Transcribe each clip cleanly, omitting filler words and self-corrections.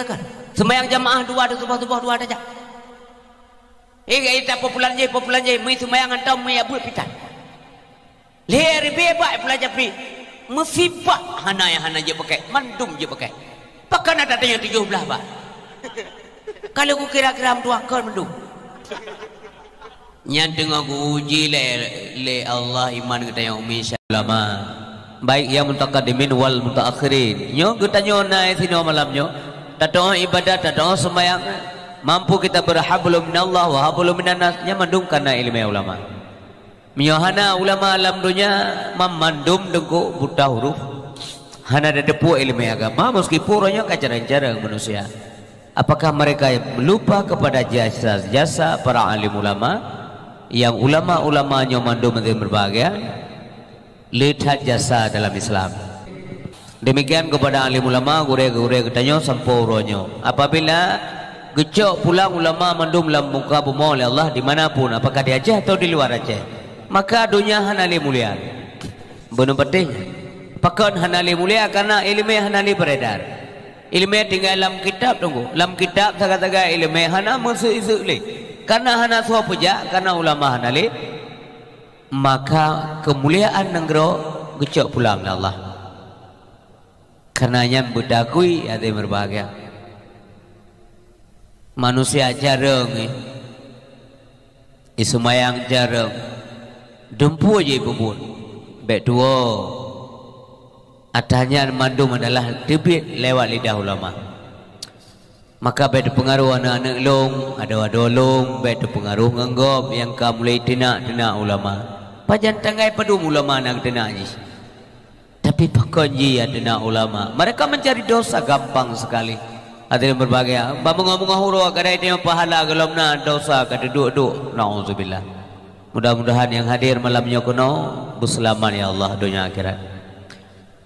katakan. Sembahyang jamaah dua ada tubuh dua ada aja. Kita populan je, mai sembahyang antau mai abul pitan. Leher bebak pelajar pri. Mesifak hana yang hana je pakai, mandum je pakai. Pakan ada yang 17 pak. Kalau ku kira-kira tuakan mandum. Yang dengar ku uji le Allah iman kita yang umi ulama. Baik yang mutaqaddimin wal mutaakhirin. Nyo kita nyo naik sini malam nyo. Tato ibadat, tato sembahyang. Mampu kita berhablum minallah wa hablum minannas. Nya mandum karena ilmu ulama. Miohana ulama alam dunia memandum dengku buta huruf. Hana ada depu ilmu agama meskipun orangnya kajarang-jarang manusia. Apakah mereka lupa kepada jasa-jasa para alim ulama yang ulama-ulamanya mandum dengan berbahagia? Lihat jasa dalam Islam. Demikian kepada alim ulama gure-gure katanya sampurnya. Apabila gecok pulang ulama mandum dalam muka bumi oleh Allah dimanapun, apakah di Aceh atau di luar Aceh, maka dunia hanali mulia. Benar penting. Pakan hanali mulia karena ilmu hanali beredar. Ilmu tinggal dalam kitab tunggu. Dalam kitab saga-saga ilmu hana musuh-isu li. Karena hana suah puja, karena ulama hanali, maka kemuliaan negara gecok pulang Allah. Karenanya budakui ada yang berbahagia. Manusia jarang isumayang jarang. Dempu aja bubur. Baik dua. Atanya mandum adalah debit lewat lidah ulama. Maka baik pengaruh anak-anak long, ada long, baik pengaruh nganggop yang ka mulai tina ulama. Pajan tanggai padu ulama nak tina ji. Tapi pakonji ada ulama. Mereka mencari dosa gampang sekali. Ada yang berbagai. Bambung-bambung huru kadai dia pahala gelomna dosa kada duk-duk. Nauzubillah. Mudah-mudahan yang hadir malamnya kuno berselamat ya Allah dunia akhirat.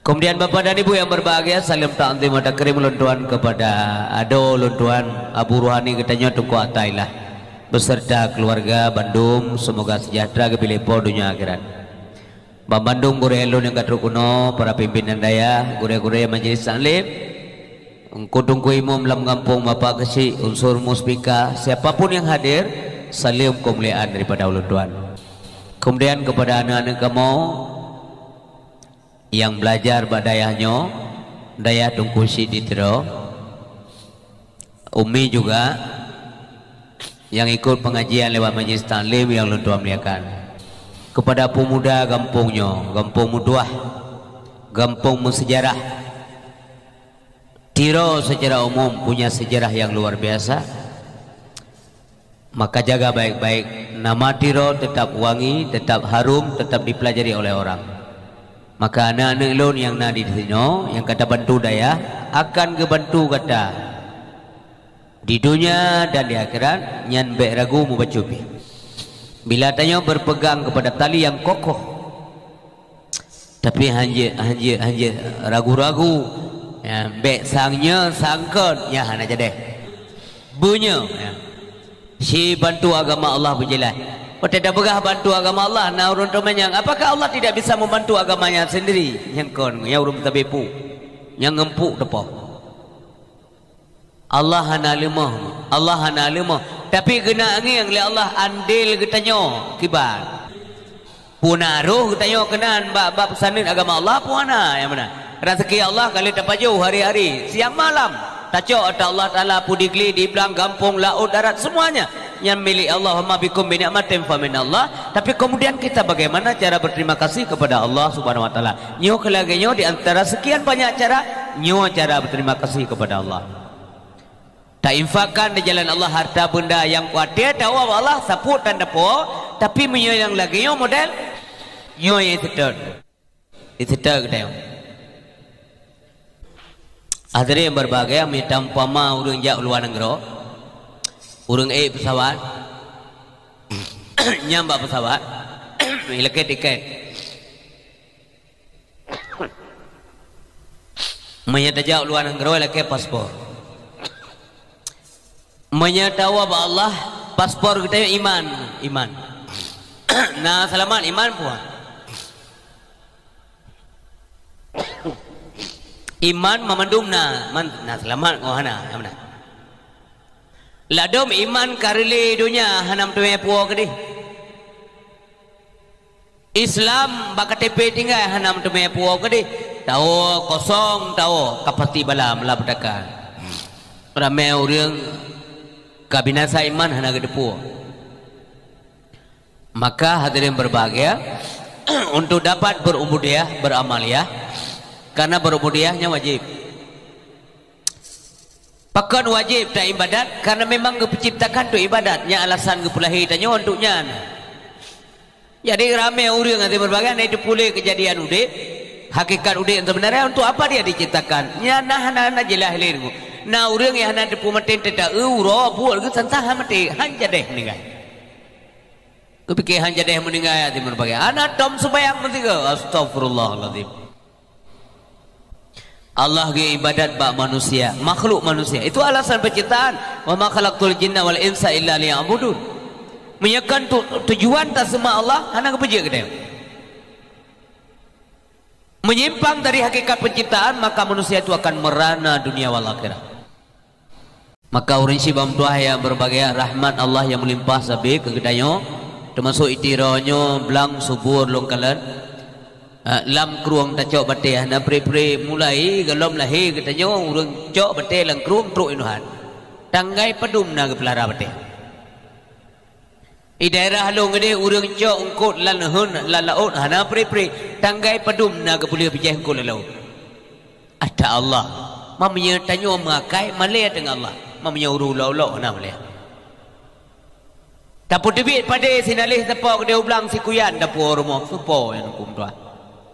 Kemudian Bapak dan Ibu yang berbahagia, salam ta'zim wa takrim luntuan kepada ado luntuan Abu Ruhani katanya Tuku Atailah beserta keluarga Bandung, semoga sejahtera kepilih dunia akhirat. Bang Bandung gure elun yang katru kuno, para pimpinan daya, gure-gure majelis taklim, kudung imam dalam kampung Bapak Kesi, unsur muspika, siapapun yang hadir, salim kemuliaan daripada ulun Tuhan. Kemudian kepada anak-anak kamu yang belajar badayahnya, daya tungkusi di tero, umi juga yang ikut pengajian lewat majelis taklim yang ulun Tuhan muliakan. Kepada pemuda kampungnya, kampung Muduah, kampung Musejarah, Tiro secara umum punya sejarah yang luar biasa. Maka jaga baik-baik. Nama Tiro tetap wangi, tetap harum, tetap dipelajari oleh orang. Maka anak-anak lon yang nadi di sini, yang kata bantu daya, akan kebantu kata di dunia dan di akhirat, nyan bek ragu mu bacubi. Bila tanya berpegang kepada tali yang kokoh, tapi hanya ragu-ragu, ya, bek sangnya sangkot, ya hana jadi bunyi. Ya. Si bantu agama Allah berjalan. Oh tidak begah bantu agama Allah. Nah urun yang apakah Allah tidak bisa membantu agamanya sendiri? Yang kon, yang urun tabepu, yang ngempuk depo. Allah hana limah. Tapi kena angin oleh Allah andil ketanyo kibar. Punaruh ketanyo kenan bab pesanin agama Allah puana yang mana? Rezeki Allah kali tapaju hari-hari, siang malam. Taco atau Allah Ta'ala pudigli di belang kampung laut darat semuanya yang milik Allah. Ma bikum bi ni'matin fa min Allah. Tapi kemudian kita bagaimana cara berterima kasih kepada Allah Subhanahu wa taala? Nyo kelagenyo di antara sekian banyak cara, nyo cara berterima kasih kepada Allah. Tak infakkan di jalan Allah harta benda yang kuat dia tahu Allah saput dan depo, tapi menyo yang lagi nyo model nyo yang itu dia. Hadirin yang berbahagia, minta umpama urang jak luar negara, urang pesawat, nyambak pesawat, ilake tiket, menyata luar negara ilake paspor, menyata bahwa Allah paspor kita iman. Nah selamat iman puan. Iman memandumna man na selamat ko hana amna. Ladom iman karili dunia hanam tuwe puo kedi. Islam bakatepe tinggal hanam tuwe puo kedi. Tahu kosong tahu kapati bala mela betaka. Ramai orang kabinasa iman hana kedi puo. Maka hadirin berbahagia untuk dapat berubudiyah beramaliyah, karena berubudiyahnya wajib. Pakan wajib tak ibadat karena memang keciptakan tu ibadatnya alasan kepulahi tanya untuknya. Jadi ramai orang yang berbahagia itu pulih kejadian udik, hakikat udik sebenarnya untuk apa dia diciptakan? Ya nah jelah lirku. Nah orang yang nak depu mati tidak uro buat ke santah mati hanya deh meninggal. Kepikir hanya deh meninggal ya berbahagia. Anak tom supaya mati ke astagfirullahaladzim. Allah ge ibadat bak manusia, makhluk manusia. Itu alasan penciptaan. Wa ma khalaqtul jinna wal insa illa liya'budun. Menyakan tujuan tak semua Allah hanya kepuji ke dia. Menyimpang dari hakikat penciptaan maka manusia itu akan merana dunia wal akhirah. Maka orang sibam tuah yang berbagai rahmat Allah yang melimpah sabi kegedayo termasuk itironyo belang subur longkalan lam kruang ta cok bateh na pre mulai galom lahir katanya urang cok bateh lang kruang truk inuhan tanggai pedum na ke pelara bateh i daerah long gede urang cok ungkut lan hun lan laut hana pre tanggai pedum na ke boleh pijah ungkut laut ada Allah mamanya tanyo mengakai malaya dengan Allah mamanya uru laulau na malaya tapi debit pada sinalih tepok dia ulang si kuyan dapur rumah supo yang hukum tuan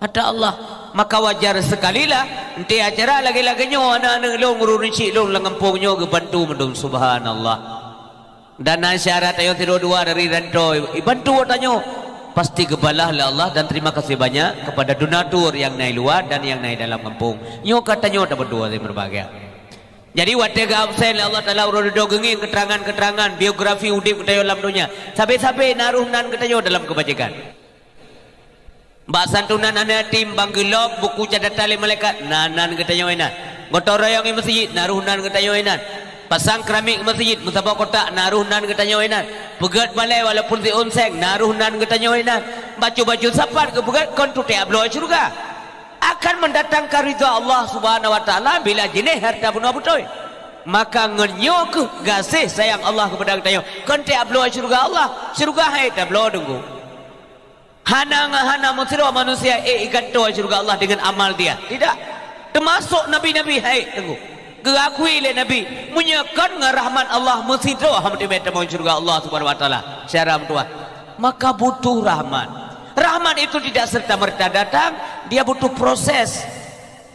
ada Allah maka wajar sekali lah nanti acara lagi-laginya anak-anak long urunci long langampungnya ke bantu mendung subhanallah dan syarat ayo tidur dua dari rantau bantu tanya pasti kebalah lah Allah dan terima kasih banyak kepada donatur yang naik luar dan yang naik dalam kampung nyo katanya dapat dua yang berbahagia. Jadi watega absen Allah Taala urut dogengin keterangan-keterangan biografi udip kita dalam dunia. Sampai-sampai naruhnan kita dalam kebajikan. Mbak santunan anak tim banggelok buku catatan malaikat nanan kita nyoinan. Gotong royong di masjid naruhnan kita nyoinan. Pasang keramik masjid musabah kotak naruhnan kita nyoinan. Pegat balai walaupun di onseng naruhnan kita nyoinan. Baju-baju sapat ke pegat kontu te ablo syurga. Akan mendatangkan ridha Allah Subhanahu wa taala bila jenis harta bunuh betul. Maka ngenyok gasih sayang Allah kepada kita. Konte ablo syurga Allah, syurga hai tablo tunggu. Hana musiro manusia ikat to syurga Allah dengan amal dia. Tidak. Termasuk nabi-nabi hai tunggu. Gerakui le nabi menyekan ngerahmat Allah musiro hamdi betamo syurga Allah Subhanahu wa taala. Syaram tuah. Maka butuh rahmat. Rahmat itu tidak serta-merta datang, dia butuh proses.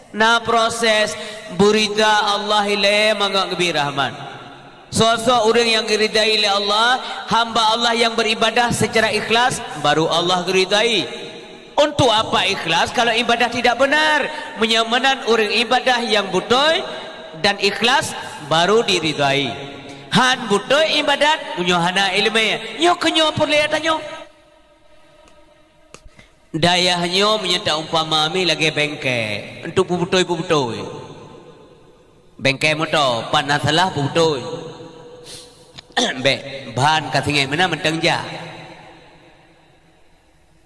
Nah proses berita Allah ilaih mangga ngebi rahmat. Sosok orang yang diridai oleh Allah, hamba Allah yang beribadah secara ikhlas, baru Allah diridai. Untuk apa ikhlas kalau ibadah tidak benar? Menyamanan orang ibadah yang betul dan ikhlas baru diridai. Han betul ibadat, punyohana ilmu. Nyo kenyo perlihatannya. Dayahnya menyata umpama mi lagi bengke untuk puputoi bengke motor panas salah puputoi be bahan kasingai mana mentengja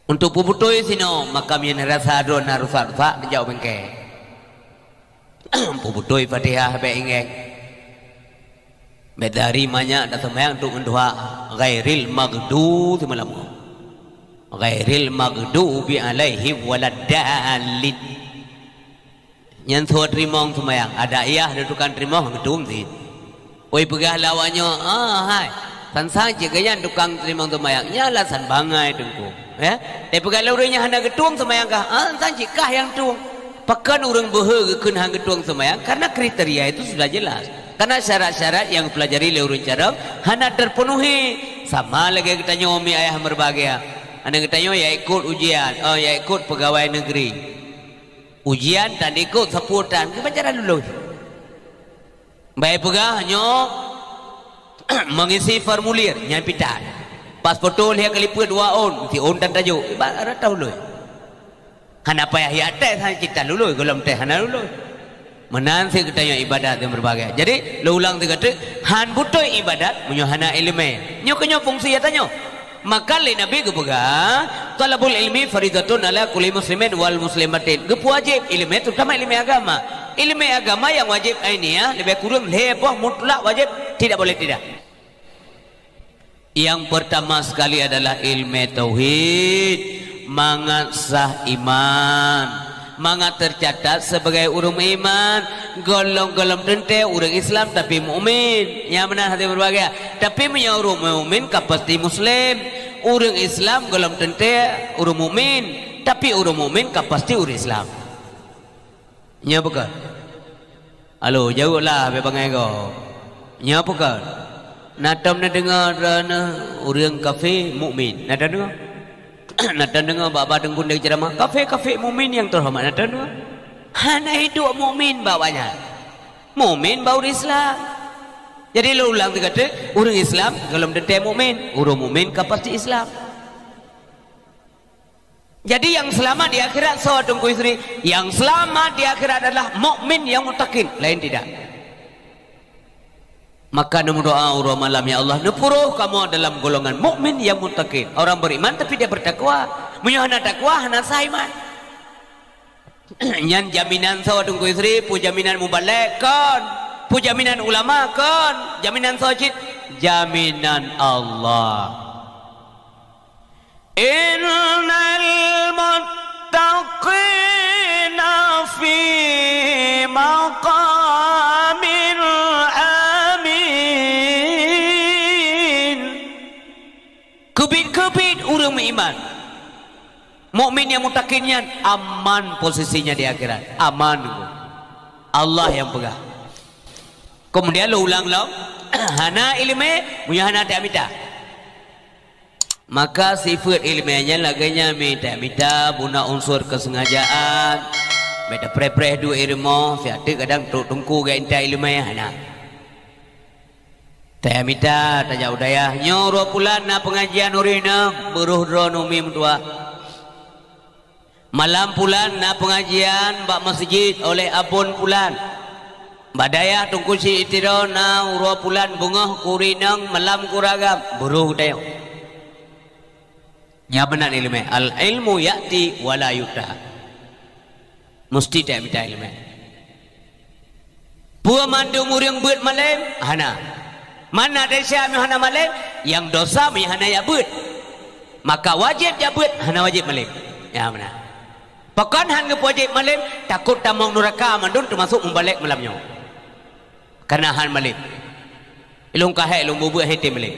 untuk puputoi sino maka mian rasa don harusan pak menjauh bengke puputoi fatihah be ingeng be dari banyak datang yang untuk mendua ghairil maghdubi malam ghairil maghdubi alaihim waladdallin yang tuan terimong semayang ada ayah dia tukang terimong ngedum sih oi pegah lawannya hai san saja gaya tukang terimong semayang nyala san bangai tengku ya tapi pegah lawannya hana gedung semayang kah san kah yang tung pakan orang behegeun hang gedung semayang karena kriteria itu sudah jelas karena syarat-syarat yang pelajari le urun cara hana terpenuhi sama lagi kita nyomi ayah berbahagia. Anak katanya ya ikut ujian, ya ikut pegawai negeri. Ujian dan ikut seputan, kebacaran dulu. Baik pegahnya mengisi formulir nyampitan. Paspor tu lihat keliput 2 on, si on dan tajuk. Ibarat tahu dulu. Hana payah ya teh hana cita dulu, golom teh hana dulu. menanti kita yang ibadat yang berbagai. Jadi lo ulang tiga tu han butuh ibadat menyohana ilmu. Nyo kenyo fungsi tanya. Maka le Nabi gebuga talabul ilmi faridatun ala kulli muslimin wal muslimatin. Gepu wajib ilmu terutama ilmu agama. Ilmu agama yang wajib ini ya lebih kurang heboh mutlak wajib, tidak boleh tidak. Yang pertama sekali adalah ilmu tauhid, mangat sah iman. Mangat tercatat sebagai urung iman, golong-golong tente urang Islam tapi mukmin. Yang benar hati berbahagia. Tapi punya urang mukmin pasti muslim. Urang Islam golong tente urang mukmin, tapi urang mukmin pasti urang Islam. Nya bukan. Halo, jauhlah be bangai go. Nya bukan. Natam na dengar urang kafir mukmin. Nada dengar. Nada dengar bapa dengkun dari ceramah kafe mukmin yang terhormat. Nada dengar. Hana hidup mukmin bawanya. Mukmin bau Islam. Jadi lu ulang kata orang Islam kalau tentu mukmin, orang mukmin pasti Islam. Jadi yang selamat di akhirat sahabat tunggu istri, yang selamat di akhirat adalah mukmin yang mutakin, lain tidak. Maka nemu doa urang malam, ya Allah nepuruh kamu dalam golongan mukmin yang muttaqin. Orang beriman tapi dia bertakwa. Menyohana takwa hana saiman. Nyan jaminan sawa tunggu istri, pu jaminan mubalek kan, pu jaminan ulama kan, jaminan sojid, jaminan Allah. Innal muttaqina fi maqamin kubit urang beriman. Mukmin yang mutakinnya aman posisinya di akhirat. Aman. Allah yang pegang. Kemudian lo ulang lo. Hana ilmu, punya hana tak minta. Maka sifat ilmiahnya laganya minta guna unsur kesengajaan. Beda pre-pre dua ilmu, siapa kadang tungku gak inta ilmiah hana. Taya minta tanya udaya nyoro pulan na pengajian urina beruh drone umim tua. Malam pulan na pengajian bak masjid oleh abun pulan. Badaya tungku si itiro na uro pulan bungah kurinang malam kuragam beruh dayo. Nya benar ilmu. Al ilmu ya'ti wala yuta. Mesti taya minta ilmu. Puan mandu muriang buat malam hana. Mana desa hana malam yang dosa hana ya but. Maka wajib ya but hana wajib malam. Ya benar. Pakan han wajib malam takut tamang neraka mandun termasuk membalik malamnya. Karena han malam. Ilung kahe ilung bubu hete malam.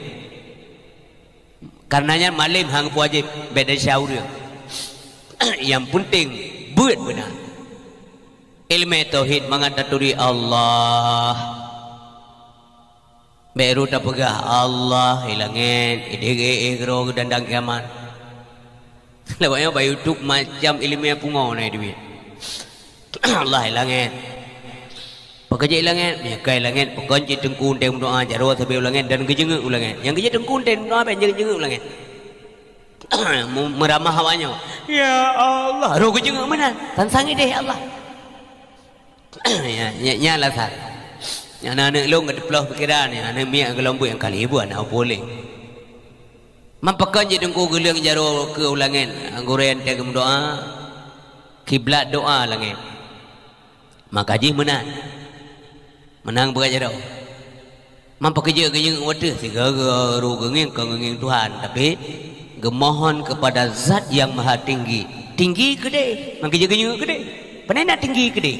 Karenanya malam hang wajib beda syaur. Yang penting but benar. Ilmu tauhid mengataturi Allah. Beru tak pegah Allah hilangin ide gero dandang kiamat. Lewatnya bayu tuk macam ilmiah pungo naik duit. Allah hilangin. Pekerja hilangin, mereka hilangin. Pekerja tengkun tem doa jaro sampai ulangin dan kejenguk ulangin. Yang kerja tengkun tem doa ben jenguk ulangin. Meramah hawanya. Ya Allah, ro kejenguk mana? Tansangi deh Allah. Ya nyala sat. Anak-anak long ada pelah pikiran ni, anak miak gelambut yang kali ibu anak boleh. Mampakan je dengku gelang jaro ke ulangan, angguran tegem doa, kiblat doa langit. Maka ji menang berat jaro. Mampak kerja wadah segala genging Tuhan, tapi gemohon kepada Zat yang Maha Tinggi. Tinggi gede, maka kerja gede. Penena tinggi gede.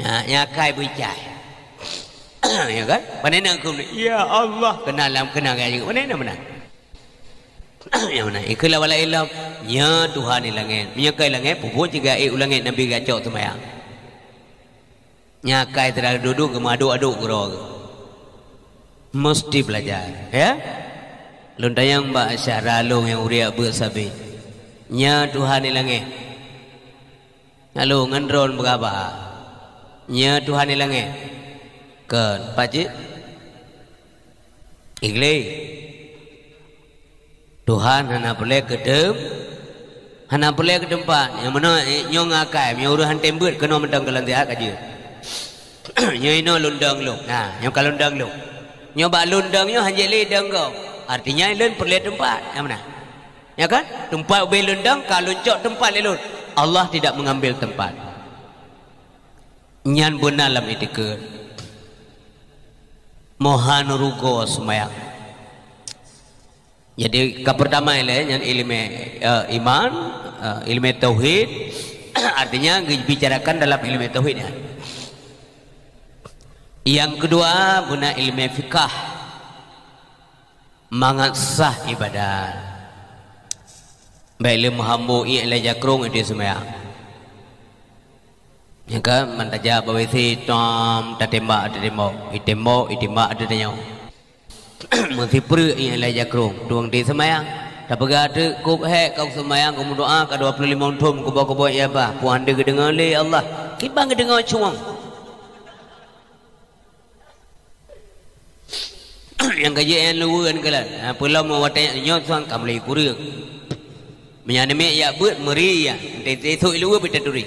Nah, nyakai bercai. Ya kan? Panena aku ya Allah kenal gaya juga. Panena mana? Ya mana? Ikulah wala ilam. Ya Tuhan ilangin. Menyakai langit pupuk juga ulangin Nabi gacok semayang. Nyakai terlalu duduk ke madu-aduk gerog. Mesti belajar, ya? Luntayang mbak syaralung yang uriak bersabi. Ya Tuhan ilangin. Lalu ngandron berapa? Ya Tuhan ilangin. Kan pakcik ikhlas Tuhan hana boleh kedem hana boleh ke tempat yang mana nyong akai nyuruh hantem beut kena mentang kelantiak aja Nyo ino lundang lu. Nah, nyo ka lundang lu. Nyo ba lundang nyo hanjek ledang kau. Artinya len perlu tempat. Yang mana? Ya kan? Tempat ubi lundang kalau cok tempat lelun. Allah tidak mengambil tempat. Nyan bunalam itikeur. Mohan rugo semayang. Jadi ke pertama nyan ilmu iman, ilmu tauhid. Artinya dibicarakan dalam ilmu tauhidnya. Yang kedua guna ilmu fikah, mangat sah ibadah. Baik ilmu hambu ia jakrung itu semua. Yang ke mantaja bawisi tom tatembak itembak ada tanya. Mesti per ia jakrung tuang di semayang. Tak pegada kau kau semayang kau doa ke 25 tahun kau bawa ya bah. Puan dia dengar le Allah. Kita dengar cuang. Yang kajian luar kan kalah. Pulau mau watanya nyot suang kamlei kurir. Menyanyi ya buat meri ya. Itu luar bertaduri.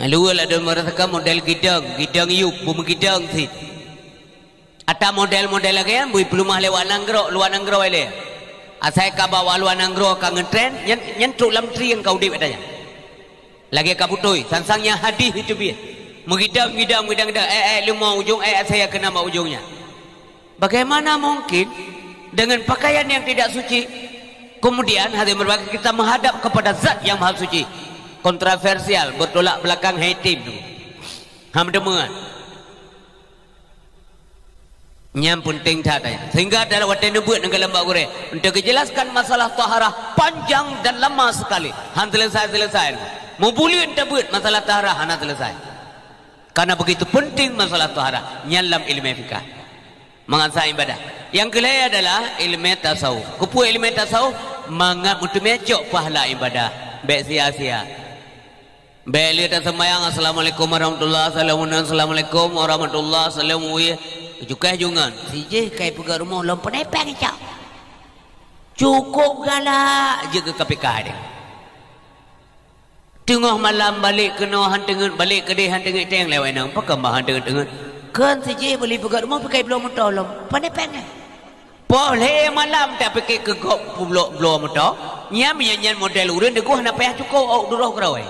Luar ada merasakan model gidang yuk, bumi gidang sih. Ada model-model lagi kan, bui pelumah lewat luar nanggro ele. Asai kabawa luar nanggro kang ngetren, nyentuk lam tri yang kau di katanya. Lagi kabutoi, sansangnya hadis itu biar. Mengidang, lu mau ujung, saya kena mau ujungnya. Bagaimana mungkin dengan pakaian yang tidak suci, kemudian hati berbagi kita menghadap kepada zat yang maha suci? Kontroversial, bertolak belakang hatim tu. Hamdemuan. Nyam penting tadanya. Sehingga dalam waktu nubuat dengan lembak gore untuk dijelaskan masalah taharah panjang dan lama sekali. Han selesai. Mau boleh ente buat masalah taharah hana selesai. Karena begitu penting masalah taharah nyalam ilmu fikah. Mengasah ibadah. Yang kedua adalah ilmu tasawuf. Kupu ilmu tasawuf mangat untuk mecok pahala ibadah. Baik sia-sia. Baik lihat semayang assalamualaikum warahmatullahi wabarakatuh. Assalamualaikum warahmatullahi wabarakatuh. Juga jungan. Sije kai pegang rumah lom penepeng cak. Cukup galak je ke KPK dia. Tengah malam balik ke han tengah balik ke dia han tengah teng lewat nang pakembahan tengah. Kan sije beli pegang rumah pakai belum motor lom penepeng. Boleh malam tak pakai ke gop belum motor. Nyam nyan model urun deguh nak payah cukup au durah kerawai.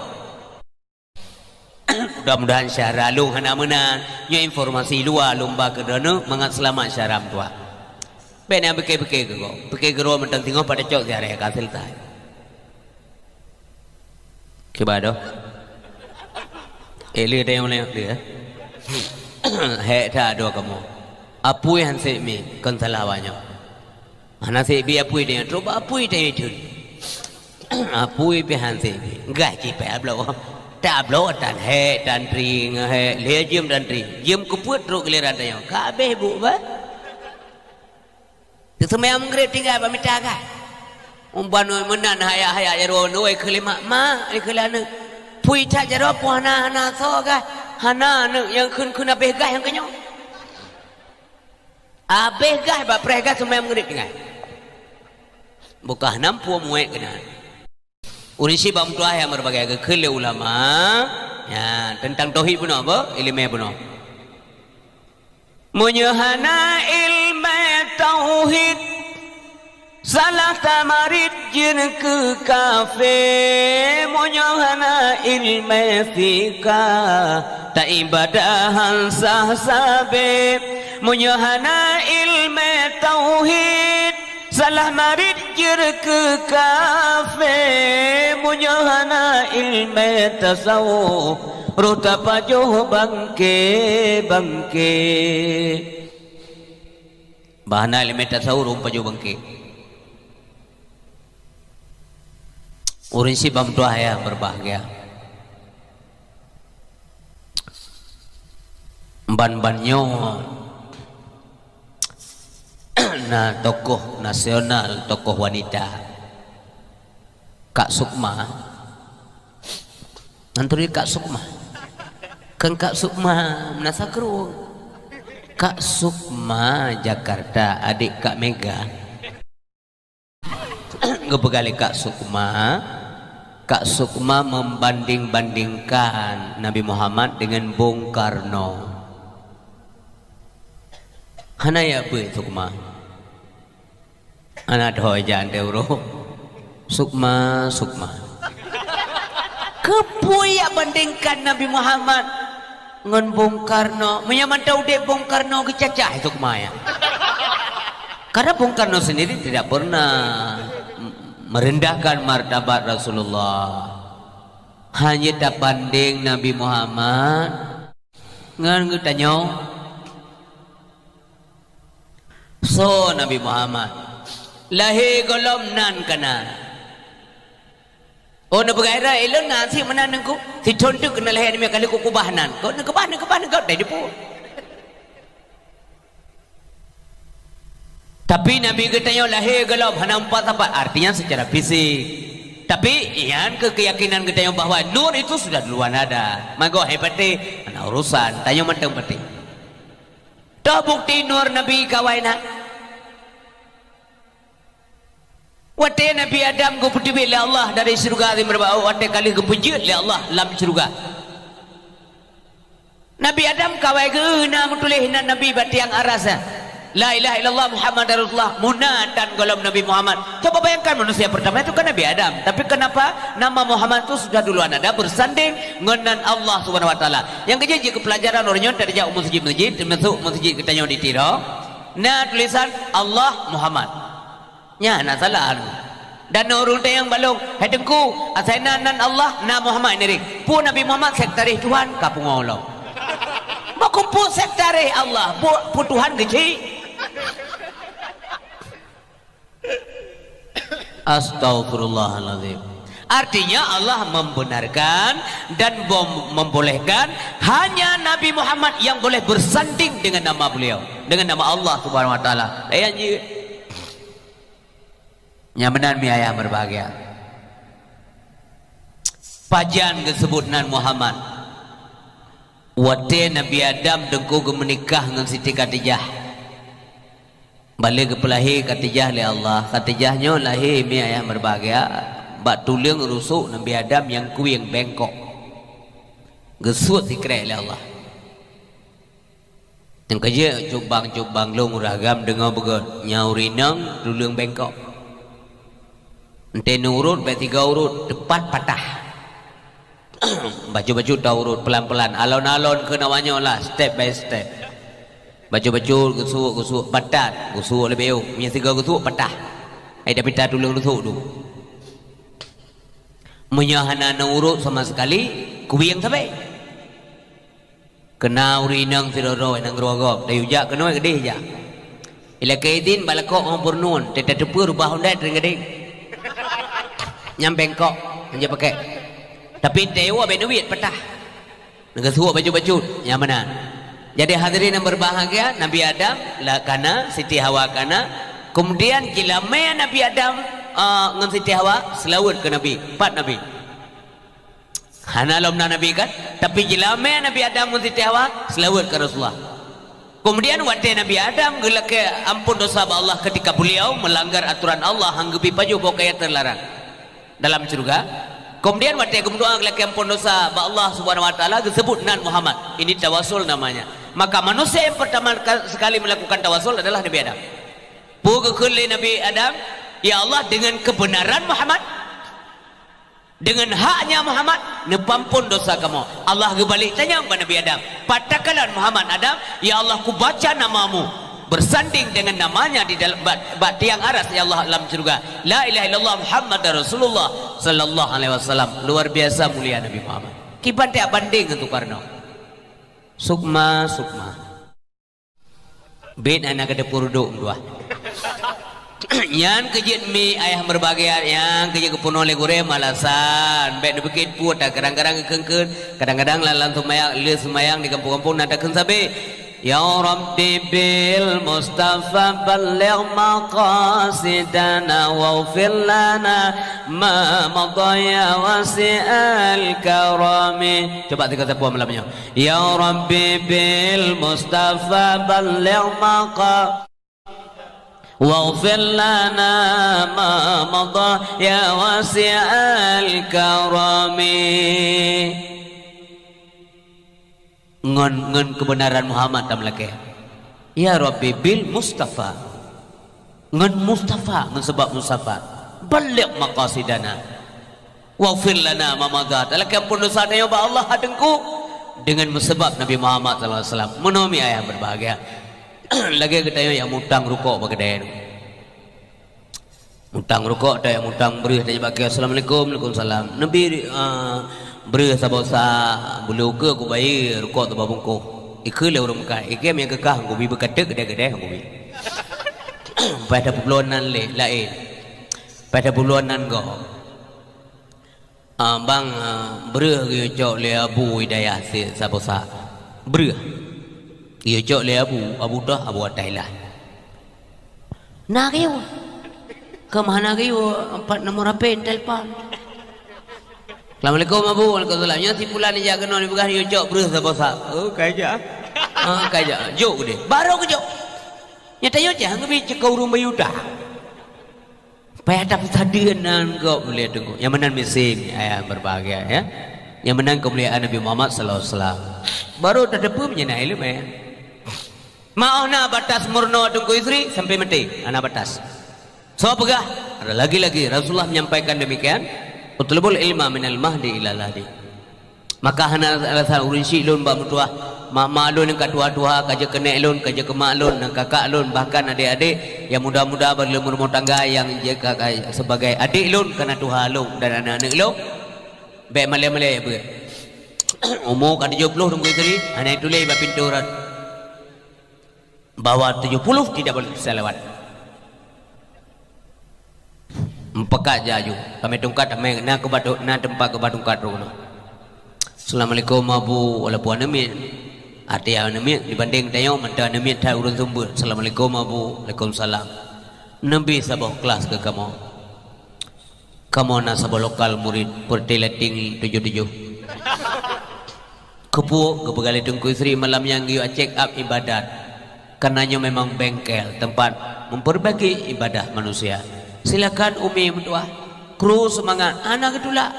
Mudah-mudahan syarah lung hana menang nya informasi luar lomba ke dana mangat selamat syaram tua. Ben yang beke-beke ke kok. Beke gero mentang tengok pada cok siare ka selesai. Kibado. Ele dia oleh dia. He ta do kamu. Apui han se mi kan salah banyak. Hana se bi apui dia coba apui dia itu. Apui bi han se. Gaji pe ablo. Tak blow dan he dan ring he lejim dan ring jim kuput ru giliran dia kabeh bu ba semaya menggret tinggal pamita ka umban menan haya jaro noi kelima ma kelana pui ta jaro puana hana so ka hana yang kun abeh gah yang kenyo abeh gah ba preh gah semaya menggret tinggal bukan nampu muek kena. Urisi bam tuah yang berbagai kele ulama ya tentang tauhid pun apa ilmu pun menyahana ilmu tauhid salah tamarid jin ke kafe menyahana ilmu fikah tak ibadahan sah sabe menyahana ilmu tauhid salah marid jir ke kafe munyahana ilmu tasawuf ruta pajoh bangke bahana ilmu tasawuf rupa pajoh bangke urin si bam tuah ya berbahagia ban-banyo na tokoh nasional, tokoh wanita Kak Sukma nanturi Kak Sukma kan Kak Sukma menasakru Kak Sukma Jakarta adik Kak Mega ngebegali Kak Sukma Kak Sukma membanding-bandingkan Nabi Muhammad dengan Bung Karno. Hana ya bu Sukma. Anak doa jangan deuro. Sukma. Kepuya bandingkan Nabi Muhammad dengan Bung Karno. Menyaman tahu dek Bung Karno kecacah Sukma ya. Karena Bung Karno sendiri tidak pernah merendahkan martabat Rasulullah. Hanya tak banding Nabi Muhammad dengan tanya. So Nabi Muhammad lahir golom nan kana. Oh na bergairah elon nasi mana nengku si contoh kena lahir ni kali ku kubahanan. Kau nak kebahan kau dah depu. Tapi Nabi katanya lahir gelap hana 4 tempat, artinya secara fisik. Tapi ian keyakinan katanya bahwa nur itu sudah duluan ada. Mago hebati ana urusan tanya menteng peti. Dah bukti nur Nabi kawaina. Wate Nabi Adam go putih oleh Allah dari surga di berbau wate kali kepuji oleh Allah dalam surga. Nabi Adam kawai ke na mutulih Nabi batiang arasa. La ilaha illallah Muhammad Rasulullah munatan golom Nabi Muhammad. Coba bayangkan manusia pertama itu kan Nabi Adam. Tapi kenapa nama Muhammad itu sudah duluan ada bersanding dengan Allah Subhanahu wa taala. Yang kejadian ke pelajaran orangnya dari jauh masjid masuk masjid kita di tiro. Nah tulisan Allah Muhammad. Nya nak salah. Dan orang yang balong hedengku asainan Allah na Muhammad ini. Pu Nabi Muhammad sektarih Tuhan kapung Allah. Makumpul sektarih Allah pu Tuhan kecil. Astaghfirullahaladzim. Artinya Allah membenarkan dan membolehkan hanya Nabi Muhammad yang boleh bersanding dengan nama beliau, dengan nama Allah Subhanahu wa taala. Nyamanan mi ayah berbahagia. Pajan disebut nan Muhammad. Wate Nabi Adam dengku menikah dengan Siti Khadijah. Balik ke pelahir Khadijah oleh Allah. Khadijahnya lahir mi ayah berbahagia. Bak tulang rusuk Nabi Adam yang kuing bengkok. Gesut sikret oleh Allah. Yang kerja cubang long ragam dengar begot nyaurinang tulang bengkok. Ente nurut baik 3 urut depan patah. Baju-baju dah urut pelan-pelan alon-alon ke namanya lah step by step. Baju-baju gusuk patat gusuk lebih punya 3 gusuk patah. Dah pita tulang rusuk tu. Menyahana urut sama sekali kubiang sampai. Kena urinang siroro nang rogop dayu jak kena gede jak. Ila kaidin balakok ngompur nun tete tepur rubah honda gede. Nyam bengkok hanya pakai. Tapi dewa benuit patah. Ngesuak baju-baju yang mana? Jadi hadirin yang berbahagia, Nabi Adam lah kana, Siti Hawa kana. Kemudian jilame Nabi Adam dengan Siti Hawa selawat ke Nabi, 4 Nabi. Hana lomna Nabi kan? Tapi jilame Nabi Adam dengan Siti Hawa selawat ke Rasulullah. Kemudian waktu Nabi Adam gelak ke ampun dosa Allah ketika beliau melanggar aturan Allah hanggepi baju bokaya terlarang dalam surga. Kemudian waktu kemudian gelak ke ampun dosa Allah Subhanahu wa taala disebut nan Muhammad. Ini tawasul namanya. Maka manusia yang pertama sekali melakukan tawasul adalah Nabi Adam. Pukul Nabi Adam, ya Allah dengan kebenaran Muhammad, dengan haknya Muhammad, nepampun dosa kamu. Allah kembali tanya kepada Nabi Adam, patakalan Muhammad Adam, ya Allah ku baca namamu bersanding dengan namanya di dalam tiang aras ya Allah dalam surga. La ilaha illallah Muhammad Rasulullah sallallahu alaihi wasallam. Luar biasa mulia Nabi Muhammad. Kiban tak banding untuk Karno. Sukma bet anak ada purduk dua. Yang kejit mi ayah berbahagia yang kejit kepunuh oleh gure malasan bet debekit put kadang-kadang kengken kadang-kadang lalan semayang di kampung-kampung nada kensabe. Ya Rabbi bil Mustafa balligh maqasidana waghfir lana ma madaya wasi'al karami. Coba tiga tepuan malamnya. Ya Rabbi bil Mustafa balligh waghfir lana ma madha ya wasi'al karami. Ngon kebenaran Muhammad tam laki. Ya Rabbi bil Mustafa. Ngon Mustafa ngon sebab Mustafa. Balik maqasidana. Waghfir lana ma madha. Laki ampun dosa ya Allah hadengku dengan sebab Nabi Muhammad sallallahu alaihi wasallam. Menomia ayah berbahagia. Lagi kita yang mutang rukuk bagi mutang rukuk ada yang mutang beri tanya bagi assalamualaikum waalaikumsalam Nabi beri sabosa bulu ke aku bayar rukuk tu babungku ikut le orang makan ikem yang kekah aku bi berkata gede-gede aku bi pada puluhanan lain pada puluhanan go bang beri cok le Abu Hidayah si sabosa beri ia cok le Abu dah Abu Thailand nak riu ke mana riu 4 nombor HP telefon Assalamualaikum Abu Waalaikumsalam nya si pula ni jaga no ni bukan ia cok berus apa sah kaja kaja jok deh baru ke jok nyata yo jangan ngebi cekau rumah yuda payah dapat hadiran kau boleh tunggu yang menang mesin ayah berbahagia ya yang menang kemuliaan Nabi Muhammad sallallahu alaihi wasallam baru tak ada pun menyenai lu mau na batas murno tunggu istri sampai mati anak batas so pegah ada lagi-lagi Rasulullah menyampaikan demikian utlubul ilma minal mahdi ila lahdi maka hana alasan urinsi lun ba mutuah mak lun yang katua-tua kaja kena lun kaja kemak lun dan kakak lun bahkan adik-adik yang muda-muda berumur tangga yang sebagai adik lun kena tuha lun dan anak-anak lun baik malai-malai apa umur kan 70 tunggu istri anak itu leh pintu bawah 70 tidak boleh selawat empekat jaju kami tungkat kami nak ke batu nak tempat ke batu kat rumah Assalamualaikum Abu walaupun amin arti amin dibanding tayong mentah amin tak urun sumber Assalamualaikum Abu Waalaikumsalam Nabi sabah kelas ke kamu na sabah lokal murid pertilating 77 kepu kepegali tungku istri malam yang giu check up ibadat karenanya memang bengkel tempat memperbaiki ibadah manusia silakan umi mentua kru semangat anak itulah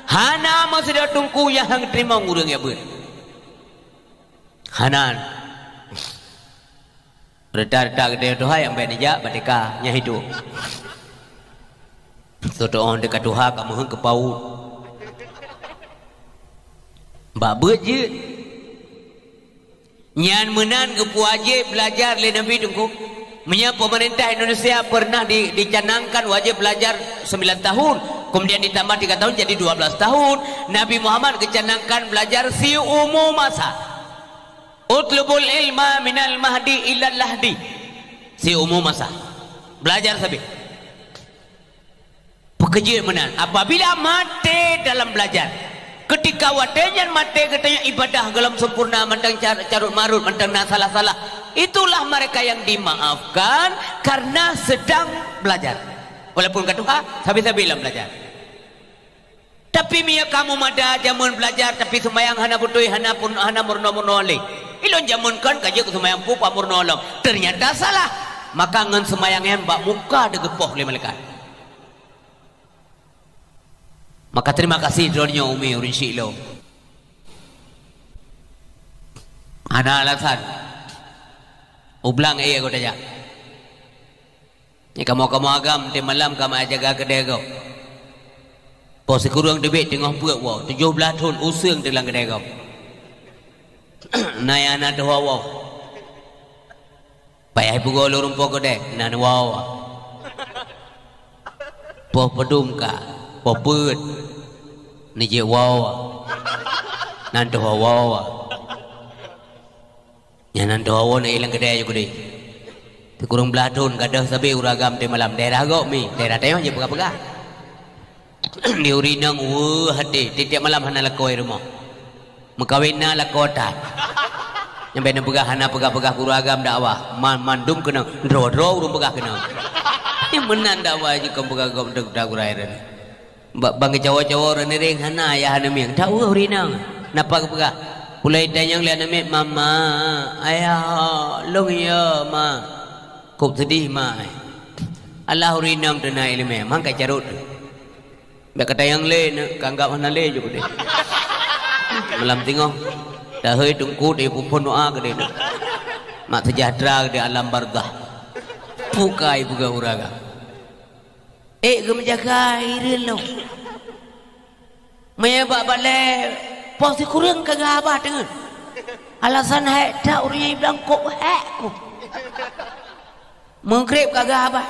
hana masih ada tungku yang terima ngurang ya ber hanan redak-redak gede doa yang benija badeka nya hidup soto on dekat doa kamu hang kepau mbak beje nyan menan ke wajib belajar le Nabi tungku menyapa pemerintah Indonesia pernah dicanangkan wajib belajar 9 tahun kemudian ditambah 3 tahun jadi 12 tahun Nabi Muhammad kecanangkan belajar si umum masa utlubul ilma minal mahdi ilal lahdi si umum masa belajar sabi pekerja menan apabila mati dalam belajar ketika wadenyan mati katanya ibadah gelam sempurna mentang carut marut mentang salah-salah itulah mereka yang dimaafkan karena sedang belajar walaupun kata sabi-sabi dalam belajar tapi mia kamu mada jamun belajar tapi sembayang hana putui hana murno-murno oleh ilon jamun kan kaji ke sembayang pupa murno oleh ternyata salah maka ngan sembayangnya mbak muka degepoh oleh malaikat maka terima kasih dronnya umi urinsi lo ana alasan ublang aku tanya ni kamu agam di malam kamu jaga kedai kau pos kurang debit tengah puak wow 17 tahun usung dalam kedai kau naya anak tu wow payah pukul lorong pokok dek nan wow pos pedum ka pos put ni je wow nan tu wow yang nan tu wow ni ilang kedai juga deh kurang belah tahun kadang sabi uragam di malam daerah kau mi daerah tayong je pegah-pegah di urinang hati tiap malam hana lakoi rumah mengkawinna lakota yang benar pegah hana pegah-pegah uragam dakwah mandum kena dro-dro urung pegah kena ini menan dakwah je kau pegah kau dak urairan bang Jawa-Jawa rene ring hana ya hana miang tahu urinang napa pegah pulai danyang lian amit mama ayah long ya ma kok sedih ma Allah rinam dena ilmu mang kai carut be kata yang le kanggap mana le juga deh malam tengok dah hơi tungku di pupun doa ke deh mak sejahtera di alam barzah pukai buka uraga ke menjaga irin lo menyebab balik pasti kurang kagak abah dengan alasan hek tak uri bilang kok hek ku mengkrip kagak abah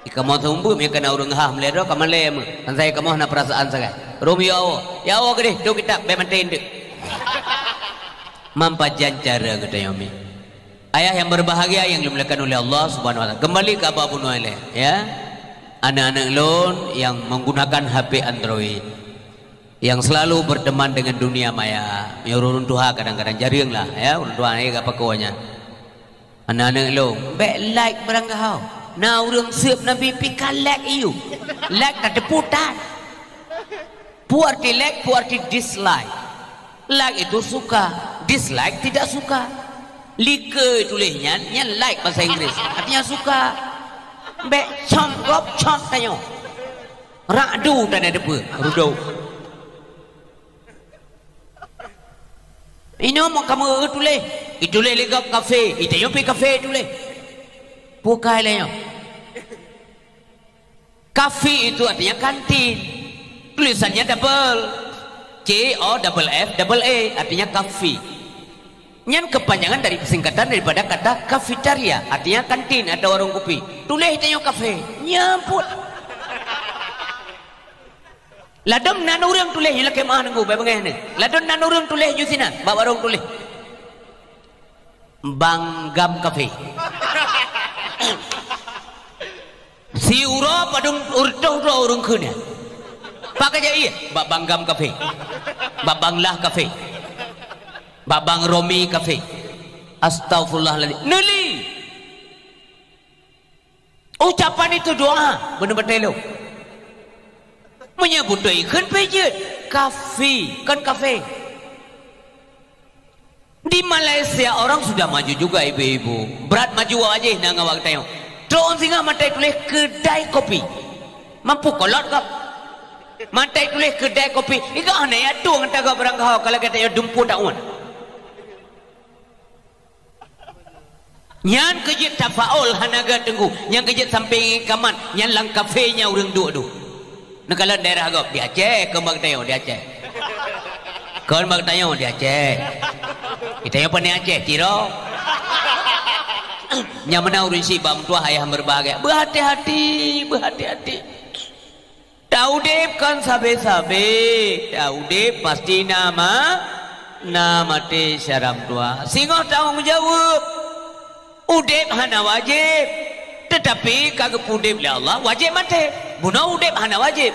ika mau tumbuh me kena urang hah meledo ka malem kan saya kamu na perasaan saya Romeo ya awo gede do kita be manten de mampajan cara kata yami ayah yang berbahagia yang dimuliakan oleh Allah Subhanahu wa taala kembali ke Abah Bunuh ya anak-anak lon yang menggunakan HP Android yang selalu berteman dengan dunia maya urun tuha kadang-kadang jaring lah ya urun tuha ni apa kawanya anak-anak lon be like berangkau nah urang siap nabi pikal like you like tak putar puarti like puarti dislike like itu suka dislike tidak suka like tulisnya yang like bahasa Inggris artinya suka be congkop cong tayo radu dan ada apa rudo ini mau kamu tulis itulah legap kafe itu yo pi kafe tulis bukai leyo kafe itu artinya kantin tulisannya double COFF artinya kafe nyan kepanjangan dari singkatan daripada kata kafetaria artinya kantin atau warung kopi tulis itu yo kafe nyamput ladom nan urang tulis yo laki mah nunggu bae bangeh ladom nan urang tulis yo sina ba warung tulis Banggam kafe si uro padung urdo urung kunya pakai aja iya Banggam kafe Banglah kafe Babang Romi kafe astagfirullahaladzim neli ucapan itu doa benar-benar lo menyebut doi kan pejet kafe kan kafe di Malaysia orang sudah maju juga ibu-ibu berat maju aja nah ngawak tayo tron singa matai tulis kedai kopi mampu kolot kap matai tulis kedai kopi ika aneh ya tu ngata kau berangkau kalau kata ya dumpu daun nyan kejit tafaul hanaga tenggu yang kejit samping kaman nyan lang kafenya urang dua negala daerah kau di Aceh kembang tayo di Aceh kembang tayo di Aceh kita yang pernah Aceh tiro yang mana urun si bam tua ayah berbahagia berhati-hati Daudep kan sabe-sabe Daudep pasti nama te syaram tua singoh tanggung jawab udep hana wajib tetapi kagak udep ya Allah wajib mati bunuh udep hana wajib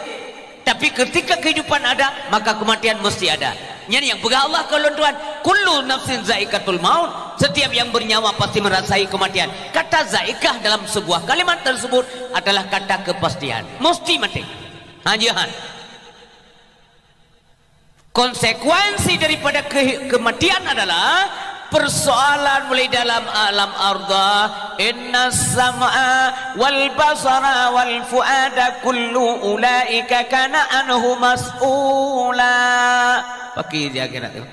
tapi ketika kehidupan ada maka kematian mesti ada yang pegang Allah kalau Tuhan kullu nafsin zaikatul maut setiap yang bernyawa pasti merasai kematian kata zaikah dalam sebuah kalimat tersebut adalah kata kepastian mesti mati hajihan konsekuensi daripada kematian adalah persoalan mulai dalam alam arda inna sam'a wal basara wal fuada kullu ulaika kana anhu mas'ula pakai di akhirat itu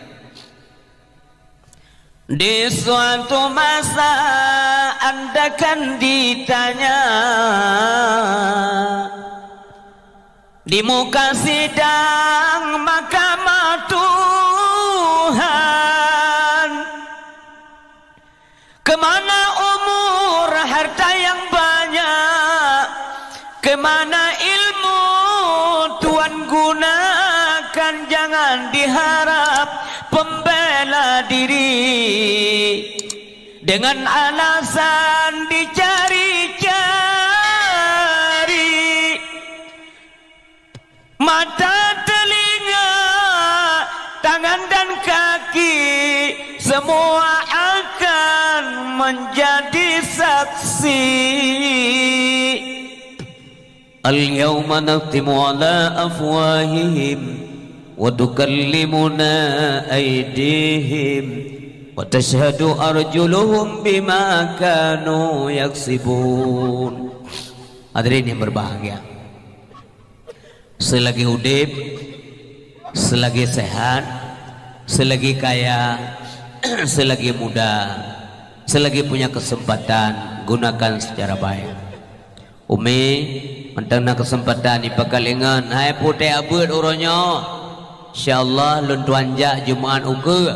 di suatu masa anda kan ditanya di muka sidang mahkamah Tuhan kemana umur harta yang banyak kemana ilmu Tuhan gunakan jangan diharap pembela diri dengan alasan dicari-cari mata telinga tangan dan kaki semua akan menjadi saksi al-yawma nakhtimu ala afwahihim wa tukallimuna aydihim wa tashhadu arjuluhum bima kanu yaksibun. Hadirin yang berbahagia, selagi hidup, selagi sehat, selagi kaya, selagi muda, selagi punya kesempatan, gunakan secara baik. Umi mentang kesempatan ni bakal ingat hai putih abad orangnya, insyaallah lun tuanjak Jumaat uke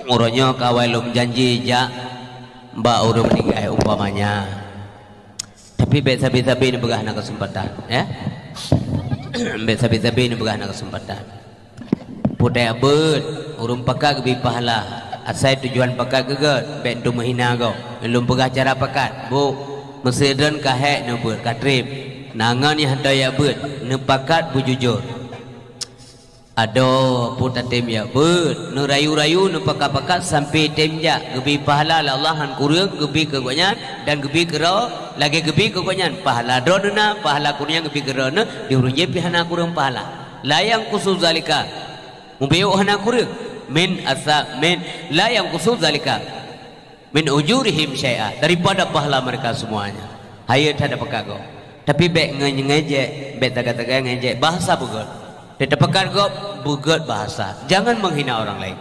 orangnya kawai lum janji jak mbak urang meninggal umpamanya. Tapi sabi-sabi ni begah nak kesempatan, ya. Sabi-sabi ni begah nak kesempatan. Putih abad urang pakat lebih pahala. Asal tujuan pakat geget, bet tu menghina kau. Belum begah cara pakat, bu. Meseden kahek ne ber katrip. Nangan yang daya ber, ne pakat bu jujur. Ado puta tem ya ber, ne rayu-rayu ne pakat-pakat sampai tem ja. Gebi pahala Allah han kurang, gebi ke gonyan dan gebi ke ro, lagi gebi ke gonyan. Pahala drona, pahala kurang gebi ke ro ne, diurunje pihana kurang pahala. Layang khusus zalika. Mubiu hana kurang min asa min layang khusus zalika. Min ujurihim syai'a, daripada pahala mereka semuanya. Hayat ada pekago. Tapi bek ngejek, bek taga-taga ngejek bahasa bugut. Tidak pekat go bugut bahasa. Jangan menghina orang lain.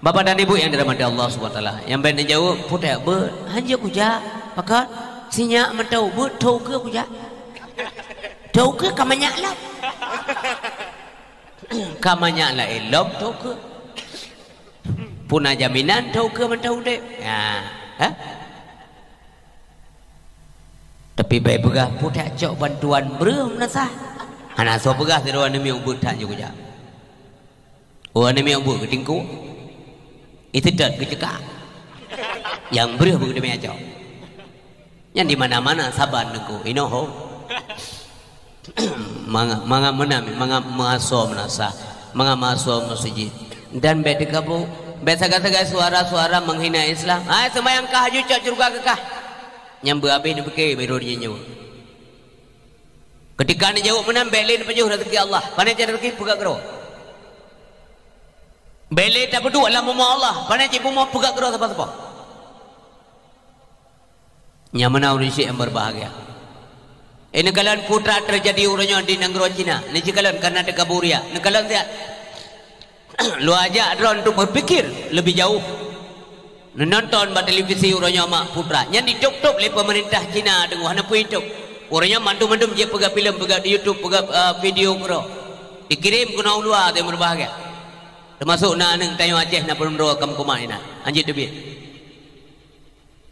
Bapak dan Ibu yang dirahmati Allah Subhanahu wa taala, yang ben jauh putih ber, hanya kuja pekat sinyak mentau ber tau ke kuja. Tau ke kamanya lah. Kamanya lah elok tau ke. Puna jaminan tahu ke mentau dek. Ya, ha? Tapi baik begah putih cok bantuan berem nasa. Hana so begah seruan demi ubud tak juga. Orang demi ubud ketingku. Itu tak kecekak. Yang berem begitu demi cok. Yang di mana-mana saban aku. Inoho. Manga menami, manga maso menasa, manga maso masjid. Dan baik dikabu. Biasa-biasa suara-suara menghina Islam. Ah sembahyang kah haju cak curga kekah. Nyambu habis ni pakai baru dia nyawa. Ketika ni jawab menang belin pejuh rezeki Allah. Pandai cari rezeki pegak gero. Belin tak berdua lah mama Allah. Pandai cik mama pegak gero siapa-siapa. Nyamana Indonesia yang berbahagia. Ini kalian putra terjadi urangnya di negara Cina. Ini kalian karena dekaburia. Ini kalian lihat. Lu ajak drone untuk berpikir lebih jauh. Nonton pada televisi orangnya mak putra. Yang ditutup oleh pemerintah Cina dengan hana pun itu. Orangnya mandu-mandu dia pegang filem, pegang di YouTube, pegang video kero. Dikirim ke orang luar yang berbahagia. Termasuk nak neng tanya Aceh nak perundua kamu kumat ini. Anjir debit.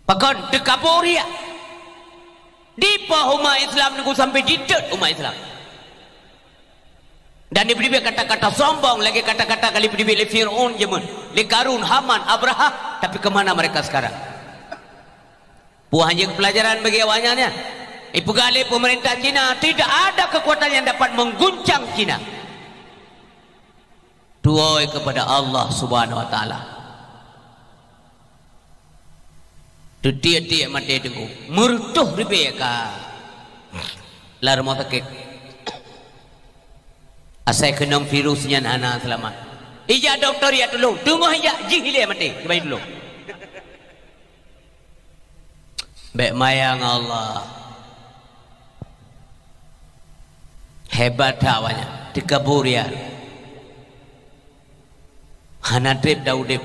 Pakon dekaporia. Di umat Islam nunggu sampai didet umat Islam. Dan diberi kata-kata sombong lagi kata-kata kali diberi oleh Fir'aun jemun, oleh Karun, Haman, Abraha. Tapi kemana mereka sekarang? Buah hanya pelajaran bagi awalnya. Ipugale pemerintah Cina tidak ada kekuatan yang dapat mengguncang Cina. Doa kepada Allah Subhanahu Wa Taala. Dia mati tunggu, mertuh ribeka. Lar mau sakit. Asal kena virusnya anak selamat. Ija doktor ya dulu. Tunggu ija jihile mati. Coba dulu. Baik mayang Allah. Hebat awalnya. Dikabur ya. Hana trip daudip.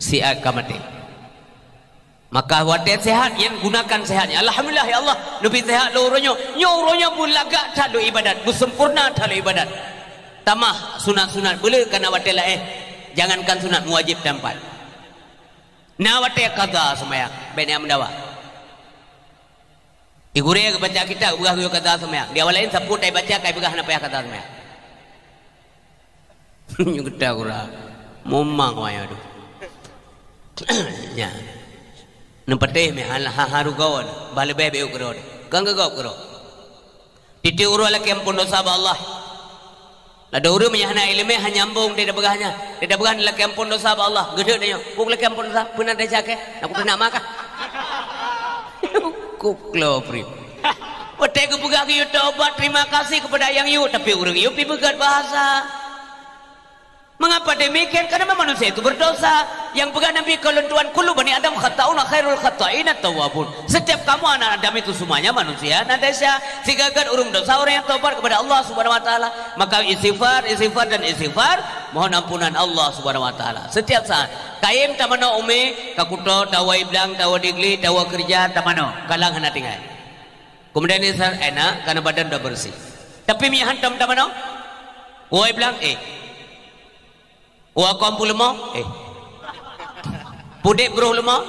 Si akamati. Maka wadah sehat yang gunakan sehatnya. Alhamdulillah ya Allah. Lebih sehat lo uronya. Nyuronya pun lagak tak lo ibadat. Bersempurna tak lo ibadat. Tamah sunat-sunat. Boleh kerana wadah lah jangankan sunat wajib tempat. Nah wadah kata semayang. Baik yang mendawa. Igure baca kita. Begah gue kata semayang. Di awal lain sabut saya baca. Kaya begah nak payah kata semayang. Nyukuta kurang. Momang waya tu. Ya. Nempateh me haru kawan bale bebe ukro kang gagap kro titi uro laki ampun dosa Allah ada uro menyahna ilmu hanya ambung tidak begahnya tidak began laki ampun dosa Allah gede dia buk laki ampun dosa pun ada cake aku nak makan kuklo pri pete ku begah you tobat terima kasih kepada yang you tapi urang you pi begat bahasa Mengapa demikian? Karena memang manusia itu berdosa. Yang pegang Nabi kelentuan kullu bani Adam khata'una khairul khata'ina tawwabun. Setiap kamu anak Adam itu semuanya manusia nadasya. Sehingga urung dosa orang yang taubat kepada Allah Subhanahu wa taala. Maka istighfar dan istighfar, mohon ampunan Allah Subhanahu wa taala. Setiap saat. Kaim tamano umi kakuto tawa iblang tawa digli tawa kerja tamano kalang hana tinggal. Kemudian ini enak karena badan sudah bersih. Tapi mi hantam tamano. Wa iblang Wa kampul lemah Pudik beruh lemah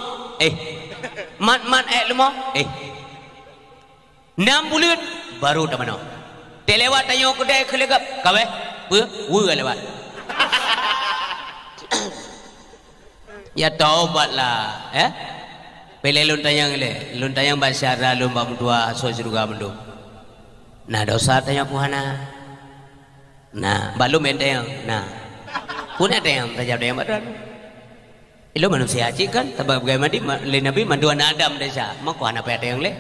Mat lemah 6 bulan baru dah mana dia lewat tanya kedai kelegap kawe lewat ya taubatlah pele lun tayang basyara lun bam dua so juga mendung nah dosa tanya puhana nah balum enteng nah pun ada yang tajam ada yang badan ilo manusia aci kan tabak bagaimana di Nabi manduan Adam desa maka apa ada yang le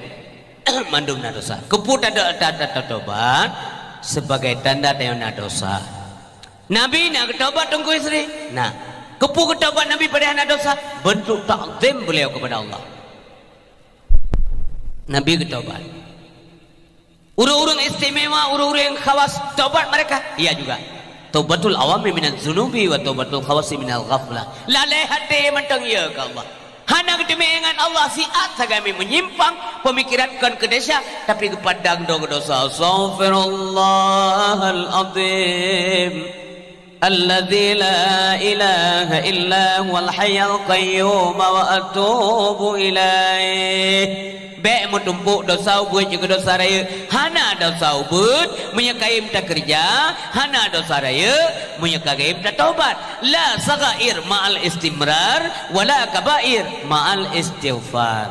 mandum na dosa keput ada tobat sebagai tanda yang na dosa Nabi nak tobat tunggu istri nah keput tobat Nabi pada na dosa bentuk takzim beliau kepada Allah Nabi ketobat urang-urang istimewa urang-urang khawas tobat mereka iya juga taubatul awami minaz zunubi wa taubatul khawasi minal ghaflah lalai hati mentang ya ke Allah hana kedemengan Allah siat sagami menyimpang pemikirankan ke desa tapi kepadang dong dosa astaghfirullahal azim alladzi la ilaha illa huwal hayyul qayyum wa atubu ilaih baik menumpuk dosa ubud juga dosa raya hana dosa ubud menyekai minta kerja hana dosa raya menyekai minta taubat la sagair ma'al istimrar wala kabair ma'al istighfar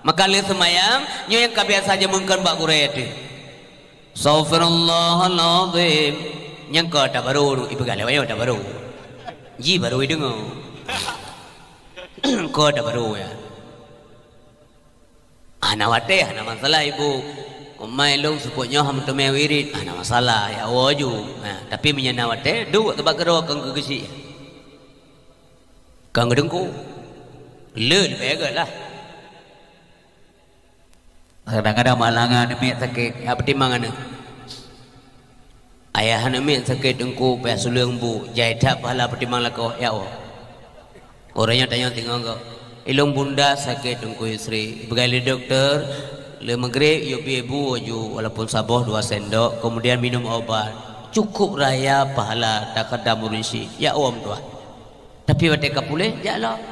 maka lihat semayang nyo yang kebiasa aja mungkin bak kurai itu astaghfirullahaladzim yang kau tak baru ibu gale wayo tak baru ji baru dengo kau tak baru ya ana wate ana masalah ibu umai long suputnya ham tome wirid ana masalah ya waju nah tapi menyana wate du tebak kero kang gegesi kang gedengku le begalah kadang-kadang malangan demi sakit apa timbangan ayah demi sakit dengku pe sulung bu jaita pahala petimbang lako ya Allah orangnya tanya tinggal kau ilung bunda sakit dengku istri begali dokter le maghrib yo ibu waju walaupun saboh 2 sendok kemudian minum obat cukup raya pahala tak ada murisi ya om tua tapi wate kapule ya Allah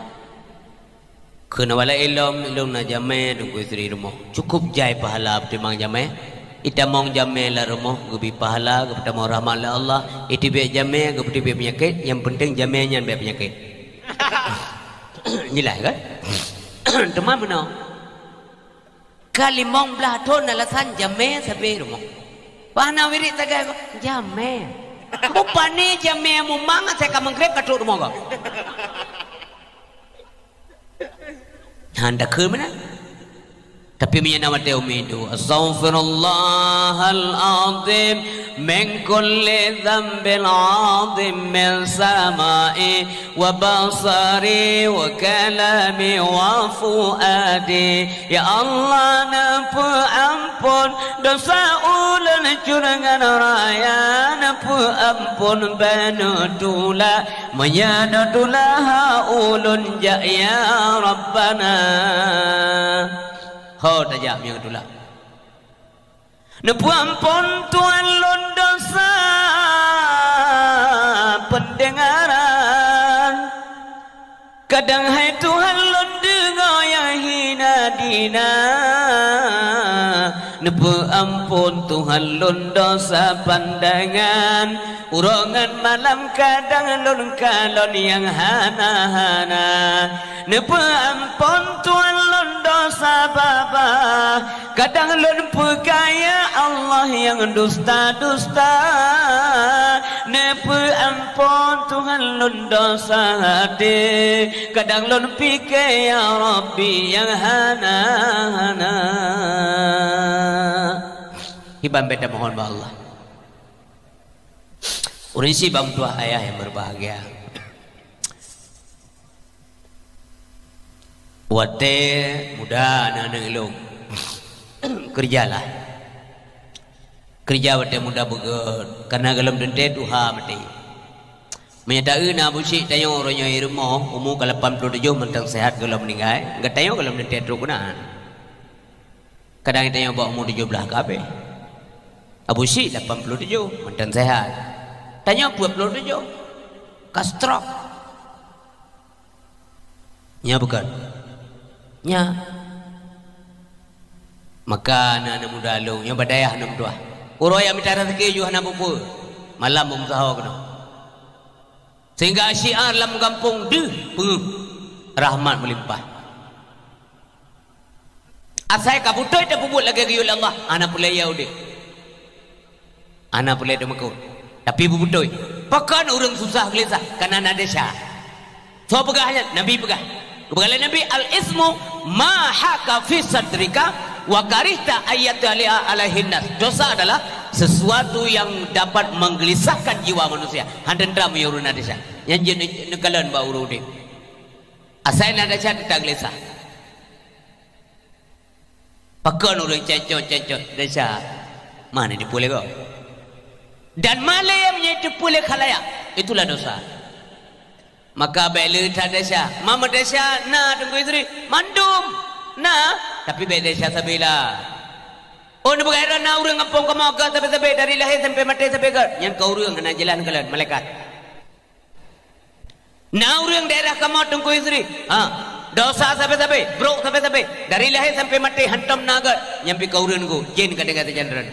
kena wala ilum na jame dengku istri rumah cukup jai pahala timang jame ita mong jame la rumah gubi pahala kepada mau rahmat Allah iti be jame gubi be penyakit yang penting jame nya be penyakit Nilai kan? Teman benar. Kali mong belah ton alasan jame sampai rumah. Pana wirid tagai jame. Bupane jame mu manga saya kamang grep katuk rumah kau. Handa ke mana? Tapi menyana mate umi itu astaghfirullahal azim min kulli dhanbil azim min samai wa basari wa kalami wa fuadi ya Allah napu ampun dosa ulan curangan raya napu ampun banudula menyadatulah ulun ya Rabbana ho tajam yang itulah nepu ampun Tuhan lun dosa pendengaran kadang hai Tuhan lun dengar yang hina dina nepu ampun Tuhan lun dosa pandangan urongan malam kadang lun kalon yang hana-hana nepu ampun Tuhan lun dosa baba kadang lun pegaya Allah yang dusta-dusta nepu ampun Tuhan lun dosa hati kadang lun pikir ya Rabbi yang hana-hana hibam beda mohon ba Allah Urinsi bang tua ayah yang berbahagia. Wate muda anak-anak ilung kerjalah. Kerja wate muda begut karena galam dente duha mati. Menyatakan Abu Syekh tanya orangnya rumah umur ke 87 mentang sehat galam meninggal. Enggak tanya galam dente teruk kunaan. Kadang tanya bawa umur 17 kabeh. Abu Syekh 87 mentang sehat. Tanya 27 kastrok. Nya bukan. Nya. Maka anak muda lu nya badayah anak dua. Uroi yang minta rezeki ju anak bupu. Malam mumtahaw kena. Sehingga syiar dalam kampung rahmat melimpah. Asai kabutoi tak bubut lagi ke Allah. Anak pulai yaudi. Anak pulai demakut. Tapi bubutoi. Pakan orang susah gelisah karena ada syah. So pegahnya Nabi pegah. Kepegala Nabi al-ismu ma haka fi sadrika wa karihta ayat alaihin nas. Dosa adalah sesuatu yang dapat menggelisahkan jiwa manusia. Handan dram ya urun ada syah. Yang jenis nekalan ba urudi. Asai ada syah tak gelisah. Pakan orang cecot desa. Mana dipulih kau? Dan malam yang dipulih khalayak itulah dosa. Maka bela tak desa. Mama desa na tunggu istri mandum na tapi bela desa sabila. Oh ni bukan na orang kampung kamu ke sampai dari lahir sampai mati sampai ke yang kau orang kena jalan kelan malaikat. Na orang daerah kamu tunggu istri. Dosa sampai bro sampai dari lahir sampai mati hantam naga nyampi kau orang ku jin kata-kata jandran.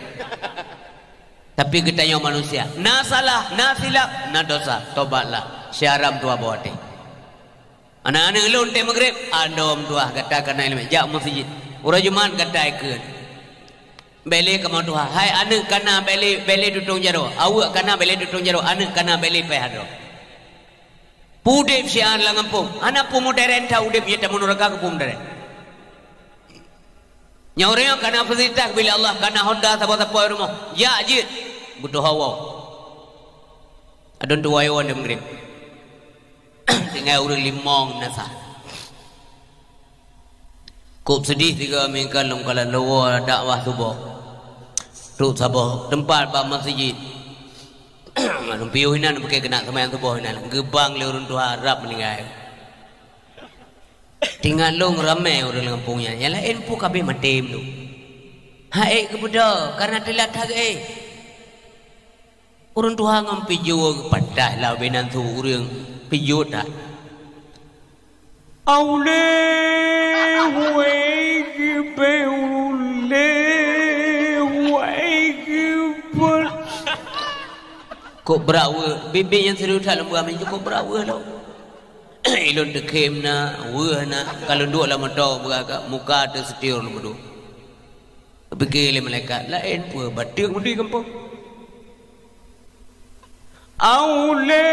Tapi kita yang manusia, na salah, na silap, na dosa, tobatlah. Syaram tua bawati. Anak-anak lon te maghrib, andom tua kata kana ilmu. Jak masjid. Urang Jumat kata ikut. Beli ke tua. Hai anak kana beli dutung jaro. Awak kana beli dutung jaro. Anak kana beli pehado. Pudip syiar lang kampung. Anak pumuderen ta udip ya tamun raga ke pumuderen. Nyaurnya kana fasilitas bila Allah kana Honda sapa-sapa rumah. Ya ajit. Butuh hawa. Adon tu wayawan dia mengirim. Tinggal urang limong nasa. Kup sedih tiga minggu lom kala lawa dakwah subuh. Tu sabah tempat ba masjid. Manum piu hinan pakai kena sembahyang subuh hinan. Gebang le urang tu harap meninggal. Tinggal long ramai orang kampungnya. Yang lain pun kabeh matem tu. Hai kebuda karena telat hari. Urang Tuhan ngam pijo padah lah benan tu urang pijo dah. Aule kok berawa bibi yang serius dalam buah menju kok berawa lo. Ilon dekem na wah na kalau dua lama tau beragak muka ada setir nombor dua. Pergi le malaikat lain pun batik mudi kampung. Aule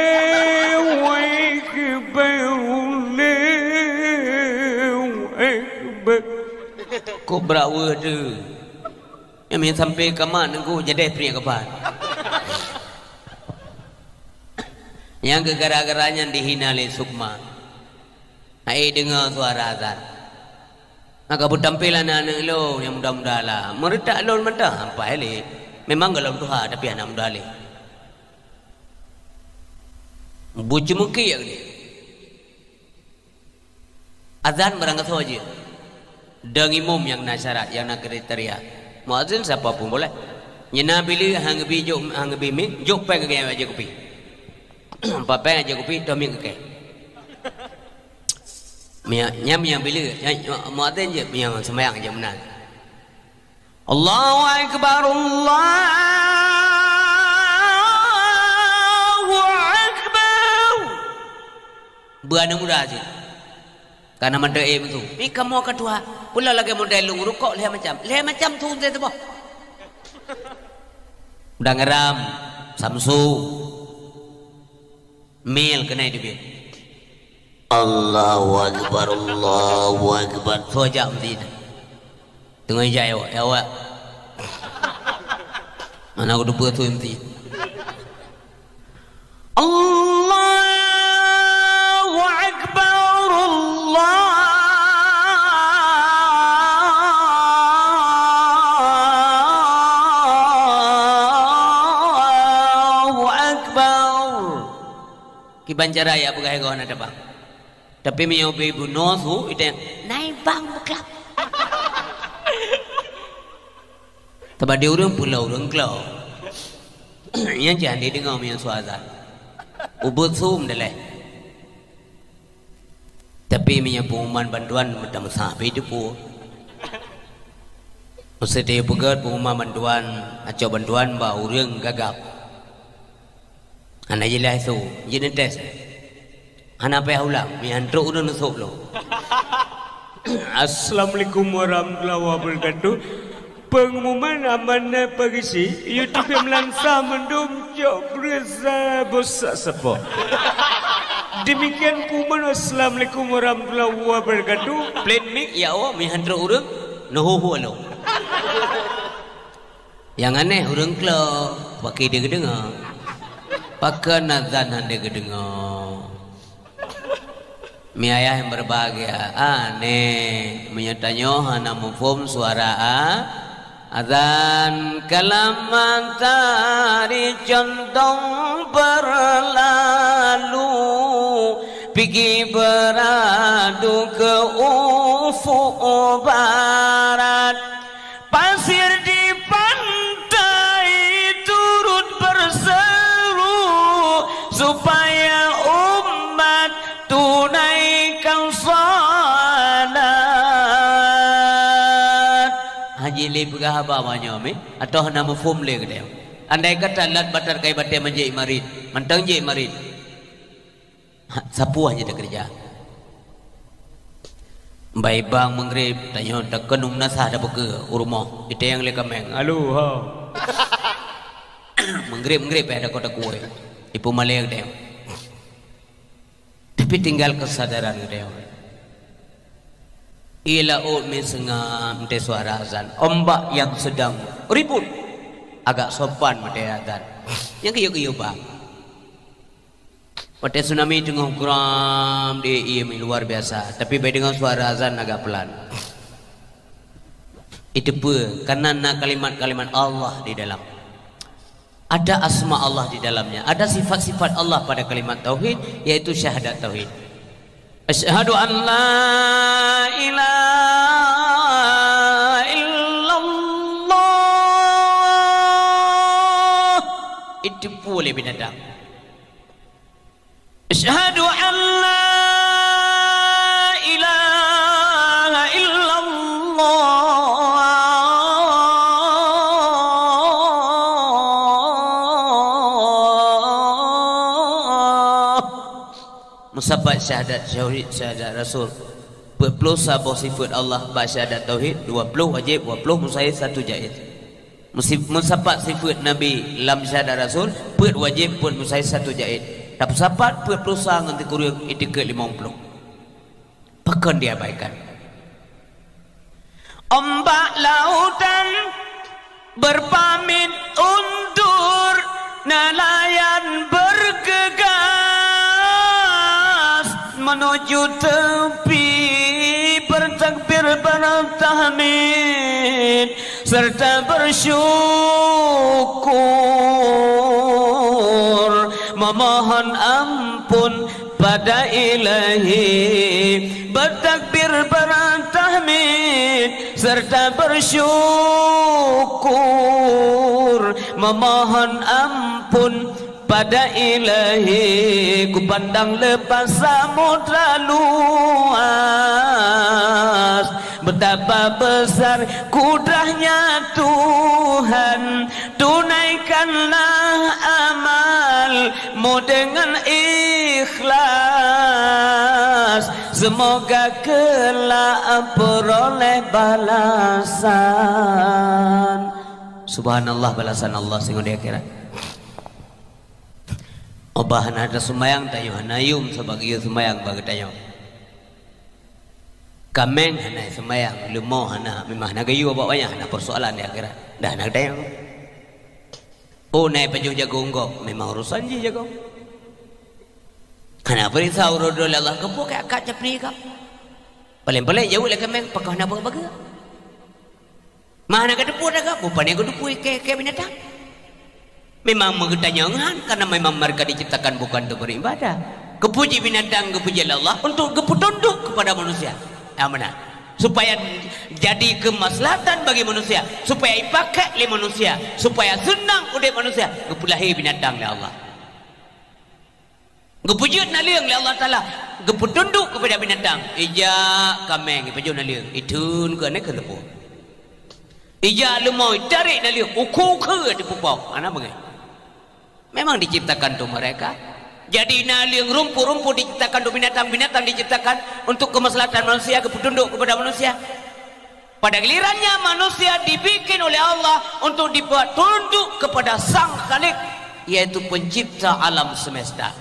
kok berawa tu. Yang main sampai ke mana aku jadi pria kapan. Yang gegara-geranya dihina oleh Sukma. Hai dengar suara azan. Maka bertampilan anak lo yang muda-muda lah. Mereka lo mentah apa ele. Memang kalau Tuhan tapi anak muda le. Bucu muki ya ni. Azan berangkat saja. Deng imam yang nak syarat, yang nak kriteria. Muazzin siapa pun boleh. Nyena pilih hang bi jok hang bi mi jok pe ke aja kopi. Papai aja kopi to mi ke. Nyam yang pilih muazzin je yang sembahyang aja menang. Allahu akbar Allahu akbar. Buana muda je. Karena mada betul. Ni kamu kedua. Pula lagi model lu rukuk leh macam tu saya tu. Udah ngeram Samsu mil kena dia. Allahu akbar Allahu akbar. Sojak mesti. Tengah jaya awak. Mana aku dupa tu mesti. Allahu Akbar, Allahu Akbar. Kibancaraya bukan kau nak bang. Tapi menyobi bunuh tu itu naik bang buklap. Tapi dia orang pulau orang kelau. Yang jangan dia dengar punya suara. Ubud sum dah leh. Tapi punya pengumuman bantuan macam sahabat itu pun. Mesti dia pegat pengumuman bantuan, acau bantuan bawa orang gagap. Anak jelas tu, jenis tes. Anak payah ulang, mi antruk udah nusuk lo. Assalamualaikum warahmatullahi wabarakatuh. Pengumuman amanah pagisi YouTube yang melangsa mendung jauh berasa bosak sepo. Demikian pengumuman. Assalamualaikum warahmatullahi wabarakatuh. Plain mic ya Allah mi hantar urang nuhu lo. Yang aneh urang kelo pakai dia dengar. Pakai nazan dia dengar. Mi ayah yang berbahagia aneh menyertanya hana mufhum suara azan kalaman tari condong berlalu pergi beradu ke ufuk barat pasir di pantai turut berseru supaya umat tunaikan salat. Haji le pegah apa banyak me atau hana mafhum le kedai. Andai kata lat batar kai batai menjai marid, mantang je marid. Sapu aja dah kerja. Baik bang mengrib tanya tak kenum nasah dah buka rumah. Itu yang le kameng. Halo ha. Mengrib ada kota kuai. Ipu malai kedai. Tapi tinggal kesadaran kedai. Ila umi sengam te suara azan. Ombak yang sedang ribut agak sopan mate azan. Yang kiyo-kiyo bang. Mate tsunami tengah kuram di IM luar biasa. Tapi baik dengan suara azan agak pelan. Itu pun karena kalimat-kalimat Allah di dalam. Ada asma Allah di dalamnya. Ada sifat-sifat Allah pada kalimat tauhid, yaitu syahadat tauhid. Asyhadu an la ilaha illallah. Itu boleh binatang. Asyhadu an la ilaha illallah. Musabat syahadat syahadat Rasul 20 sabah sifat Allah ba syahadat tauhid 20 wajib 20 mustahil 1 jaiz. Musabat sifat Nabi lam syahadat Rasul put wajib pun mustahil 1 jaiz. Tapi sapat put pelusa nganti kurang etiket 50. Pakan diabaikan. Ombak lautan berpamit undur, nelayan bergegas menuju tepi, bertakbir bertahmid serta bersyukur, memohon ampun pada Ilahi, bertakbir bertahmid serta bersyukur, memohon ampun pada Ilahi. Ku pandang lepas samudra luas, betapa besar kudrahnya Tuhan. Tunaikanlah amalmu dengan ikhlas, semoga kelak peroleh balasan. Subhanallah, balasan Allah sehingga di akhirat. Obahan ada sumayang tayo hanayum sebagai sumayang bagi tayo. Kameng hanay sumayang lumo hana memang nagayu bawanya hana persoalan di akhirat. Dah nak tayo. Oh naik pejuh jago enggok memang urusan je jago. Hana berisau rodol Allah kepo ke akak capni kau. Paling-paling jauh lah kami pakah nak baga. Mana ke depu dah kau? Bukan yang depu ke binatang. Memang mengetanyangan karena memang mereka diciptakan bukan untuk beribadah. Kepuji binatang, kepuji Allah untuk tunduk kepada manusia. Yang mana? Supaya jadi kemaslahatan bagi manusia, supaya dipakai oleh manusia, supaya senang oleh manusia. Kepulahi binatang oleh Allah. Kepujud naliang oleh Allah Ta'ala. Keputunduk kepada binatang. Ija kameng, kepujud naliang. Itun ke ni ke lepuh. Ija lemau, tarik naliang. Ukur ke di pupau. Mana bagi? Memang diciptakan untuk mereka. Jadi naliang rumput-rumput diciptakan untuk binatang-binatang diciptakan untuk kemaslahatan manusia, keputunduk kepada manusia. Pada gilirannya manusia dibikin oleh Allah untuk dibuat tunduk kepada Sang Khalik, yaitu pencipta alam semesta.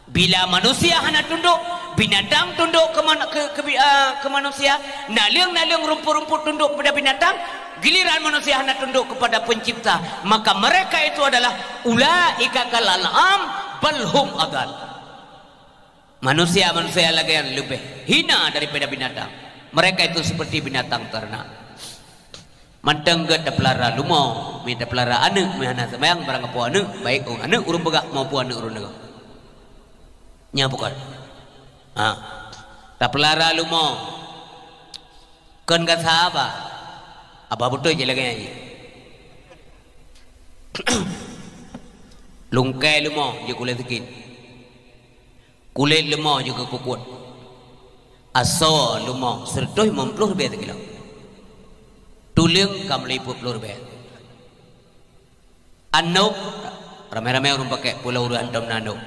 Bila manusia hanya tunduk, binatang tunduk ke manusia, naliang-naliang rumput-rumput tunduk kepada binatang, giliran manusia hanya tunduk kepada pencipta, maka mereka itu adalah ulaika kal an'am bal hum adal. Manusia lagi yang lebih hina daripada binatang. Mereka itu seperti binatang ternak. Mantengget pelara lumau, minta pelara anak, mihana semayang barang apa anak, baik anak urung begak maupun anak urung negak. Nya bukan. Tak pelara lumau. Kan kat sahabat. Apa betul je lagi ni. Lungkai lumau je kulit sikit. Kulit lumau juga kukuat. Asal lumau 150 rupiah sekilo. Tulang kam 50 rupiah. Anuk ramai-ramai orang pakai pulau urang dom nanuk.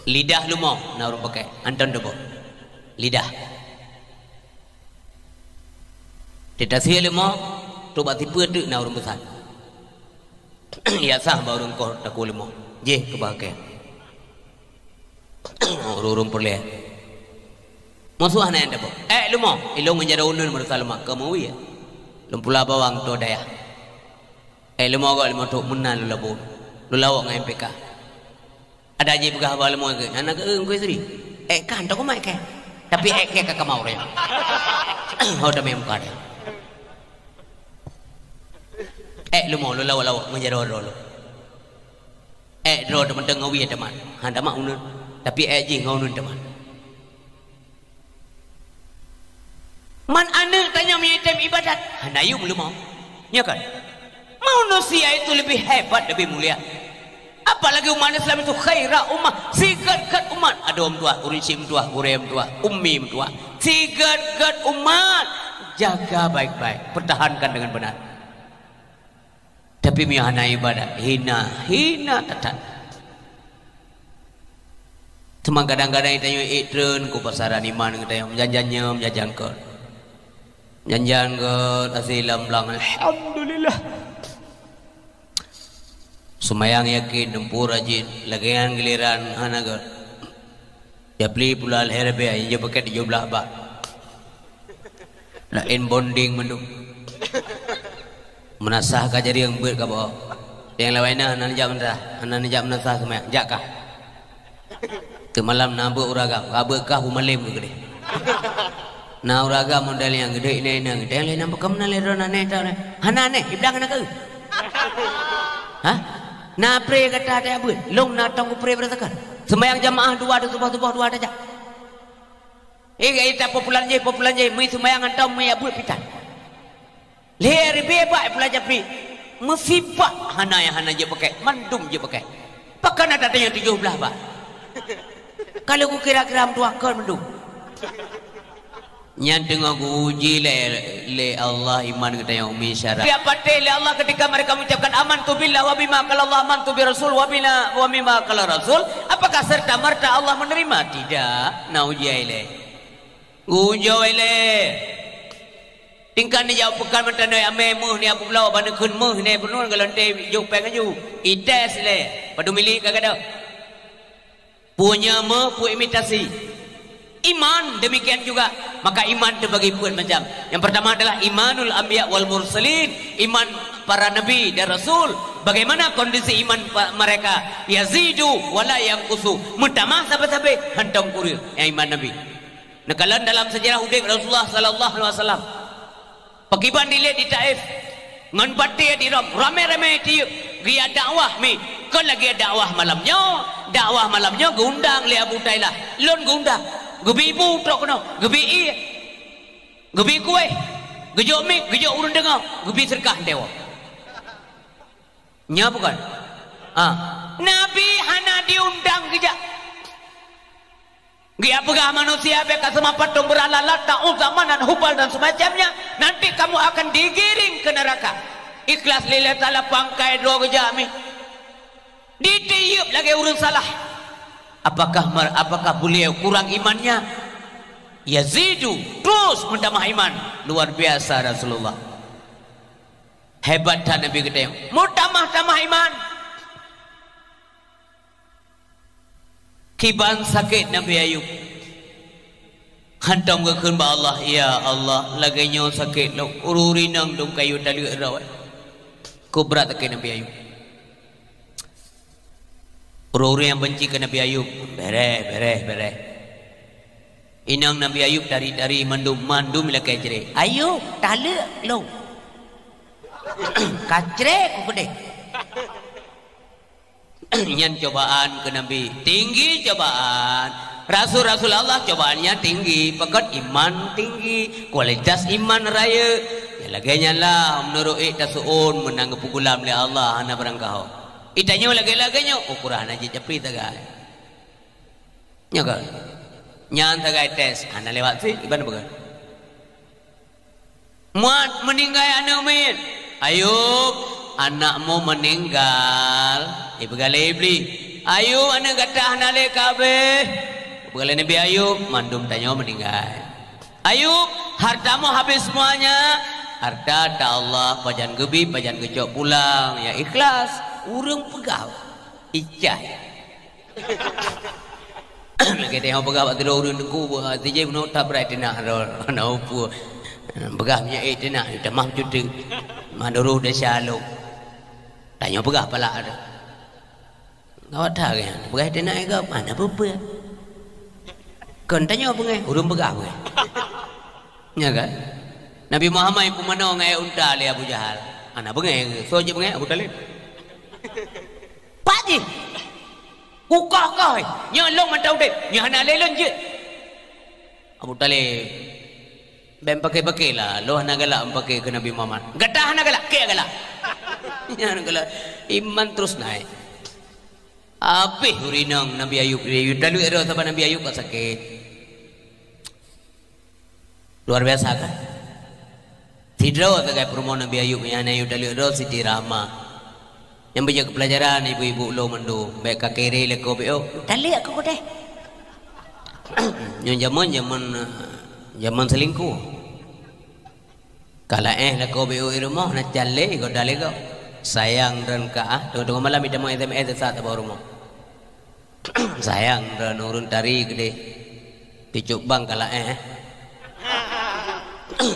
Lidah lumau na orang pakai anton debo. Lidah. Tidak sia lumau tu bati pedu na orang besar. Ya sah ba orang kor tak lumau. Je kebahagiaan. Orang perle. Musuh na debo. Lumau ilong menjadi unun bersalma kamu ya. Lumpula bawang tu daya. Lumau gak lumau tu menan lulabu. Lulawak ngai MPK. Ada aja pegah bala mo ke anak ke engkau istri kan tak mai ke tapi ke kakak mau dia oh dah memang ada lu mau lu lawa menjadi rolo rolo teman ngawi teman handa mak unun tapi je ngaunun teman man anak tanya mi item ibadat handa yu lu mau nya kan manusia itu lebih hebat lebih mulia. Apalagi umat Islam itu khairah ummah, sigat-gat umat. Ada tua, urisim tua, gurem tua, ummi tua. Sigat-gat umat, jaga baik-baik, pertahankan dengan benar. Tapi mihana ibadah, hina tatat. Cuma kadang-kadang kita itren ku pasaran iman kita yang menjanjankan. Menjanjankan asilam lang, alhamdulillah. Semayang yakin dempur rajin lagian giliran hanagar japli pula herbe aja pakai di jumlah ba lain bonding mendung menasah ka jadi yang buat ka bawa yang lainnya hanan jam menasah semayang jakah ke malam nabu uraga kabekah umalim ke gede na uraga modal yang gede ini yang lain nampak kamu nalero nane hanane ibdang anak ke hah. Na pray kata ada apa? Long na tong pray berasakan. Semayang jamaah dua ada subah dua ada aja. Kita popular je, mi semayang antau mi abut pitan. Leher bebak pelajar pri. Musibah hana je pakai, mandum je pakai. Pakan ada yang 17 bah. Kalau ku kira-kira tua kau mandum. Yang tengah uji le Allah iman kita yang umi syarat. Dia pakai le Allah ketika mereka mengucapkan amantu billah wa bima qala Allah amantu bi rasul wa bima qala rasul. Apakah serta merta Allah menerima? Tidak. Na uji le. Uji le. Tingkan ni jauh pekan mentan noi ame muh ni abu belau bana kun muh ni penun galante jauh peng aju. Ites le. Padu milik kagak ada. Punya me pu imitasi. Iman demikian juga. Maka iman terbagi empat macam. Yang pertama adalah imanul anbiya wal mursalin, iman para nabi dan rasul. Bagaimana kondisi iman mereka? Yazidu wala yanqusu. Mutamah sampai hantong kurir yang iman nabi. Nakalan dalam sejarah hidup Rasulullah sallallahu alaihi wasallam. Pakiban dilihat di Taif. Ngan batia di Rom, ramai-ramai tiup. Dia dakwah mi. Kan lagi dakwah malamnya gundang le Abu Tailah. Lon gundang. Gebi ibu trok no, gebi i, gebi kue, gejo mi, gejo urun dengar, gebi serkah dewa. Nya bukan? Nabi hana diundang geja. Dia pegah manusia beka semua patung beralat ta'u zamanan hubal dan semacamnya. Nanti kamu akan digiring ke neraka. Ikhlas lillahi ta'ala pangkai dua geja mi. Ditiup lagi urun salah. Apakah beliau kurang imannya? Yazidu, terus menambah iman. Luar biasa Rasulullah. Hebat Nabi kita. Tambah iman. Kiban sakit Nabi Ayub. Hantam ke khunba Allah, ya Allah, laganya sakit lo. Ururi nang dong kayu tali rawat. Ku berat ke Nabi Ayub. Orang yang benci ke Nabi Ayub, bereh. Inang Nabi Ayub dari mandum bila kajre. Ayub, tala lo. Kajre ku gede. Nyan cobaan ke Nabi, tinggi cobaan. Rasul Allah cobaannya tinggi, pekat iman tinggi, kualitas iman raya. Ya laganya lah menurut tasuun menang pukulam oleh Allah ana barangkau. Itanya lagi-laginya ukuran aja cepi tagay. Nya kan? Nyan tagay tes, ana lewat sih iban bagan. Muat meninggal anak min. Ayub, anakmu meninggal. Ibu galai beli. Ayub anak gatah nale kabeh. Bukan Nabi Ayub, mandum tanya meninggal. Ayub, hartamu habis semuanya. Harta tak Allah, pajan gebi, pajan gejok pulang. Ya ikhlas. Urang pegaw icah lagi tengok pegaw waktu urang dengku tijai pun tak berarti nak pu pegawnya nak tamah cuti manduru dah shalom tanya pegaw pala ada ngawat dah kan pegaw nak ke mana apa kan tanya pegaw urang pegaw nya kan Nabi Muhammad pun mana ngai unta le Abu Jahal anak pegaw so je pegaw Abu Talib Pak ji, ukah kau, nyolong mantau dek, nyana lelon je. Abu Talib, bem pakai lah, loh nak galak pakai ke Nabi Muhammad. Gatah nak galak, ke galak. Nyana galak, iman terus naik. Apa hurinang Nabi Ayub? Dalu ada sahabat Nabi Ayub kau sakit. Luar biasa kan? Tidak ada permohonan Nabi Ayub yang Ayub dalu ada Siti Rahmah. Yang banyak pelajaran ibu-ibu lo mandu baik kakere leko beo tali aku deh yang zaman selingkuh kalau leko beo rumah nak jale go dale go sayang dan ka tunggu malam ida mau SMS saat bawa rumah sayang dan urun tari gede dicuk bang kalau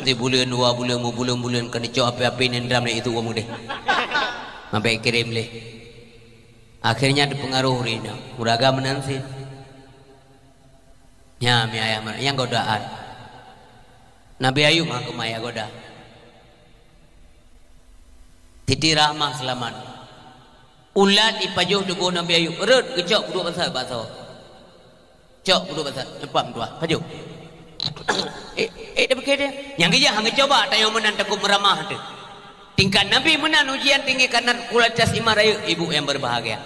di bulan 2 bulan kan dicuk api-api nendram itu kamu deh sampai kirim le. Akhirnya dipengaruh rina. Uraga menansi. Nya mi ayah yang godaan. Nabi Ayub aku maya goda. Titi Rahmah selamat. Ulat ipajuh dugo Nabi Ayub. Rut kecok dua pasal baso. Cok dua pasal. Lepam dua. Pajuh. Dah berkata. Yang kerja hang coba tayang menan takut meramah tu. Tingkat Nabi menan ujian tinggi karena kualitas iman raya ibu yang berbahagia.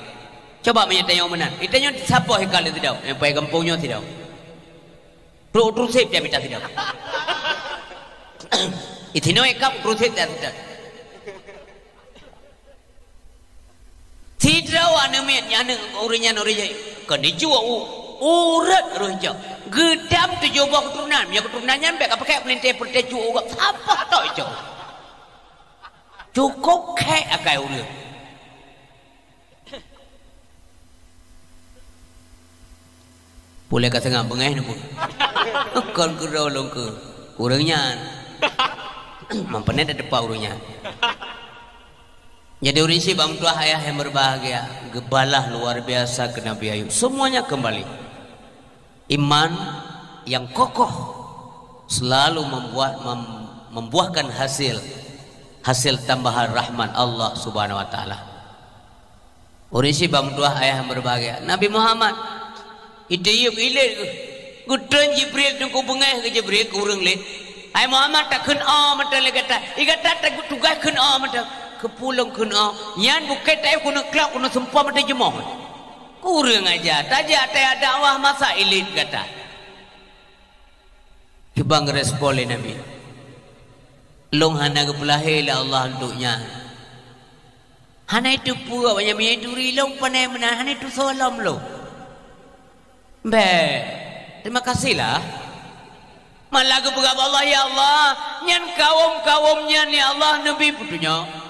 Coba menyatakan yang menan. Itanya siapa hikal itu tidak? Yang payah kampungnya tidak. Terusip dia minta tidak. Itino hikal terusip dia tidak. Tidak wana men yang orinya kan dijual urat roja. Gedam tu jawab keturunan. Yang keturunannya baik apa kayak pelintir perteju orang. Apa tahu itu? Cukup kayak akai urut. Boleh kata ngam bengah ni pun. Kon kurang long ke. Kurangnya. Mampunya ada depan urungnya. Jadi urisi bang tua ayah yang berbahagia, gebalah luar biasa ke Nabi Ayub. Semuanya kembali. Iman yang kokoh selalu membuahkan hasil tambahan rahmat Allah Subhanahu Wa Taala. Urisi bang tua ayah yang berbahagia. Nabi Muhammad itu Ayub ilet. Gudang Jibril tunggu bengai ke Jibril kurang let. Ayah Muhammad tak kena mata le kata. Igata tak tugas kena mata. Kepulang kena yan bukan tak kena kelak kena sempah mata jemah kurang aja tajak tak dakwah masa elit kata kibang respon oleh Nabi long hana kepelahir lah Allah untuknya hana itu pura banyak minyak duri long panai menang hana itu salam lo terima kasihlah malah keberapa Allah ya Allah nyan kaum-kaumnya ni Allah Nabi putunya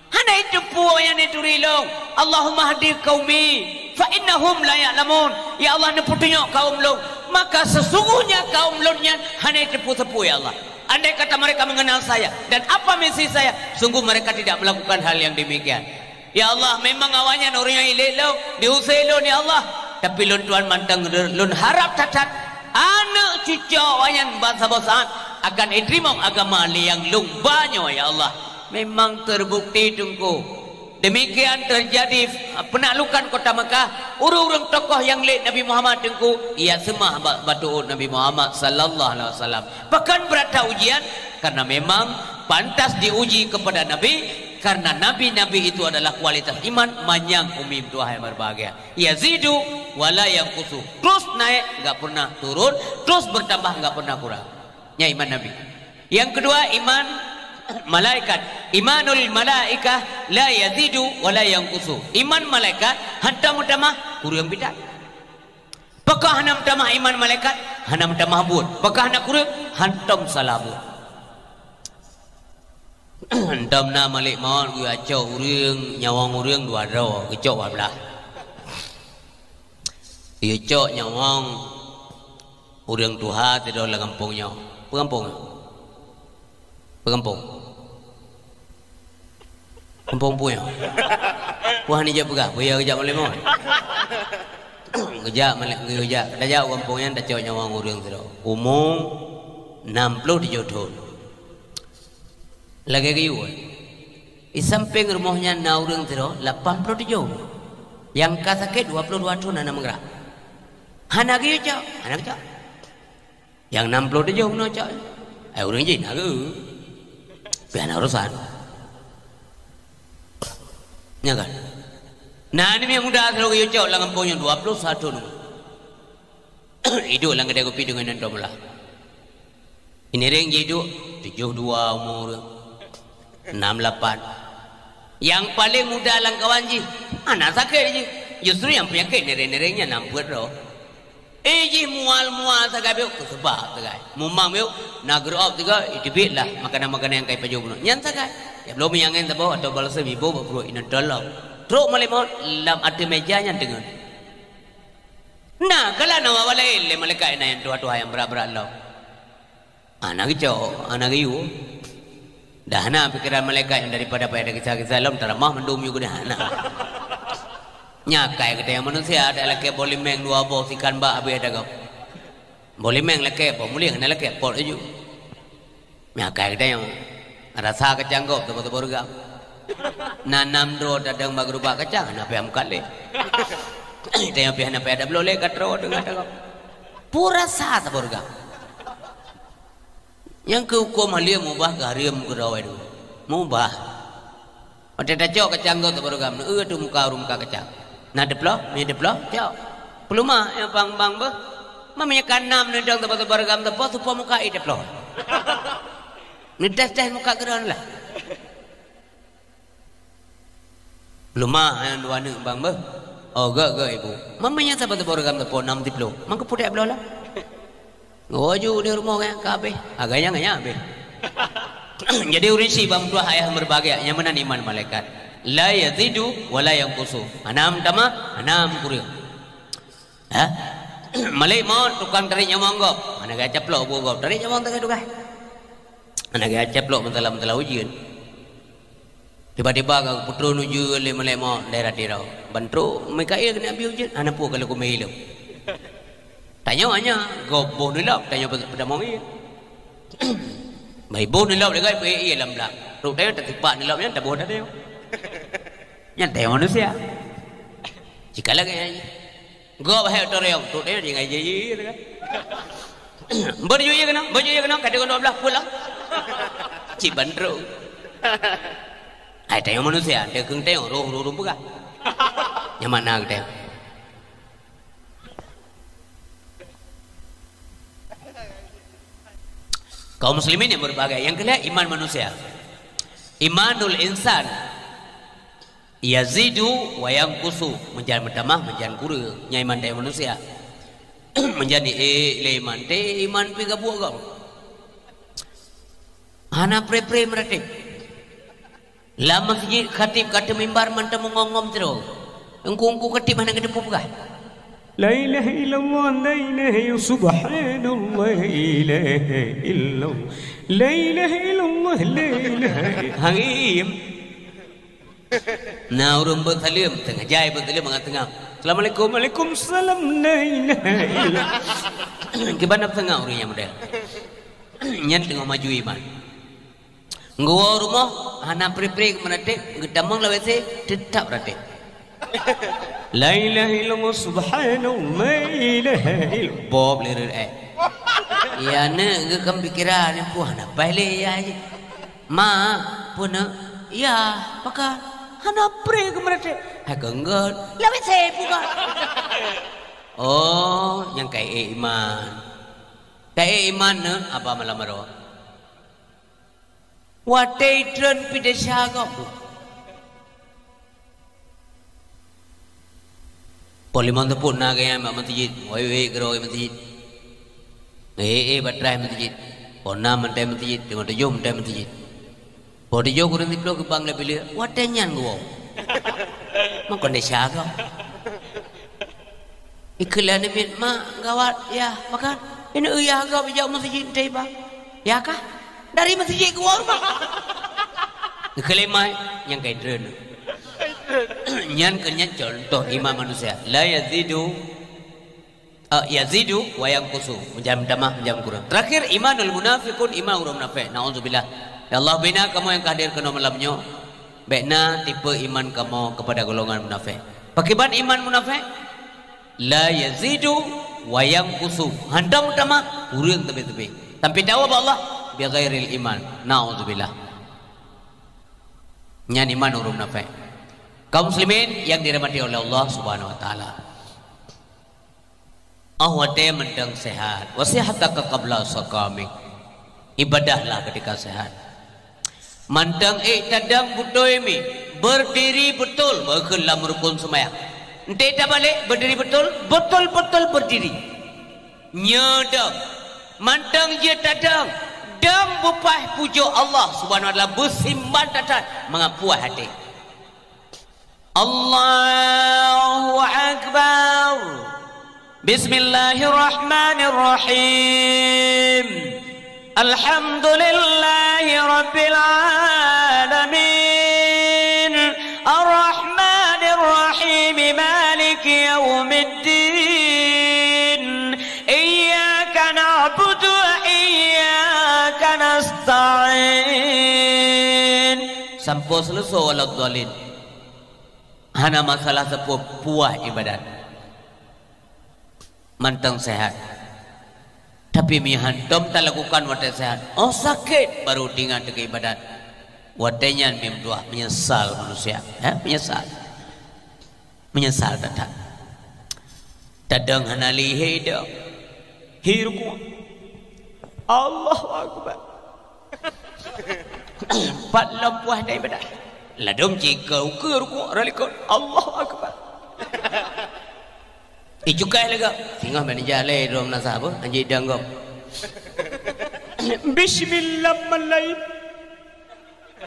hana itu puak yang diturilong Allahumma hadi qaumi fa innahum la ya'lamun ya Allah neputunya kaum long maka sesungguhnya kaum longnya hana itu sepu ya Allah andai kata mereka mengenal saya dan apa misi saya sungguh mereka tidak melakukan hal yang demikian ya Allah memang awalnya nurnya ilik lo diusai lo ni Allah tapi lon tuan mantang lon harap cacat anak cucu awayan bangsa-bangsaan akan diterima agama yang long banyak ya Allah memang terbukti tunggu demikian terjadi penaklukan kota Mekah urung-urung tokoh yang lek Nabi Muhammad tunggu ia semah batu Nabi Muhammad sallallahu alaihi wasallam bahkan berada ujian karena memang pantas diuji kepada Nabi karena nabi-nabi itu adalah kualitas iman manyang umi tuah yang berbahagia yazidu wala yanqusu terus naik enggak pernah turun terus bertambah enggak pernah kurang ya iman Nabi yang kedua iman malaikat imanul malaikah la yazidu wa la yanqusu iman malaikat hantam utamah kurang bidak pakah hanam utamah iman malaikat hanam utamah buat pakah nak kurang hantam salabu hantam na malik maun ku acau urang nyawang urang dua ro kecok belah ia cok nyawang urang tuha tidur la kampungnya kampung punya puan ni je pegah puya kejap boleh mau kejap dah jauh kampungnya dah cok nyawang urang tu umum 67 tahun lagi kayu di samping rumahnya na urang tu 87 yang kasake 22 tahun anak menggerak hana kayu cok anak cok yang 67 no cok urang je nak ke biar urusan ya kan nah ini yang muda kalau kayu cok lah kampungnya 21 hidup lah kedai kopi dengan nanti belah ini ring hidup 72 umur 68 yang paling muda lah kawan ji anak sakit ji justru yang penyakit nereng-nerengnya 60 roh ji mual sagai biuk sebab sagai mumang biuk nak grow up juga itibit lah makanan-makanan yang kaya paju bunuh nyan sagai ya belum yang yang tabo atau balasa bibo bro ina dalam truk malimon lam ada mejanya dengan nah kalau nama walai le malaikat ina yang tua-tua yang berat-berat lo anak kicau anak iu dah na pikiran malaikat yang daripada pada kisah-kisah lam teramah mendum juga dah na nyakai kita yang manusia ada laki boleh meng dua bos ikan ba abi ada kau boleh meng laki apa mulia kena laki pot aja nyakai kita yang rasa kacang kau tu bergam nanam dro dadang bagrupa kacang apa yang kale kita yang pihak apa ada boleh katro dengan kau pura sah bergam yang kehukum halia mubah gariam gerawai dulu mubah ada cok kacang kau tu bergam tu muka rumka kacang nah deplo cok peluma yang bang bah mamanya kanam nendang tempat bergam tempat supaya muka deplo nedas muka geran lah peluma yang dua ni bang bah oh gak ibu mamanya sahabat bergam tempat 6 deplo mangke putih deplo lah ngoju di rumah kan kabeh agaknya ngaya jadi urisi bang tua ayah berbahagia yang mana iman malaikat la yazidu wala yanqusu anam tama anam kurang Malik mau tukang tarik nyamang gop. Mana gaya ceplok bu gop. Tarik nyamang tengah tukang. Mana gaya ceplok mentala ujian. Tiba-tiba kau putru nuju le Malik mau daerah dirau. Bantu Mikail kena ambil ujian. Anak pu kalau ku mailu. Tanya hanya gop boh nilap. Tanya pada mau iya. Mai boh nilap dekat iya lam belak. Rupanya tertipak nilapnya tak boh dah dia. Nyantai manusia. Jika lagi gua bahaya toriong, tu dia dia ngaji je kan. Baju ye kena, kata kau 12 pulang. Cik bandro. Ai tengok manusia, dia keng tengok roh buka. Yang mana kita? Kaum muslimin yang berbagai. Yang kedua iman manusia. Imanul insan yazidu wa yanqusu, menjadi bertambah menjadi kurang nya iman teh manusia. Menjadi iman teh iman piga buah kau hana pre meratip la masjid khatib kata mimbar manta mengongom terus engku khatib mana gede buka la ilaha illallah la ilaha subhanallah la ilaha illallah la ilaha illallah la ilaha hangim. Nah urung bersalim tengah jai bersalim tengah. Assalamualaikum, waalaikumsalam. La ilaha illallah. Kibana tengah urang yang model. Nyan tengah maju iman. Nggawa rumah hana pre menatik gedamang lawe se tetap ratik. La ilaha illallah subhanallah la ilaha illallah. Bob lirir ya ne gekam pikiran pu hana paile ya. Ma puna ya pakar hana pre ke mereka hagenggot lawan saya buka. Oh yang kayak iman ne apa malam maro watai tren pidesha kau poliman tu pun nak yang masjid wei kero masjid batrai masjid pona mantai masjid tengok tujuh mantai masjid. Bodi jo kurang diplo ke bangla pilih, watenyan gua. Makon desa kau. Iklan ni mak gawat ya makan. Ini iya kau bijak masjid tiba. Ya kah? Dari masjid gua rumah. Iklan yang kain dren. Nyan kenyan contoh iman manusia. La yazidu wa yanqusu. Menjadi tambah menjadi kurang. Terakhir imanul munafiqun iman orang munafik. Nauzubillah. Ya Allah bina kamu yang hadir ke malamnya. Bina tipe iman kamu kepada golongan munafik. Pakiban iman munafik la yazidu wa yanqusu. Handam utama kurang tepi. Tapi jawab Allah bi ghairil iman. Nauzubillah. Nyan iman orang munafik. Kaum muslimin yang dirahmati oleh Allah Subhanahu wa taala. Ahwate mendang sehat. Wasihataka qabla sakamik. Ibadahlah ketika sehat. Mantang tadang budoimi berdiri betul berkelam rukun sembahyang. Ente tak balik berdiri betul berdiri. Nyedang mantang je tadang dang bupah pujuk Allah Subhanahu wa taala bersimban tatan mengapuah hati. Allahu akbar. Bismillahirrahmanirrahim. Alhamdulillahi Rabbil Alamin Ar-Rahmanir Rahim Maliki Yawmiddin Iyyaka na'budu wa iyyaka nasta'in. Sampai selesai walau dhalin hana masalah sepuh puah ibadat mantang sehat. Tapi mihantom tak lakukan wadah sehat. Oh sakit baru dengan ke ibadat. Wadahnya membuat menyesal manusia. Menyesal datang. Dadang hanali hidup. Hirku. Allahu Akbar. Pat lampuah dari ibadat. Ladom jika ukur ralikot. Allahu Akbar. Ijukai lega tinggal menjale rom nasabo anji danggop. Bismillahirrahmanirrahim.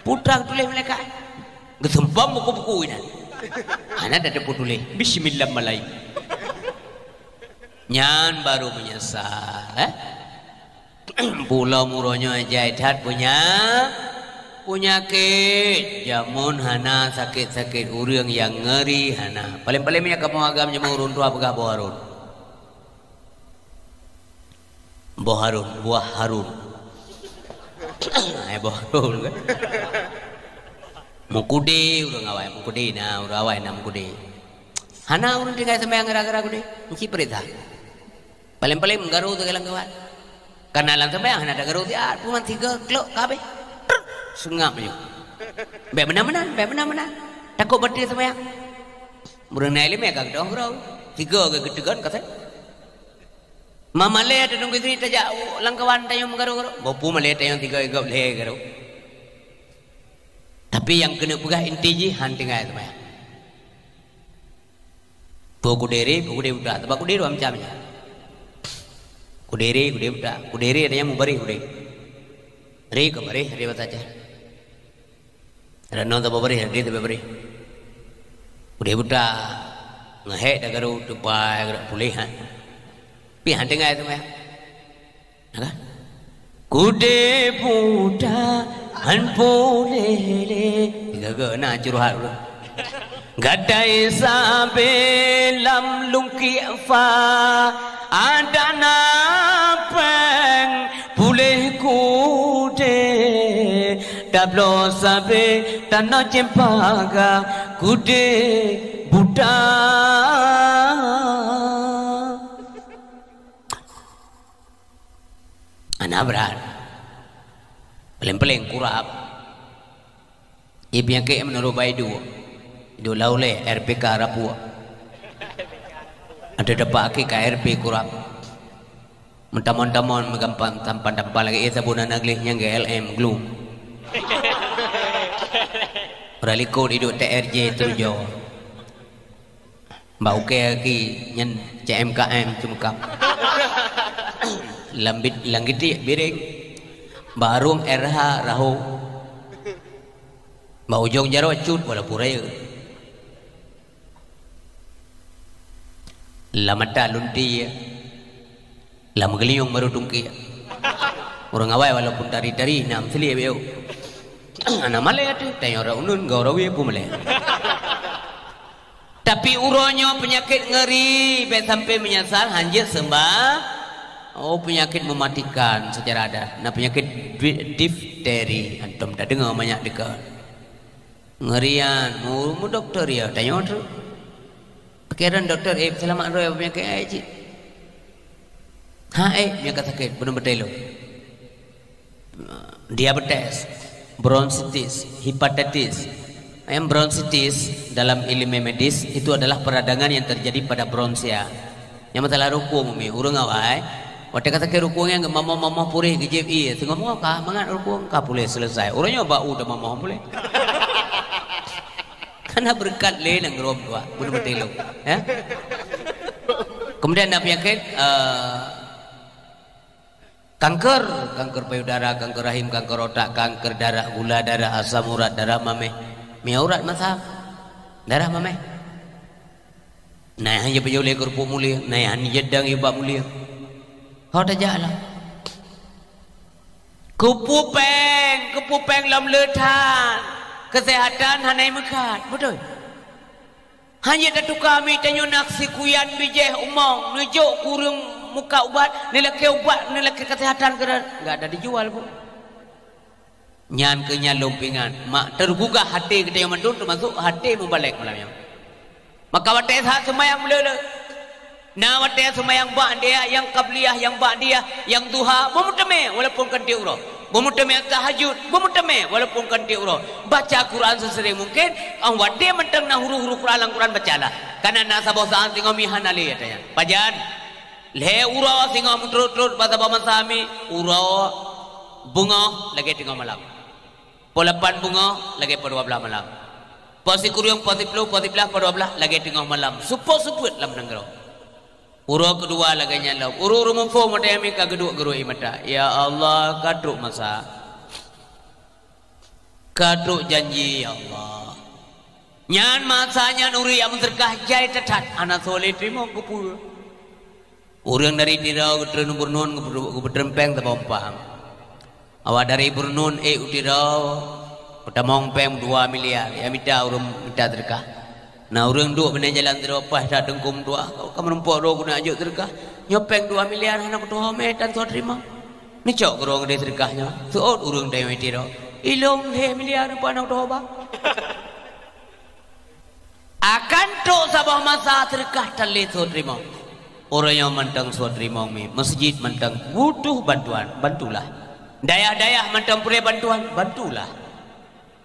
Putra tulis mereka. Gesempam buku-buku ini. Anak ada tulis Bismillahirrahmanirrahim. Nyan baru menyesal. Pulau muronyo jaitat punya penyakit jamun hana sakit-sakit urang yang ngeri hana. Paling-paling punya kamu agam nyemurun tua begah boharun. Boharun, buah harun. Boharun kan. Mukudi urang awai, mukudi na urang awai na mukudi. Hana urang tinggal sampai ngera-ngera kudi. Mesti perintah. Paling-paling menggaru tu kelang kawan. Karena lang sampai hana ada garu dia, puman 3 klok kabe. Sengap je. Be mana-mana. Takut berhenti sampai. Murang naik lima kak dong bro. 3 ke gedegan kata. Mama le ada nunggu cerita jauh langkawan tayong menggaru-garu. Bopu male tayong 3 igap le garu. Tapi yang kena pegah inti ji hanting aja sampai. Buku diri udah, tapi buku diri macamnya. Kudiri udah, kudiri ada yang mau beri kudiri. Ri kemari, ri baca aja. Ada non tak beri, ri tak beri. Kudiri udah, ngehek dah garu tupai garu pulihan. Pihan tengah itu mah. Naga? Kudiri udah, han pulele. Gaga na curhat dulu. Gadai sampai lam lungki fa. Ada napeng boleh kude dablo sabe tanah cempaga kude buta anak berat paling kurap ibu yang kayak menurut baidu itu laule RPK Rapua ada dapat aki KRP kurang mentamon-tamon megampang tampan-tampan lagi ia sabunan naglih yang GLM glum raliko hidup TRJ turjo mbak uke aki nyen CMKM cumkap lambit langgiti biring barung RH rahu mbak ujung jaro cut wala puraya lamata lunti lam geliung baru tungki orang awai walaupun dari nam seli beo ana male atu tanya orang unun gaurawi pu male tapi uronyo penyakit ngeri sampai menyasar hanjir sembah penyakit mematikan secara ada nah penyakit difteri antum dah dengar banyak dekat ngerian mu dokter ya tanya orang Pikiran dokter, selamat roh penyakit cik. Penyakit sakit, benar betul. Diabetes, bronchitis, hepatitis. Yang bronchitis dalam ilmu medis itu adalah peradangan yang terjadi pada bronsia. Yang masalah rukung, urang awai. Waktu kata ke rukungnya nggak mamah purih gejep tengok mau kah mangat rukung kah boleh selesai. Orangnya bau udah mamah boleh. Karena berkat le nang rob dua betul betul ya. Kemudian ada penyakit kanker payudara, kanker rahim, kanker otak, kanker darah, gula darah, asam urat, darah mameh, urat masa darah mameh. Nah hanya berjolek kerupuk mulia, nah hanya jedang ibak mulia. Kau tak jalan. Kupupeng lam letan. Kesehatan hanai mekat, betul. Hanya datu kami tanyo naksi kuyan bijeh umong, nujuk kurung muka ubat, nilai ubat, nilai kesehatan kena enggak ada dijual bu. Nyan kenya lumpingan, mak tergugah hati kita yang mendun termasuk hati membalik malamnya. Maka wate saat semayang melele. Nah wate semayang ba'diyah, yang qabliyah, yang ba'diyah, yang duha, memutame walaupun kan diurah. Memutame tahajud, memutame walaupun kan diurah. Baca Quran sesering mungkin, wate mentang nah huruf-huruf Quran bacalah. Karena nasabah saan tinggal mihan ali katanya. Pajan, le urah tinggal mutrut-trut bahasa baman sami, urah bunga lagi tinggal malam. Polapan bunga lagi pada 12 malam. Pasi kuriung, pasi pelu, pasi belah pada 12 lagi tengah malam. Suput lam nanggro. Uro kedua lagi nyala. Uro mumpu mata yami ka geduk geru imata. Ya Allah kaduk masa. Kaduk janji ya Allah. Nyan masanya nuri yang terkah jai tetat. Anak soleh terima kupul. Orang dari tirau ke Burnun ke Berempeng tak paham. Awak dari Burnun utirau Pertamong pem 2 miliar. Ya minta orang minta terkah. Nah orang duk benda jalan tirau pas dah dengkum dua. Kamu nampak ro guna ajuk terkah. Nyopeng 2 miliar anak tu homet dan tu terima. Ni cok orang dia terkahnya. Tu orang dia tirau. Ilong 2 miliar apa anak tu hoba. Akan tu sabah masa terkah tali tu terima. Orang yang mantang tu terima mi. Masjid mantang butuh bantuan, bantulah. Daya-daya mantang pure bantuan, bantulah.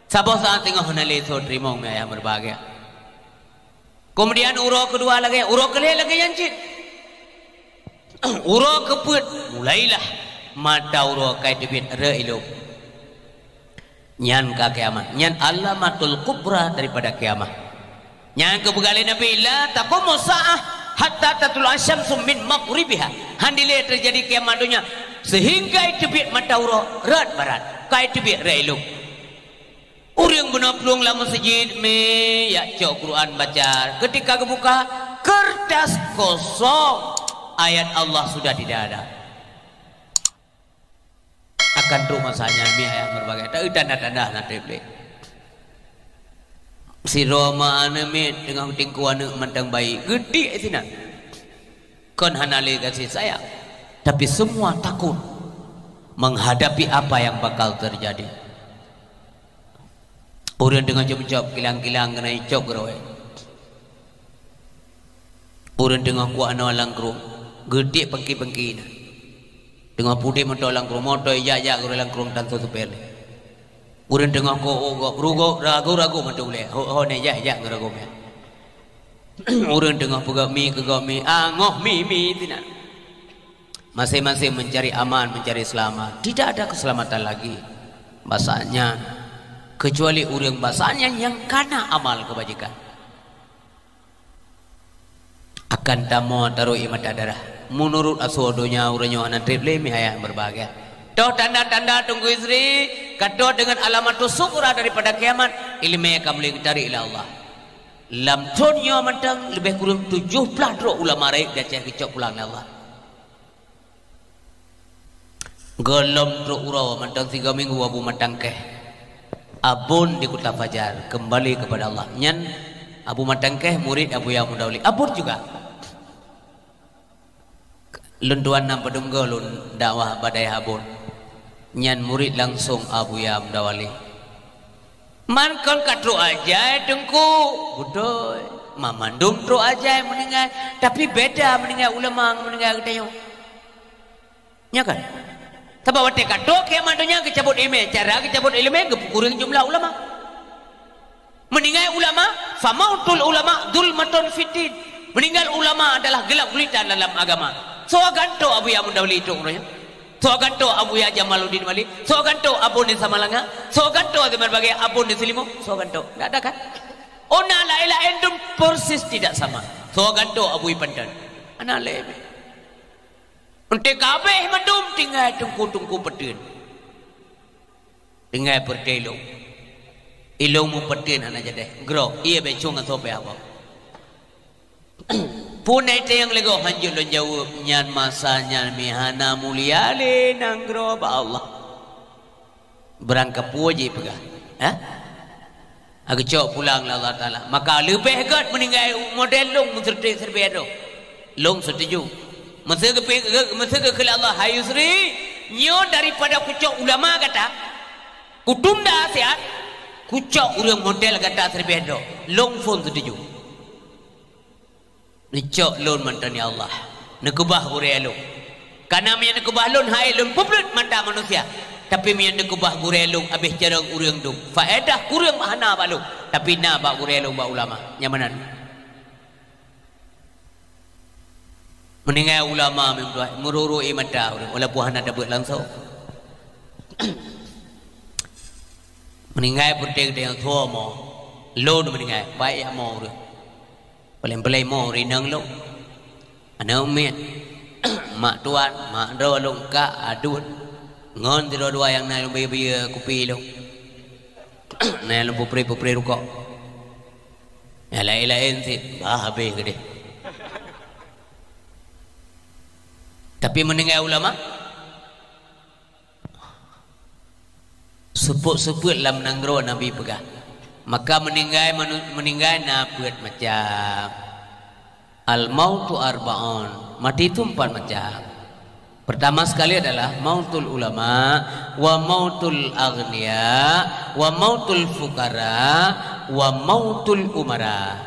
Sabah saat tengah nali tu terima mi ayah berbahagia. Kemudian urok kedua lagi, urok kelih lagi yang cik. Urok keput, mulailah mata urok kait debit reiluk. Nyan ka kiamat, nyan alamatul kubra daripada kiamat. Yang kebegali Nabi la taqumu sa'ah hatta tatul asyamsu min maghribiha. Handile terjadi kiamat dunia sehingga tebit mata urok rat barat kai tebit railuk. Urang benar peluang la masjid me ya cok Quran baca. Ketika kebuka kertas kosong ayat Allah sudah tidak ada. Akan tu masanya mi ayat berbagai tak tanda-tanda nanti beli. Si Roma anamit dengan tingkuan mandang baik gede sini. Kon hanali kasih sayang, tapi semua takut menghadapi apa yang bakal terjadi. Orang dengan jawab kilang-kilang kena icok gerowe. Orang dengan kuat anak langkrung gede pengki-pengki. Dengan putih motor langkrung motor ijak-ijak gerowe langkrung tanpa supir. Urang tengah ko rugo ragu-ragu matu boleh. Ho ne ja ragu me. Urang tengah pegak mi ngoh mi tidak. Masing-masing mencari aman, mencari selamat. Tidak ada keselamatan lagi. Bahasanya kecuali urang bahasanya yang kana amal kebajikan. Akan tamu taruh imata darah. Menurut aswadonya urangnya anak triple mi ayah berbahagia. Toh tanda-tanda tunggu istri kado dengan alamat syukur daripada kiamat ilmu yang kamu cari ila Allah. Lam dunia mentang lebih kurang 70 ulama raik dah cari kicok pulang Allah. Gelom tro urau mentang 3 minggu abu matangkeh. Abun di Kota Fajar kembali kepada Allah. Nyan Abu Matangkeh murid Abu Yahya Mudawli. Abun juga. Lunduan nam pedunggo lun dakwah badai abun. Nyan murid langsung Abu Yahya Mudawli. Man kon katro aja tengku. Budoy. Mamandum tro aja meninggal. Tapi beda meninggal ulama meninggal kita yo. Nya kan? Sebab waktu katro kiamat dunia kecabut ilmu. Cara kecabut ilmu kurang jumlah ulama. Meninggal ulama, famautul ulama dzulmatun fiddin. Meninggal ulama adalah gelap gulita dalam agama. So ganto Abu Yahya Mudawli itu orangnya. So ganto Abu Yahya Jamaluddin Wali. So ganto Abu di Samalanga. So ganto di berbagai Abu di Selimu. So ganto. Tidak ada kan? Ona la ilaha endum persis tidak sama. So ganto Abu Ipandan. Ana lebe. Untuk kabeh mendum tinggal tungku-tungku pedun. Tinggal berdelo. Ilmu pedun anak jadi. Gro. Ia becung atau apa? Punai yang lego hanjul lo jauh nyan masanya mihana mulia le nanggro ba Allah berangkat puji pegah agak cok pulang Allah Taala maka lebih kat meninggal model long menserti serbedo long setuju masa ke Allah hayusri nyo daripada kucok ulama kata kutunda sehat kucok urang model kata serbedo long phone setuju. Nicok lon mantani Allah. Nekubah gurelu. Karena mian nekubah lon hai lon publik mata manusia. Tapi mian nekubah gurelu habis jarang urang dum. Faedah kurang mahana balu. Tapi na ba gurelu ba ulama. Nyamanan. Meninggal ulama membuat mururui mata urang walaupun hana dapat langsung. Meninggal putih dengan tua mo. Lon meninggal baik mo urang. Paling-paling mau rinang lo. Anak umi mak tuan, mak dua long ka adun. Ngon dua yang nak lebih kopi lo. Nak lebih pupri rukok. Ya lain-lain sih bah habis gede. Tapi meninggal ulama sebut-sebut lam nanggro Nabi pegah. Maka meninggal na buat macam al mautu arba'un. Mati itu 4 macam. Pertama sekali adalah mautul ulama, wa mautul aghnia, wa mautul fukara, wa mautul umara.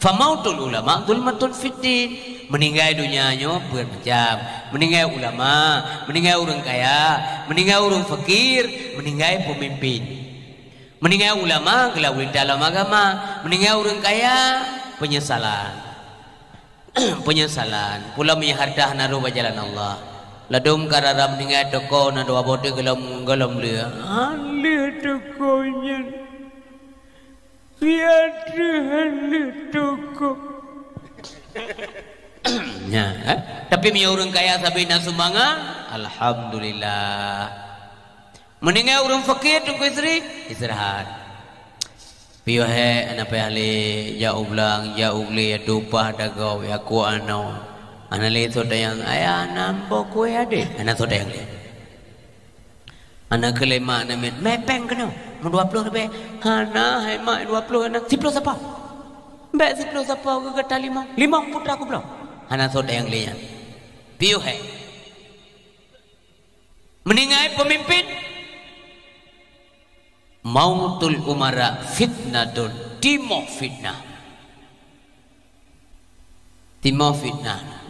Fa mautul ulama zulmatun fiddin. Meninggal dunianya bermacam. Meninggal ulama, meninggal orang kaya, meninggal orang fakir, meninggal pemimpin. Meninggal ulama gelawin dalam agama, meninggal orang kaya penyesalan. Penyesalan. Pula mihardah naru bajalan Allah. Ladum karara meninggal toko na dua bote gelam lia. Halir tokonya. Tiada halir toko. Ya, tapi mi orang kaya sampai nak sumbangan, alhamdulillah. Meninggal orang fakir tunggu istirahat. Piyo he anak pehali jauh ulang jauh uli ya dupah dagau ya ku anau. Anak le tu yang ayah nampak kue ade. Anak tu yang le. Anak kelima namit mepeng kena. Mau 20 lebih. Hana hai mak 20 anak 10 siapa? Mbak 10 siapa ke kata 5 putra aku belum. Anak tu yang le. Piyo he. Meninggal pemimpin mautul umara fitnatun timo fitnah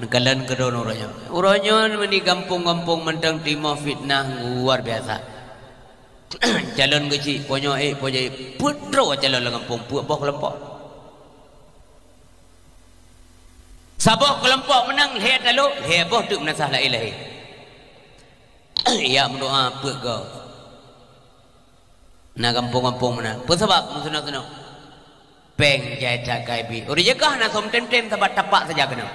nekalan kedon orangnya di kampung-kampung mentang timo fitnah luar biasa. Calon kecil punya putro calon lah kampung buah kelompok sabah kelompok menang lihat lalu heboh tu menasah la ilahi ya mendoa buat kau na kampung-kampung mana? Sebab musuh-musuh peng jai cakai bi. Ori jekah na som tem-tem sebab tapak saja kena.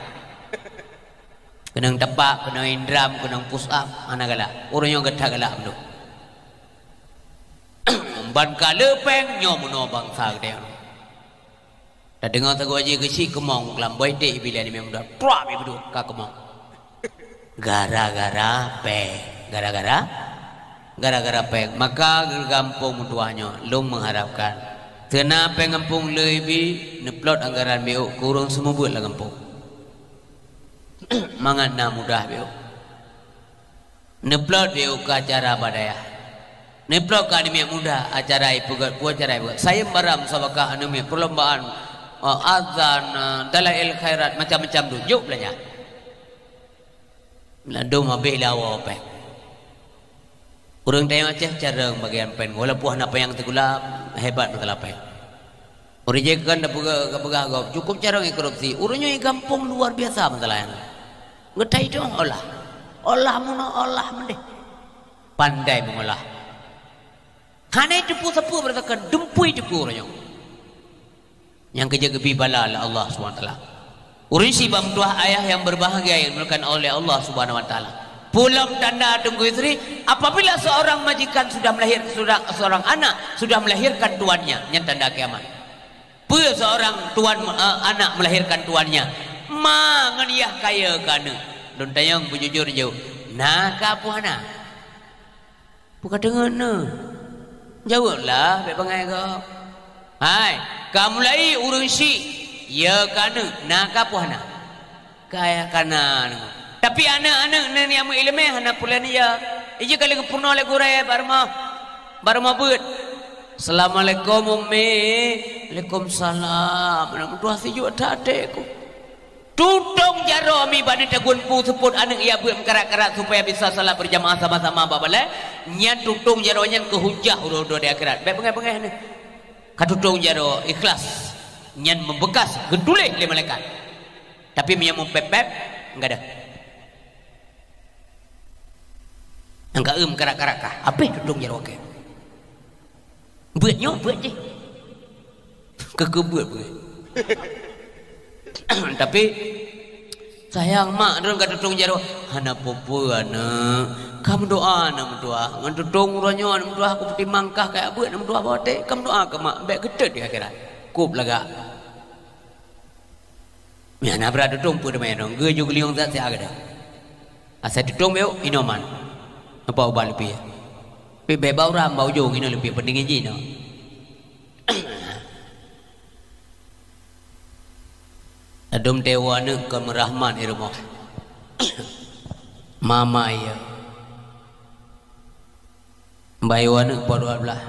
Kena tapak, kena indram, kena push up, ana galak. Orangnya getah galak belum. Ban kala peng nyo muno bangsa dia. Dah dengar tagu aja kecil kemong kelam boy dek bila ni memang dah prap begitu ka kemong. Gara-gara peng. Gara-gara peng, maka gampung mutuahnya long mengharapkan kena peng kampung lebih neplot anggaran beuk kurang semua buat lah kampung mangana mudah beuk neplot beuk ke acara badaya neplot ke anime mudah acara ipugat buat acara ipugat saya baram sabakah anime perlombaan azan dalail khairat macam-macam tu juk belanja ladum habis lawa peng. Orang tengok Aceh cara bagian pen. Walaupun apa yang tergulap hebat betul apa. Orang je kan dah pegah cukup cara korupsi. Orangnya yang kampung luar biasa masalahnya. Ngetai tu olah mendeh. Pandai mengolah. Hanya tepu-tepu beratakan dempui tepu orangnya. Yang kerja gebi bala Allah SWT. Orang si bamtuah ayah yang berbahagia yang dimulakan oleh Allah SWT. Pulang tanda tunggu istri apabila seorang majikan seorang anak sudah melahirkan tuannya yang tanda kiamat. Bila seorang tuan anak melahirkan tuannya, mangan yah kaya kana. Don tayang bujujur jauh. Nah ka puana. Bukan dengar na. Jawablah baik bangai kau. Hai, kamu mulai urung si. Ya kana nah ka puana. Kaya kana. Tapi anak-anak ni yang ilmu anak pula ni ya. Ije kali kepurna oleh gurai baru mabut. Assalamualaikum ummi. Waalaikumsalam. Anak dua sejuk tak adekku. Tutung jaro mi bani tagun pu seput anak ia buat kerak-kerak supaya bisa salat berjamaah sama-sama babale. Nyan tutung jaro nyan ke hujah udah di akhirat. Baik pengai-pengai ni. Katutung jaro ikhlas. Nyan membekas gedulih le malaikat. Tapi mi yang mempepep enggak ada. Angka kerak-kerak kah? Apa tudung jaro ke? Buatnya buat je. Kekebuat buat. Tapi sayang mak orang kata tudung jaro. Hana popo anak. Kamu doa nak doa. Ngan tudung uranya nak doa aku putih mangkah kayak buat nak doa bote. Kamu doa ke mak baik gedut di akhirat. Kup laga. Ya nak berada tudung pun main dong. Ge juga liung zat saya ada. Asal tutung meu inoman. Apa ubah lebih ya? Pi bebau ram bau jong ini lebih penting ini no. Adum dewa ne kan merahman irmo. Mama ya. Bayuan ne pada belah.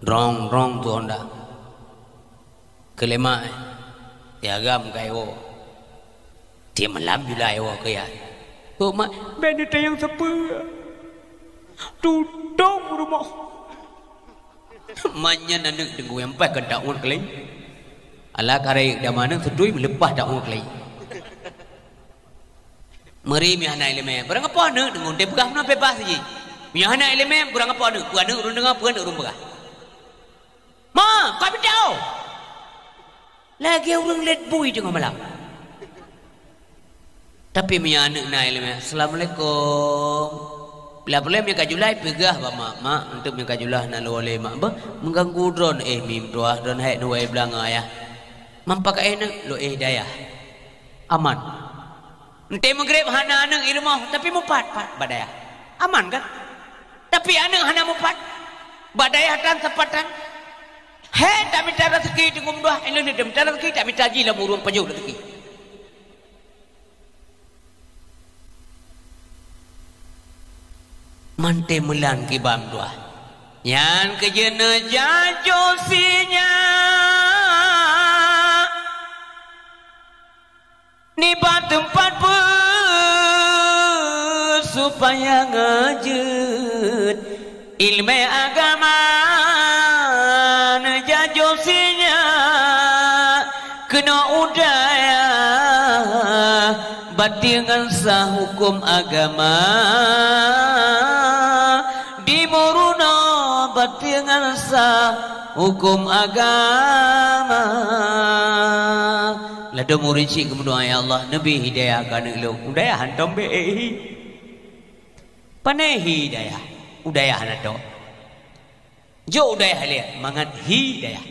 Rong tu onda. Kelima tiagam kayo. Dia malam bila ayo kaya. Tu mak benda tayang sepa. Tutung rumah. Manya nanu tenggu yang pak kendak un kelai. Ala karai dah mana sedui melepas dak un kelai. Meri mi anak ilmu. Berang apa nak dengung dia pegah mana bebas saja. Mi anak ilmu berang apa nak? Puan nak urun dengar puan nak urun pegah. Ma, kau tahu? Lagi orang let bui tengah malam. Tapi mi anak nak ilmu. Assalamualaikum. Bila boleh mi kajulai pegah ba mak untuk mi kajulah nak loleh mak ba mengganggu drone mim doah drone hai nuai belanga ya. Mampak nak lo daya. Aman. Ente mengrib hana anak ilmu tapi mupat badaya. Aman kan? Tapi anak hana mupat badaya dan sepatan. Hei tak minta rezeki tengum doah ini dia minta rezeki tak minta haji lah burung pejuh rezeki. Mante melan kibam doah. Yang kejena jajosinya nibat tempat supaya ngajut ilmu agama jajosinya kena udaya batingan sah hukum agama dimuruna batingan sah hukum agama lada murinci kemudian ya Allah Nabi hidayah kan lu udaya hantam be panai hidayah udaya hanato jo udaya halia mangat hidayah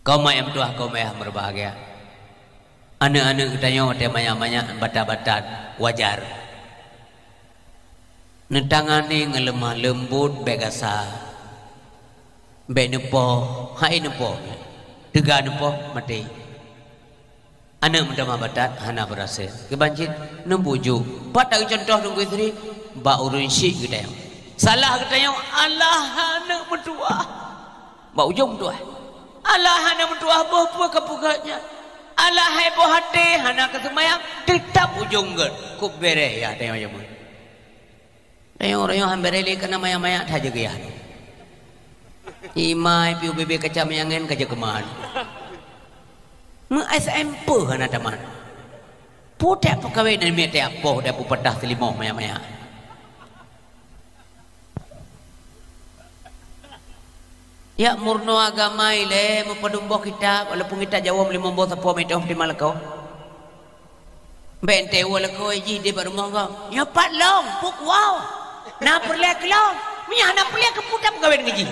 kaum ayam tuah kaum ayah berbahagia anak-anak tanya temanya-manya bata-bata wajar netangane ngelemah lembut begasa be nepo hai nepo tega nepo mati anak mendama batat hana berhasil kebanjit nembuju patang contoh nunggu istri ba urun syik kita yang salah kita yang Allah anak mentua ba ujung tuah Allah anak mentua boh kepuganya Allah hai boh hati hana kesemayang tetap ujung ger ku bere ya tengok je mun tengok orang hambere kena maya-maya saja gaya imai piu bebe kacam yangen kaja keman SMP hana taman putek pekawai dan mete apoh dah pu pedah telimoh maya-maya ya murno agama ile mempadumbo kita walaupun kita jawab lima boh sapo meto di malakau bente walakau ji de baru monggo ya pat long puk wow na perlek long minya na perlek keputak pegawai ngaji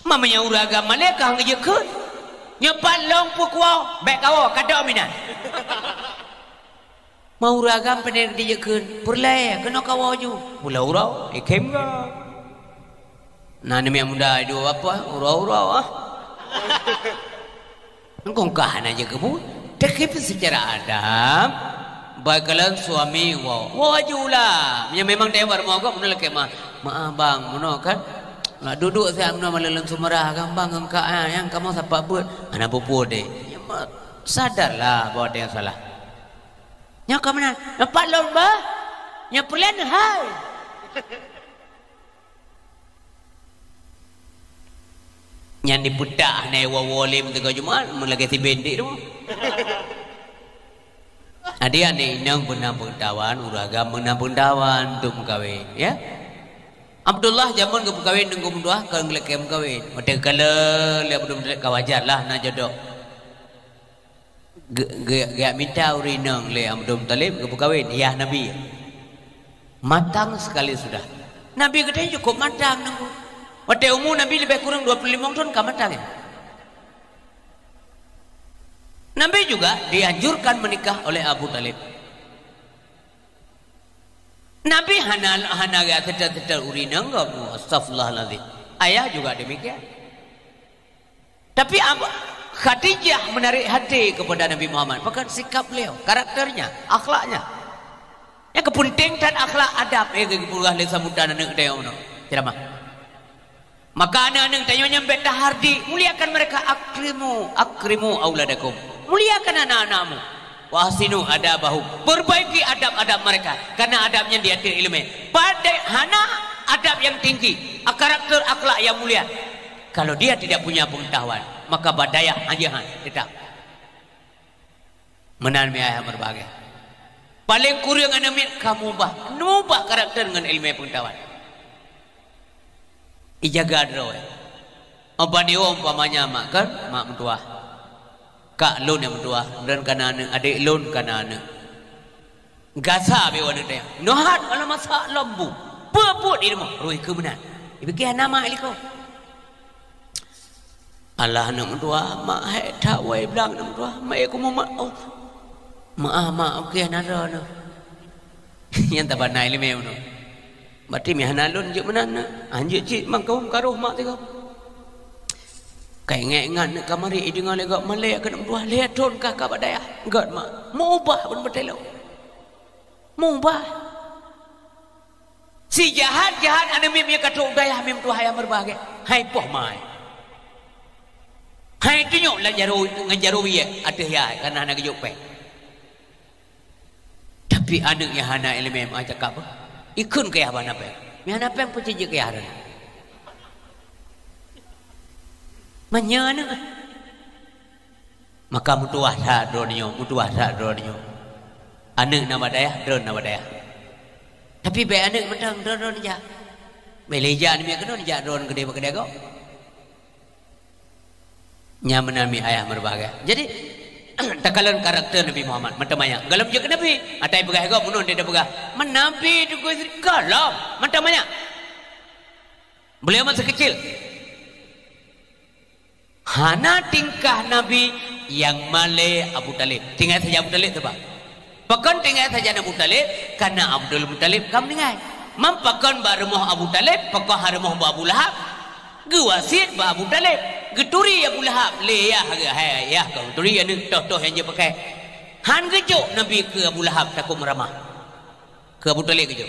mamanya uraga maleka ngaji keun nyepat long puk wow baik kau kada minan mau uraga pendek dia keun perlek kena kau ju pula urau ikem ga nah ni muda itu apa urau-urau engkau kahan aja kebu takip secara adab bakalan suami wow ajulah yang memang tewar mau kau menolak kemah bang menolak kan lah duduk saya menolak melalang sumerah gampang engkau yang kamu siapa buat anak pupu deh sadarlah bahwa dia salah yang kamu nak nampak lomba yang pelan hai yang diputak na wawolim tengah Jumaat melagi si bendik tu adik ni inang pernah pengetahuan uragam pernah pengetahuan untuk mengkawin ya Abdullah zaman ke mengkawin dengan kumduah kalau ngelak mengkawin mata kalau dia belum kawajar lah nak jodoh gak minta urinang le Abdul Talib ke mengkawin ya Nabi matang sekali sudah Nabi katanya cukup matang nunggu waktu umur Nabi lebih kurang 25 tahun kamu matang ya? Nabi juga dianjurkan menikah oleh Abu Talib. Nabi hana ga tetel urina enggak, astagfirullahaladzim. Ayah juga demikian. Tapi Khadijah menarik hati kepada Nabi Muhammad. Bahkan sikap beliau, karakternya, akhlaknya. Yang kepenting dan akhlak adab. Kepulgah lesa muda anak tayong no. Ceramah. Maka anak-anak tayong nyampe tahardi, muliakan mereka, akrimu auladakum. Muliakan anak-anakmu. Wahsinu adabahum. Perbaiki adab-adab mereka. Karena adabnya dia ilmu. Pada hana adab yang tinggi, karakter akhlak yang mulia. Kalau dia tidak punya pengetahuan, maka badaya ajahan tidak. Menanmi ayah berbagai. Paling kurang anak kamu nubah karakter dengan ilmu pengetahuan. Ijaga dro. Apa dia umpamanya mak kan, mak mentua. Kak lun yang mentua dan kanan adik lun kanan. Gasa be wana dia. Nohat ala masak lembu. Peput di rumah. Roi kebenar. Ibu nama iliko. Allah nak mentua mak hai tak wai bilang nak mentua. Mak aku mau mak okey nara no. Yang tak banai le meu no. Berarti mi hanalun je menana. Anjuk cik mang kau karuh mak tiga. Kai ingat nak kamari dengan lega malai akan mentua lihat ton kakak badaya. Enggak mak. Mau ubah pun betul. Mau ubah. Si jahat ane mim ya kata udaya mim tu hayam berbagai. Hai poh mai. Hai tunjuk lah ngajaru ya ada ya karena anak kejuk pe. Tapi anak yang hana ilmu aja apa? Ikun ke apa nape? Mi hana pe pun cije ke haran. Manyana. Maka mutuah sak dronyo. Anak nama daya, dron nama daya. Tapi be anak mentang dron ja. Beleja ni mi kedon ja dron gede gede kok. Nya menami ayah berbahagia. Jadi takalan karakter Nabi Muhammad macam mana? Galam je ke Nabi. Atai begah kau munun dia begah. Menabi tu kau galam macam mana? Beliau masa kecil. Hana tingkah Nabi yang malai Abu Talib. Tinggal saja Abu Talib tu pak. Pakon tinggal saja Abu Talib karena Abdul Muttalib kamu dengar. Mampakon barumoh Abu Talib, pakon harumoh Abu Lahab. Gewasit ba Abu Talib. Geturi Abu Lahab leyah ya kau turi anu toh yang dia pakai. Han gejuk Nabi ke Abu Lahab takut meramah. Ke Abu Talib gejuk.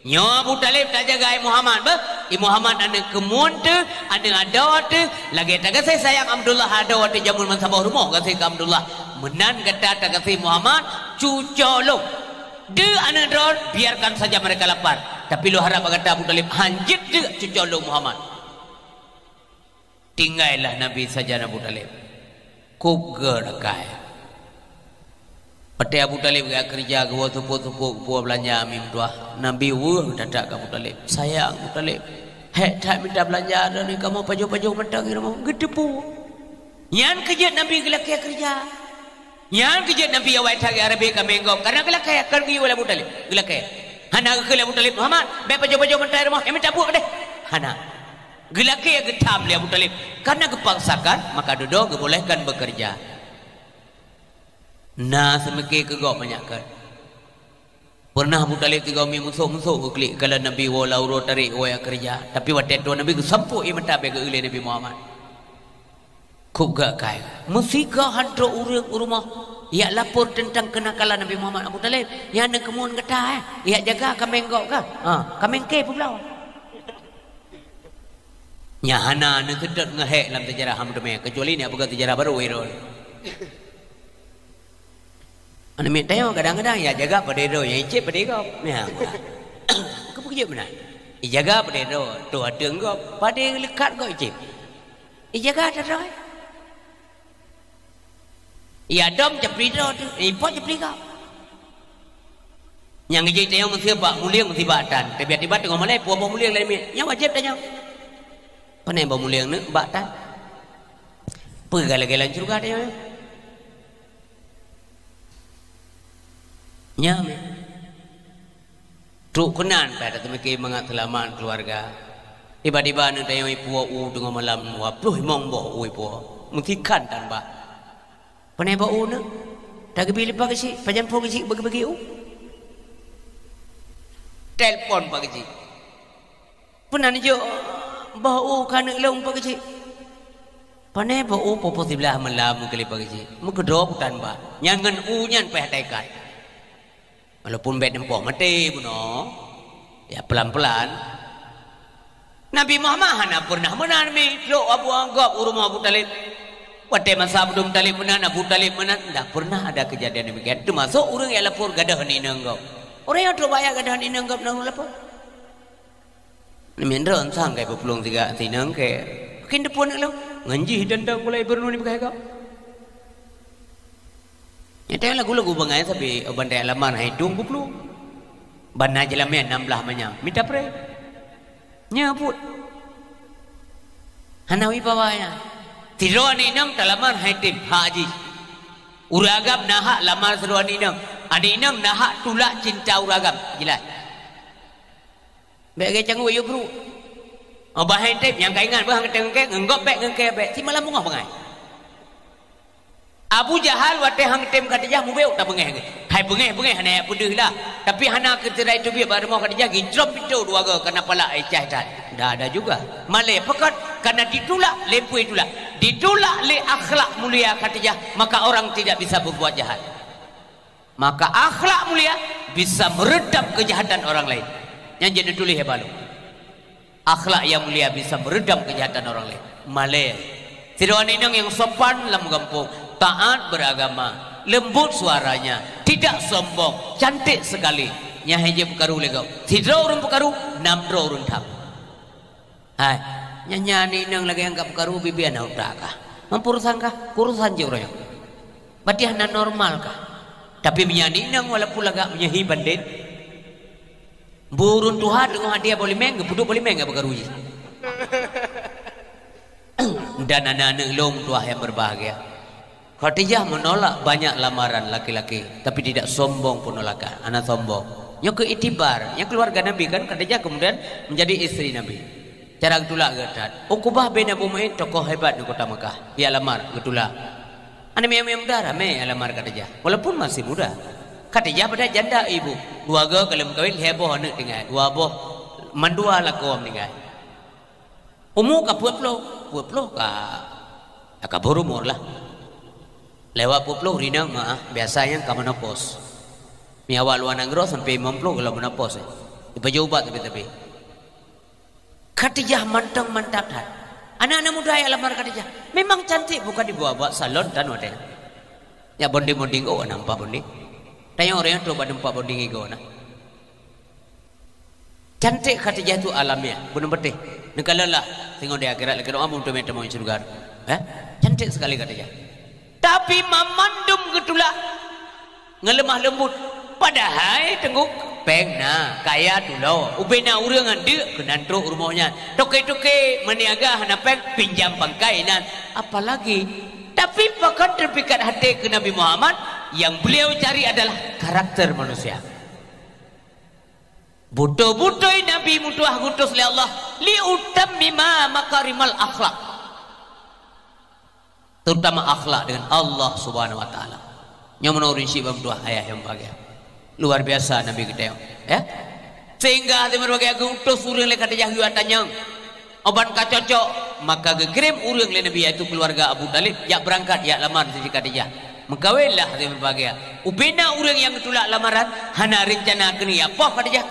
Nyo Abu Talib tak jaga Muhammad bah. Muhammad anu kemun tu, anu ada tu, lagi tak kasih sayang Abdullah ada waktu jamun mansabah rumah kasih ke Abdullah. Menan kata tak kasih Muhammad cucolok. De anu dron biarkan saja mereka lapar. Tapi lu harap kata Abu Talib hanjit de cucolok Muhammad. Tinggallah Nabi saja Abu Talib. Kub gerakai. Pati Abu Talib gak kerja gua tupuk belanja mim tua. Nabi dadak Abu Talib. Sayang Abu Talib. Hek tak minta belanja ni kamu paju mentang kamu gedepu. Yang kerja Nabi gelak kerja. Yang kerja Nabi awak tak Arabi kami engkau karena gelak kaya kan pergi oleh Abu Talib. Gelak kaya. Hana ke Abu Talib Muhammad. Be paju mentang rumah. Minta buat deh. Hana. Gelaki yang getam dia Abu Talib karena kepaksakan maka duduk bolehkan bekerja. Nah semeki kegok banyakkan. Pernah Abu Talib tiga musuh keklik kalau Nabi walauro tarik waya kerja. Tapi waktu itu Nabi kesampuk ia mentabe ke oleh Nabi Muhammad. Kub gak kaya. Musika hantu rumah. Ia lapor tentang kenakalan Nabi Muhammad Abu Talib. Yang ada kemun kata ia jaga kami enggak kan? Kami engke pulau. Nyahana ni sedot ngehek dalam sejarah hamdeme kecuali ni apakah sejarah baru wirol. Anu mi tayo kadang-kadang ya jaga pada do ya icip pada kau. Ya. Kau begitu benar. Ijaga pada do tu ada engkau pada lekat kau icip. Ijaga ada do. Ya dom cepri do tu. Import cepri kau. Yang ijik tayo mesti pak mulia mesti batan. Tiba-tiba tengok malai puan mulia lain mi. Yang wajib tanya. Panai bawa mulia ni batan. Pergala-gala juga dia. Nyam. Truk kenan pada temaki mengat selamat keluarga. Tiba-tiba nanti yang puak dengan malam wapuh mongbo puak. Mungkin kan tan ba. Panai bau na. Tak bili pagi si, pajan pagi si bagi-bagi u. Telepon pagi si. Penan jo bau kana long pagi si. Panai bau popo sebelah malam kali pagi si. Mu kedok tan ba. Nyangan u nyan pe hataikan. Walaupun bed nempoh mati puno. Ya pelan-pelan. Nabi Muhammad hana pernah menanami lo Abu Anggap rumah Abu Talib. Pada masa Abdul Talib menan, Abu Talib menan, tidak pernah ada kejadian demikian. Termasuk orang yang lapor gadah ni nanggap. Orang yang terbayar gadah ni nanggap nang lapor. Ni ron sang kai pelung tiga tinang kai. Kin depan lo nganji dandang mulai bernu ni pakai kau. Nyata lagu-lagu bangai tapi bandai alaman hidung pelung. Bana jelamian 16 manyam. Minta pre. Nyabut. Hanawi bawanya. Tiruan inang talaman haitim haji. Uragam nahak lamar seruan inang. Ada inang nahak tulak cinta uragam. Jelas. Baik ke canggu you bro. Abah haitim yang kaingan bah ngengke ngenggop baik ngengke baik. Si malam mungah bangai. Abu Jahal wate hang tem Khadijah mubeu tak bengeh. Hai bengeh hana pudih lah. Tapi hana ketera itu biar bar mau Khadijah gijrom itu dua ga kena pala Aisyah dan. Dah ada juga. Malai pekat karena ditolak lempui itulah. Ditolak le akhlak mulia Khadijah, maka orang tidak bisa berbuat jahat. Maka akhlak mulia bisa meredam kejahatan orang lain. Yang jadi tulis ya balu. Akhlak yang mulia bisa meredam kejahatan orang lain. Malai. Tiruan inang yang sopan dalam kampung, taat beragama, lembut suaranya, tidak sombong, cantik sekali. Nyah je pekaru legau. Tidro urun pekaru, namdro urun tham. Hai, nyanyi nang lagi anggap pekaru bibian utakah. Mampurusan kah? Kurusan je orang. Berarti hana normal kah? Tapi menyanyi nang walaupun lagak menyahi bandit. Burun Tuhan dengan dia boleh mengge, buduk boleh mengge pekaru je. Dan anak-anak long tua yang berbahagia. Khadijah menolak banyak lamaran laki-laki, tapi tidak sombong penolakan. Anak sombong. Yang keitibar, yang keluarga Nabi kan Khadijah kemudian menjadi istri Nabi. Cara getulak getat. Uqbah bin Abu Mu'ayyid tokoh hebat di kota Mekah. Dia lamar getulak. Anak mia-mia muda ramai lamar Khadijah. Walaupun masih muda. Khadijah pada janda ibu. Dua ga kalau kawin heboh anak tinggal. Dua boh mandua lakuam tinggal. Umur ka pueplo ka berumur lah. Lewat pueplo rinang mah biasanya ka menopos. Mi awal luar negro sampai 50 kalau menopos. Dipaju ubat tapi. Khadijah mantap dah. Anak-anak muda yang lamar Khadijah memang cantik, bukan dibawa salon dan wadah. Ya bonding oh nampak bonding. Tanya orang yang coba nampak bonding ego nah. Cantik Khadijah itu alamiah, benar betul. Nekalalah tengok di akhirat lagi doa untuk minta mau surga. Cantik sekali Khadijah. Tapi memandum getula ngelemah lembut. Padahal tengguk pengna kaya dulu. Ubena urang ande kenantro rumahnya. Toke-toke meniaga hana peng pinjam pangkainan. Apalagi tapi bahkan terpikat hati ke Nabi Muhammad yang beliau cari adalah karakter manusia. Butuh-butuh Nabi mutuah ngutus oleh Allah li utammima makarimal akhlak. Terutama akhlak dengan Allah Subhanahu wa taala. Yang menurun si bamduah ayah yang bahagia. Luar biasa Nabi kita ya. Sehingga hati berbagai aku utus urang le Khadijah yu tanyang. Obat ka cocok maka gegrem urang le Nabi yaitu keluarga Abu Talib ya berangkat ya lamar si Khadijah. Mengkawinlah hati berbahagia. Ubena orang yang ditolak lamaran hana rencana kini apa Khadijah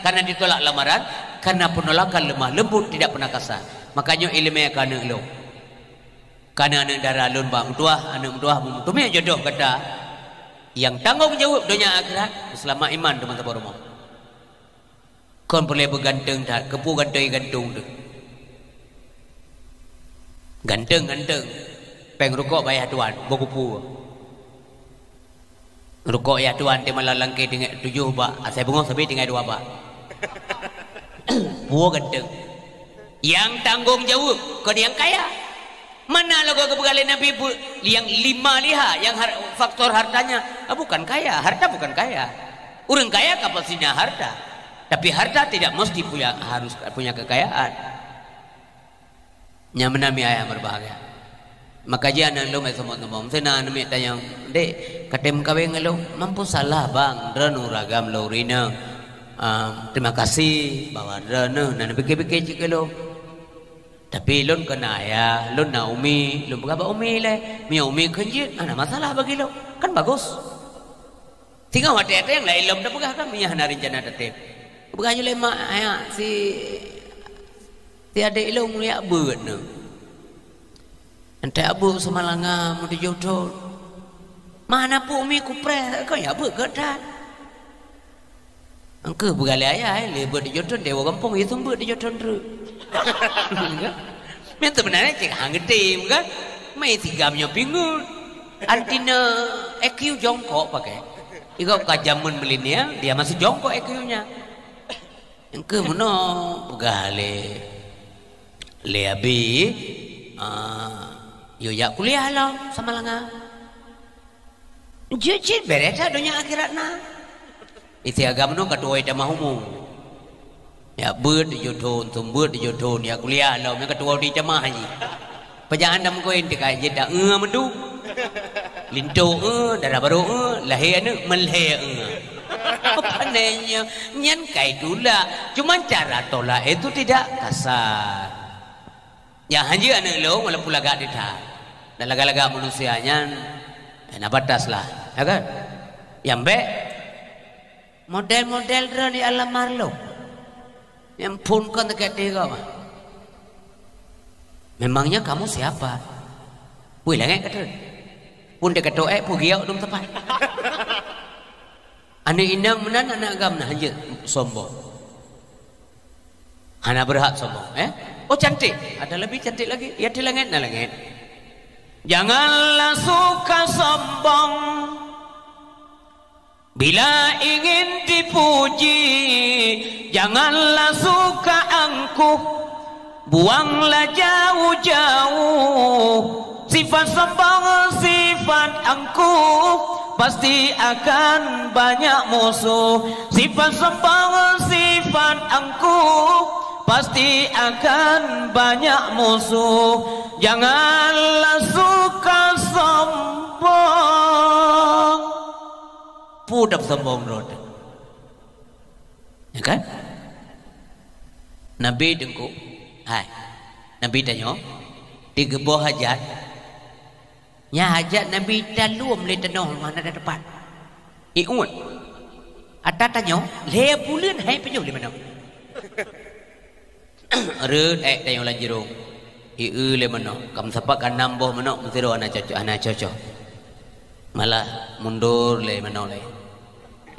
karena ditolak lamaran karena penolakan lemah lembut tidak pernah kasar. Makanya ilmu kana lo. Karena anak darah lun bang tuah anak tuah mutumnya jodoh kata yang tanggung jawab dunia akhirat selama iman teman-teman rumah. Kon boleh berganteng tak kepu gantung tu. Ganteng peng rukuk bayar tuan berkupu. Rukuk ya tuan dia malah langkai dengan 7 bak. Saya bengok sampai dengan 2 bak. Buah ganteng. Yang tanggung jawab kau yang kaya. Mana lagu kebegalan Nabi yang 5 liha yang faktor hartanya bukan kaya, harta bukan kaya. Orang kaya kapasitasnya harta, tapi harta tidak mesti harus punya kekayaan. Yang menami ayah berbahagia. Maka jangan lo mai semua sena nami tayang dek katem kaweng lo mampu salah bang renu ragam lo rina terima kasih bahwa renu nan pikir-pikir cik lo tapi lon kena ya lon na umi lon berapa umi le mi umi kenjit ada masalah bagi lo kan bagus tinggal ada yang lain lom dah pegah kan mi hana rencana tetep pegahnya le mak si adik lo mulia beut ne ente abu semalanga mau dijodoh mana pu umi kupre kau ya beut kedan engke begali ayah le beut dijodoh dewa kampung itu beut dijodoh dru men sebenarnya cek hang gede kan mai tigamnya bingung artinya EQ jongkok pakai iko kajamun milenial dia masih jongkok EQ-nya engke mono begali le abi yo ya kuliah lo sama langa jujur bereta dunia akhirat na iti agama no kadua ita mahumu ya beut dijodoh tumbut dijodoh ya kuliah lo me kadua di jamaah haji pejaan dam ko ente ka jeda mendu linto darah baru lahir ne melhe apa nanya nyan kai dula cuma cara tolak itu tidak kasar ya haji anak lo walaupun lagak ditah dan laga-laga manusianya enak batas lah ya kan yang be model-model dari alam marlo yang pun kan dekat dia kau memangnya kamu siapa wih lengek kata pun dekat doa pun giau dong tepat ane indang menan anak agam nah haji sombong hana berhak sombong oh cantik ada lebih cantik lagi ya di langit na langit janganlah suka sombong bila ingin dipuji janganlah suka angkuh buanglah jauh-jauh sifat sombong sifat angkuh pasti akan banyak musuh sifat sombong sifat angkuh pasti akan banyak musuh janganlah suka sombong pudap sombong roda ya kan Nabi dengku hai Nabi tanya di gebuh hajat nya hajat Nabi talum le tanah mana ada depan iun ada tanya le bulan hai penyu di mana rut tayong lanjirong le mano kam sapak kanam boh mano mutiro ana cocok malah mundur le mano le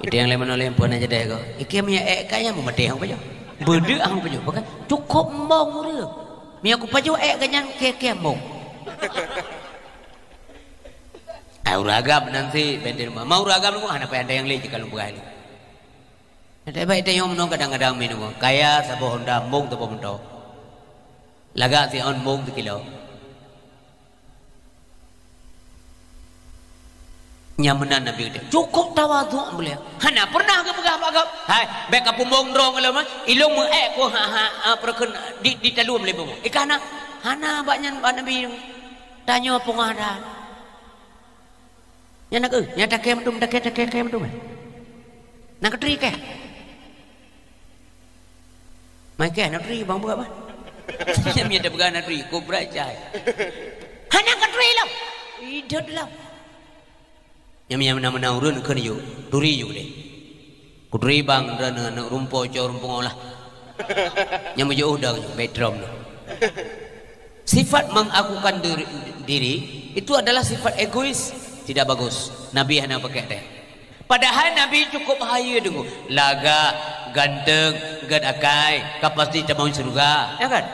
itu yang le mano le pun aja deh ko iki mia kaya mau mati hang pajo bede hang pajo bukan cukup mong re mia ku pajo kanyan ke mong uragam nanti bendir mau uragam ko ana pa yang le kalau bukan ada baik dia yang menong kadang-kadang minum kaya sabo honda mung tu pemento laga si on mung tu kilo nyamanan Nabi kita cukup tawadhu beliau hana pernah ke pegah-pegah hai baik ka pumbong drong kalau mah ilung mu ko perken di talum le bomo ikana hana banyak Nabi tanya pengadan nya nak nya tak kem dum tak kem dum nak tri ke mai ke nak tri bang buat apa saya mi ada began nak tri ko berajai hana ka tri lam idot lam yang mana urun ke yo duri yo deh kudri bang dan rumpo jo rumpo olah yang jauh dah bedroom sifat mengakukan diri itu adalah sifat egois tidak bagus Nabi hana pakai teh padahal Nabi cukup bahaya dulu laga ganteng gad akai kapasti cabang surga ya kan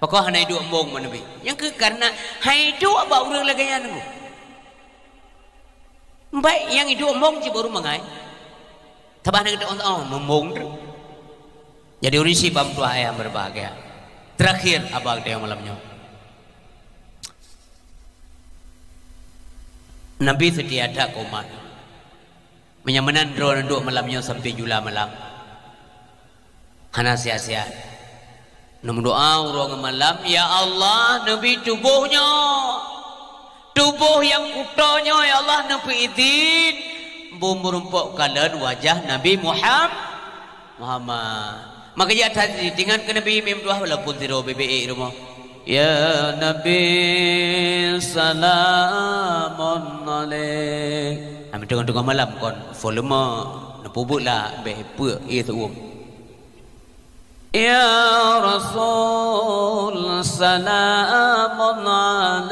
pokok hana hidup embong Nabi yang ke karena hidup apa urang laganya nunggu baik yang hidup embong ci baru mengai tabah nak on memong jadi urisi bam tua ayam berbahagia terakhir abang dia malamnya Nabi setiada komat menyamanan drone duk malamnya sampai jula malam hana sia-sia Namun doa orang malam, ya Allah, Nabi tubuhnya, tubuh yang kutonya, ya Allah, Nabi izin, merumpuk kalian wajah Nabi Muhammad. Maka dia tadi dengan ke Nabi mem doa walaupun zero BBE rumah. Ya Nabi salamun alaik. Kami tengah-tengah malam kon volume napubutlah bepe itu Ya Rasul salamun alaik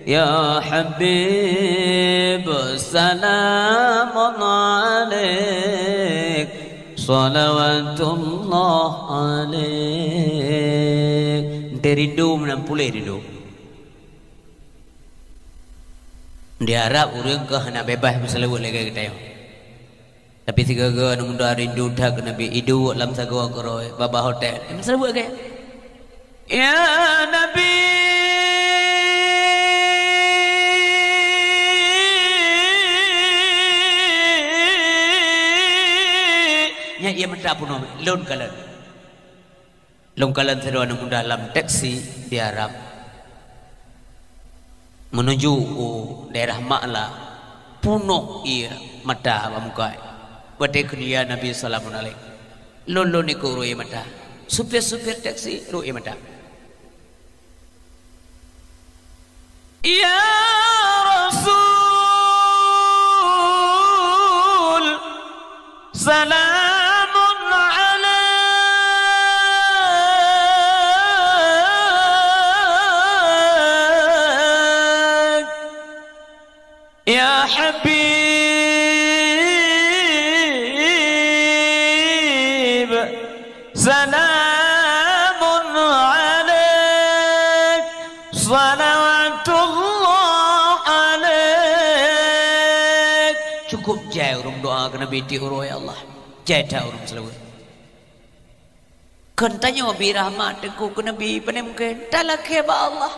Ya Habib salamun alaik Salawatullah alaik Dia rindu menampulih rindu Dia harap orang ke nak bebas berselawat lagi kita yang tapi tiga ga namun dah rindu dah ke Nabi idu alam sagwa koroi baba hotel berselawat ke Ya Nabi nya ia minta pun lon kalan sedua namun dalam taksi di Arab menuju daerah Ma'la punuh ia mata bamukai pada kunia Nabi sallallahu alaihi lon iku ru'i mata supir taksi ru'i mata Ya Rasul salamun alaik Ya Habib salamun alaik salawatullah alaik cukup jai urung doa ke Nabi ti uro ya Allah jai dah urung selawat kan tanya wabi rahmat teku ke Nabi pada mungkin talak ba Allah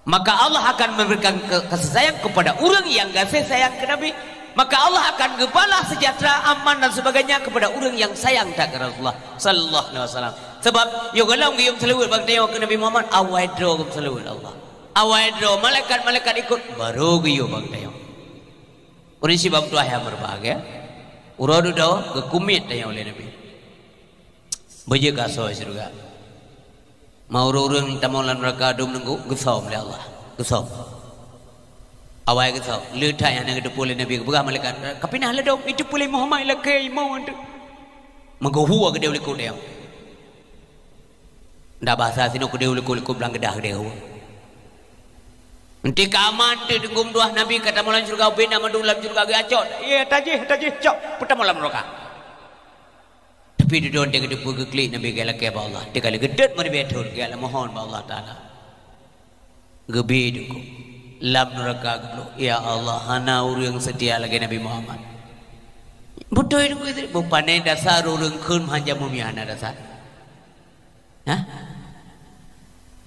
maka Allah akan memberikan kasih sayang kepada orang yang kasih sayang ke Nabi maka Allah akan gebalah sejahtera aman dan sebagainya kepada orang yang sayang tak ke Rasulullah sallallahu alaihi wasallam sebab yo galau ngiyum selawat bang tengok ke Nabi Muhammad awai dro ke selawat Allah awai dro malaikat ikut baru ngiyum bang tengok orang si bang tuah yang berbahagia uradu dah ke kumit tengok oleh Nabi bejek kaso surga mau orang tamulan mereka dum nunggu gesam oleh Allah gesam awal gesam letak yang nak depu oleh Nabi berah malaikat kapinah lah dong itu boleh Muhammad lakai mau anda menggohu ke dia oleh kau dia dah bahasa sini ke dia oleh kau belang gedah dia nanti keaman tu tunggu doa Nabi kata mulan surga bina mandulam surga gacot ya tajih cok pertama mereka tapi dia don dia depu ke klik Nabi gala ke Allah dia kali gedet mari betul gala mohon ba Allah taala gebi duku lam neraka geblo ya Allah hana urang setia lagi Nabi Muhammad betul itu bupane dasar urang keun hanja mumiana dasar ha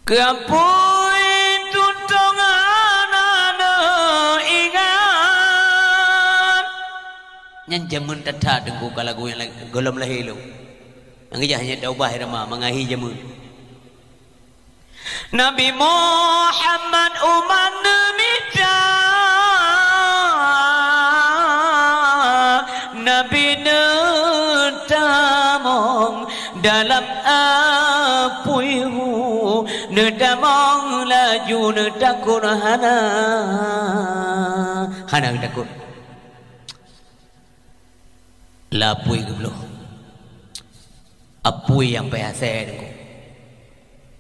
keampui tuntungan ana ingat nyan jamun tata dengku kalagu yang golom lahilo ang hanya daubah rama mengahi jamun Nabi Muhammad uman demita Nabi netamong dalam apuihu nedamong laju nedakur hana takut lapui geblo apui yang biasa itu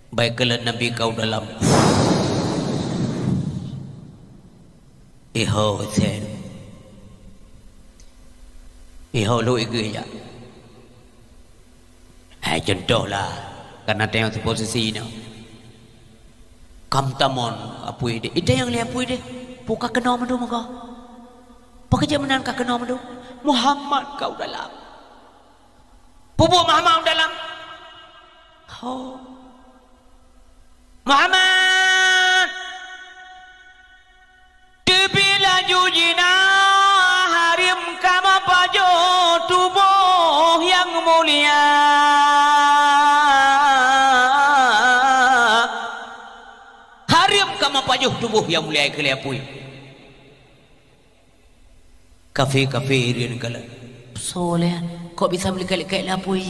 baik kalau Nabi kau dalam iho sen iho lu igi ya contohlah karena tengok posisi ini kam tamon apui dia itu yang lihat apui dia buka kena madu muka pakai jamanan kah kena madu Muhammad kau dalam pupuk Muhammad dalam Muhammad bila jujina harim kama pajo tubuh yang mulia tujuh tubuh yang mulia ke apui kafe rian kala soleh kok bisa beli kali apui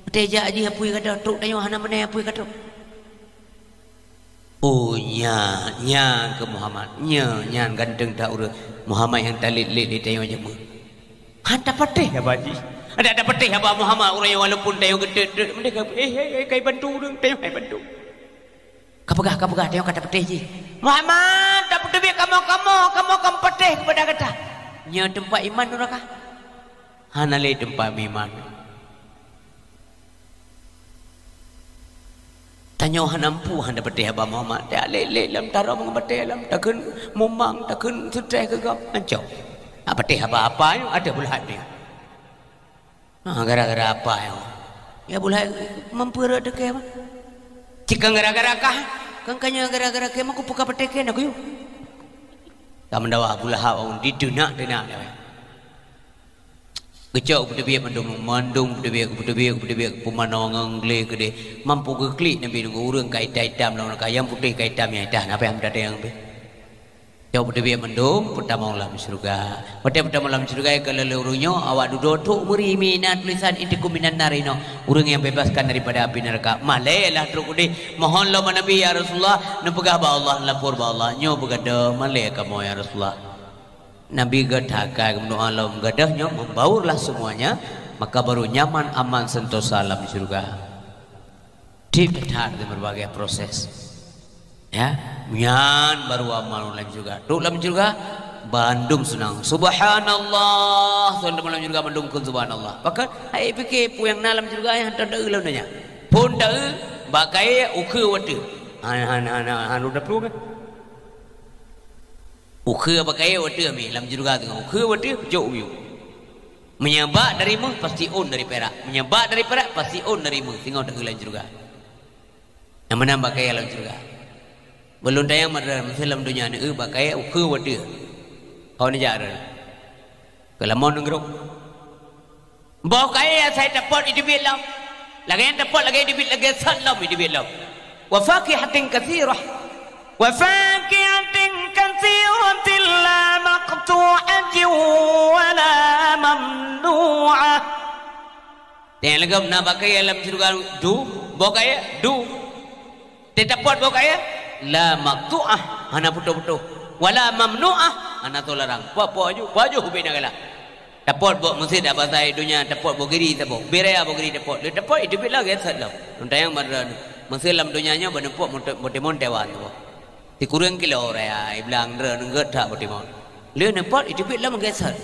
teja aja apui kata truk tanyo hana mana apui kata oh nya ke Muhammad nya ganteng tak urut Muhammad yang talit lit tanyo aja mu hanta patih ya baji ada patih apa Muhammad orang yang walaupun tanyo gede mereka kai bantu dong tanyo kai bantu kapagah tanyo kata patih ji Muhammad tak patih kamu patih kepada kata nya tempat iman urakah hana le tempat iman tanyo hanampu handa patih abah Muhammad tak lek lam taro mengpatih lam takun momang takun sutrai ke gap ancau patih apa yo ada bulat dia gara-gara apa yo ya bulat mempura deke apa jika gara-gara kah kangkanya gara-gara ke mah ku puka patih ke nak yo tak mendawa bulah on di dunia kecok berdebia mandung berdebia pemanang angle kede mampu ke klik nabi nunggu urang kai hitam lawan kayam putih kai hitam yang dah apa yang ada yang be jauh berdebia mandung pertama dalam surga pertama dalam surga kalau urungnya awak duduk tu muri minat tulisan intikum minan narino urang yang bebaskan daripada api neraka malelah truk kede mohon lo nabi ya Rasulullah nepegah ba Allah lapor ba Allah nyo begada malai kamu ya Rasulullah Nabi gadakai kemudian alam gadahnya membaurlah semuanya maka baru nyaman aman sentosa alam surga dipetah dengan berbagai proses ya nyan baru amal alam juga duk alam surga Bandung senang subhanallah tuan dalam surga Bandung kun subhanallah maka ai fikir pu yang dalam surga yang tak deu launnya pun deu bakai ukur wadu han udah perlu kan ukir pakai water mi dalam surga tu ukir water jauh view menyabak dari mu pasti on dari perak menyabak dari perak pasti on dari mu tinggal dah dalam surga yang mana pakai dalam surga belum tayang dalam film dunia ni pakai ukir water kau ni jar kalau mau ngerok bawa kaya saya dapat hidup lam lagi yang dapat lagi hidup lagi salam hidup lam wa faqihatin katsirah wa faqihatin katsiratin la maqtu'atin wa la mamnu'ah dan lagi nak pakai dalam surga du bawa kaya du tidak dapat bawa kaya la maqtu'ah hana putus-putus wala mamnu'ah hana tolarang baju bina kala dapat bawa masjid apa saya dunia dapat bawa giri tabo berea bawa giri dapat itu bila ke sadlam untayang madran masjid dalam dunianya benepok monte wan tabo dikurang kilo raya iblang dre nengget tak bertimon le dapat itu bila menggeser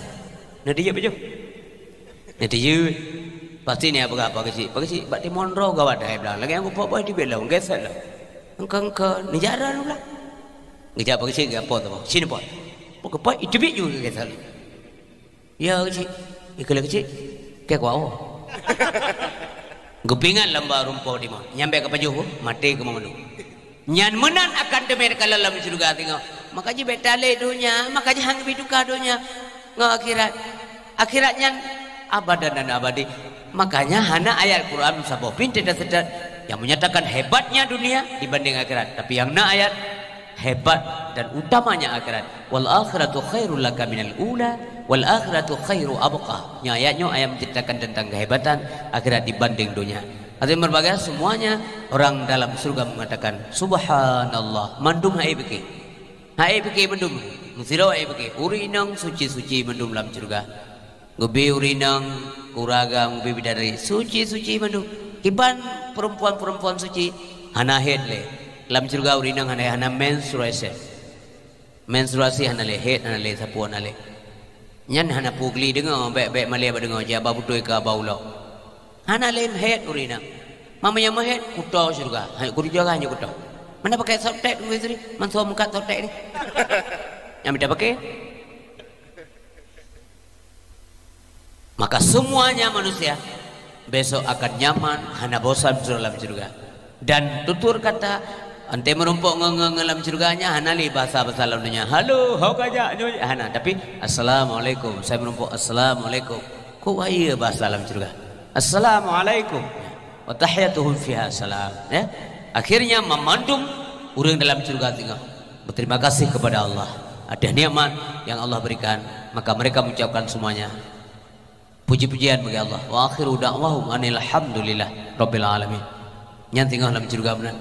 nanti je baju nanti je pasti ni apa kecil bak timon ro gawat dah iblang lagi aku bawa itu bila menggeser lah engkau ni jaran pula ngejak apa kecil ke apa tabo sini pot pokok itu biju geser ya kecil ikut kecil kayak kau gupingan lembah rumput di mana nyampe ke pajuh mati ke mana nyan menan akan demer kalau dalam surga tengok makanya betale dunia makanya hang biduka dunia ngak akhiratnya abadan dan abadi makanya hana ayat Quran sabah pintu dan sedar yang menyatakan hebatnya dunia dibanding akhirat tapi yang na ayat hebat dan utamanya akhirat wal akhiratu khairul laka minal ula wal akhiratu khairu abqa nya ayatnya ayat menceritakan tentang kehebatan akhirat dibanding dunia artinya berbagai semuanya orang dalam surga mengatakan subhanallah mandum hai beki mandum musiro hai beki urinang suci mandum dalam surga gobe urinang uraga gobe bidadari suci mandum kiban perempuan suci hana head le dalam surga urinang hana menstruasi hana le head hana le sapu hana le nyan hana pugli dengar baik malia dengar jabah butuh ke baulau hana le head urinang mamanya mahet kuto surga hai kurja hanya kuto mana pakai sotek tu istri manso muka sotek ni yang tidak pakai maka semuanya manusia besok akan nyaman hana bosan dalam surga dan tutur kata ante merumpuk dalam surganya hana li bahasa lawannya halo hau kaja hana tapi assalamualaikum saya merumpuk assalamualaikum ku iya bahasa dalam surga assalamualaikum wa tahiyyatuhum fiha salam ya akhirnya memandung orang dalam surga tinggal berterima kasih kepada Allah. Ada nikmat yang Allah berikan, maka mereka mengucapkan semuanya puji-pujian bagi Allah. Wa akhiru da'wahum anil hamdulillah rabbil alamin. Yang tinggal dalam surga benar.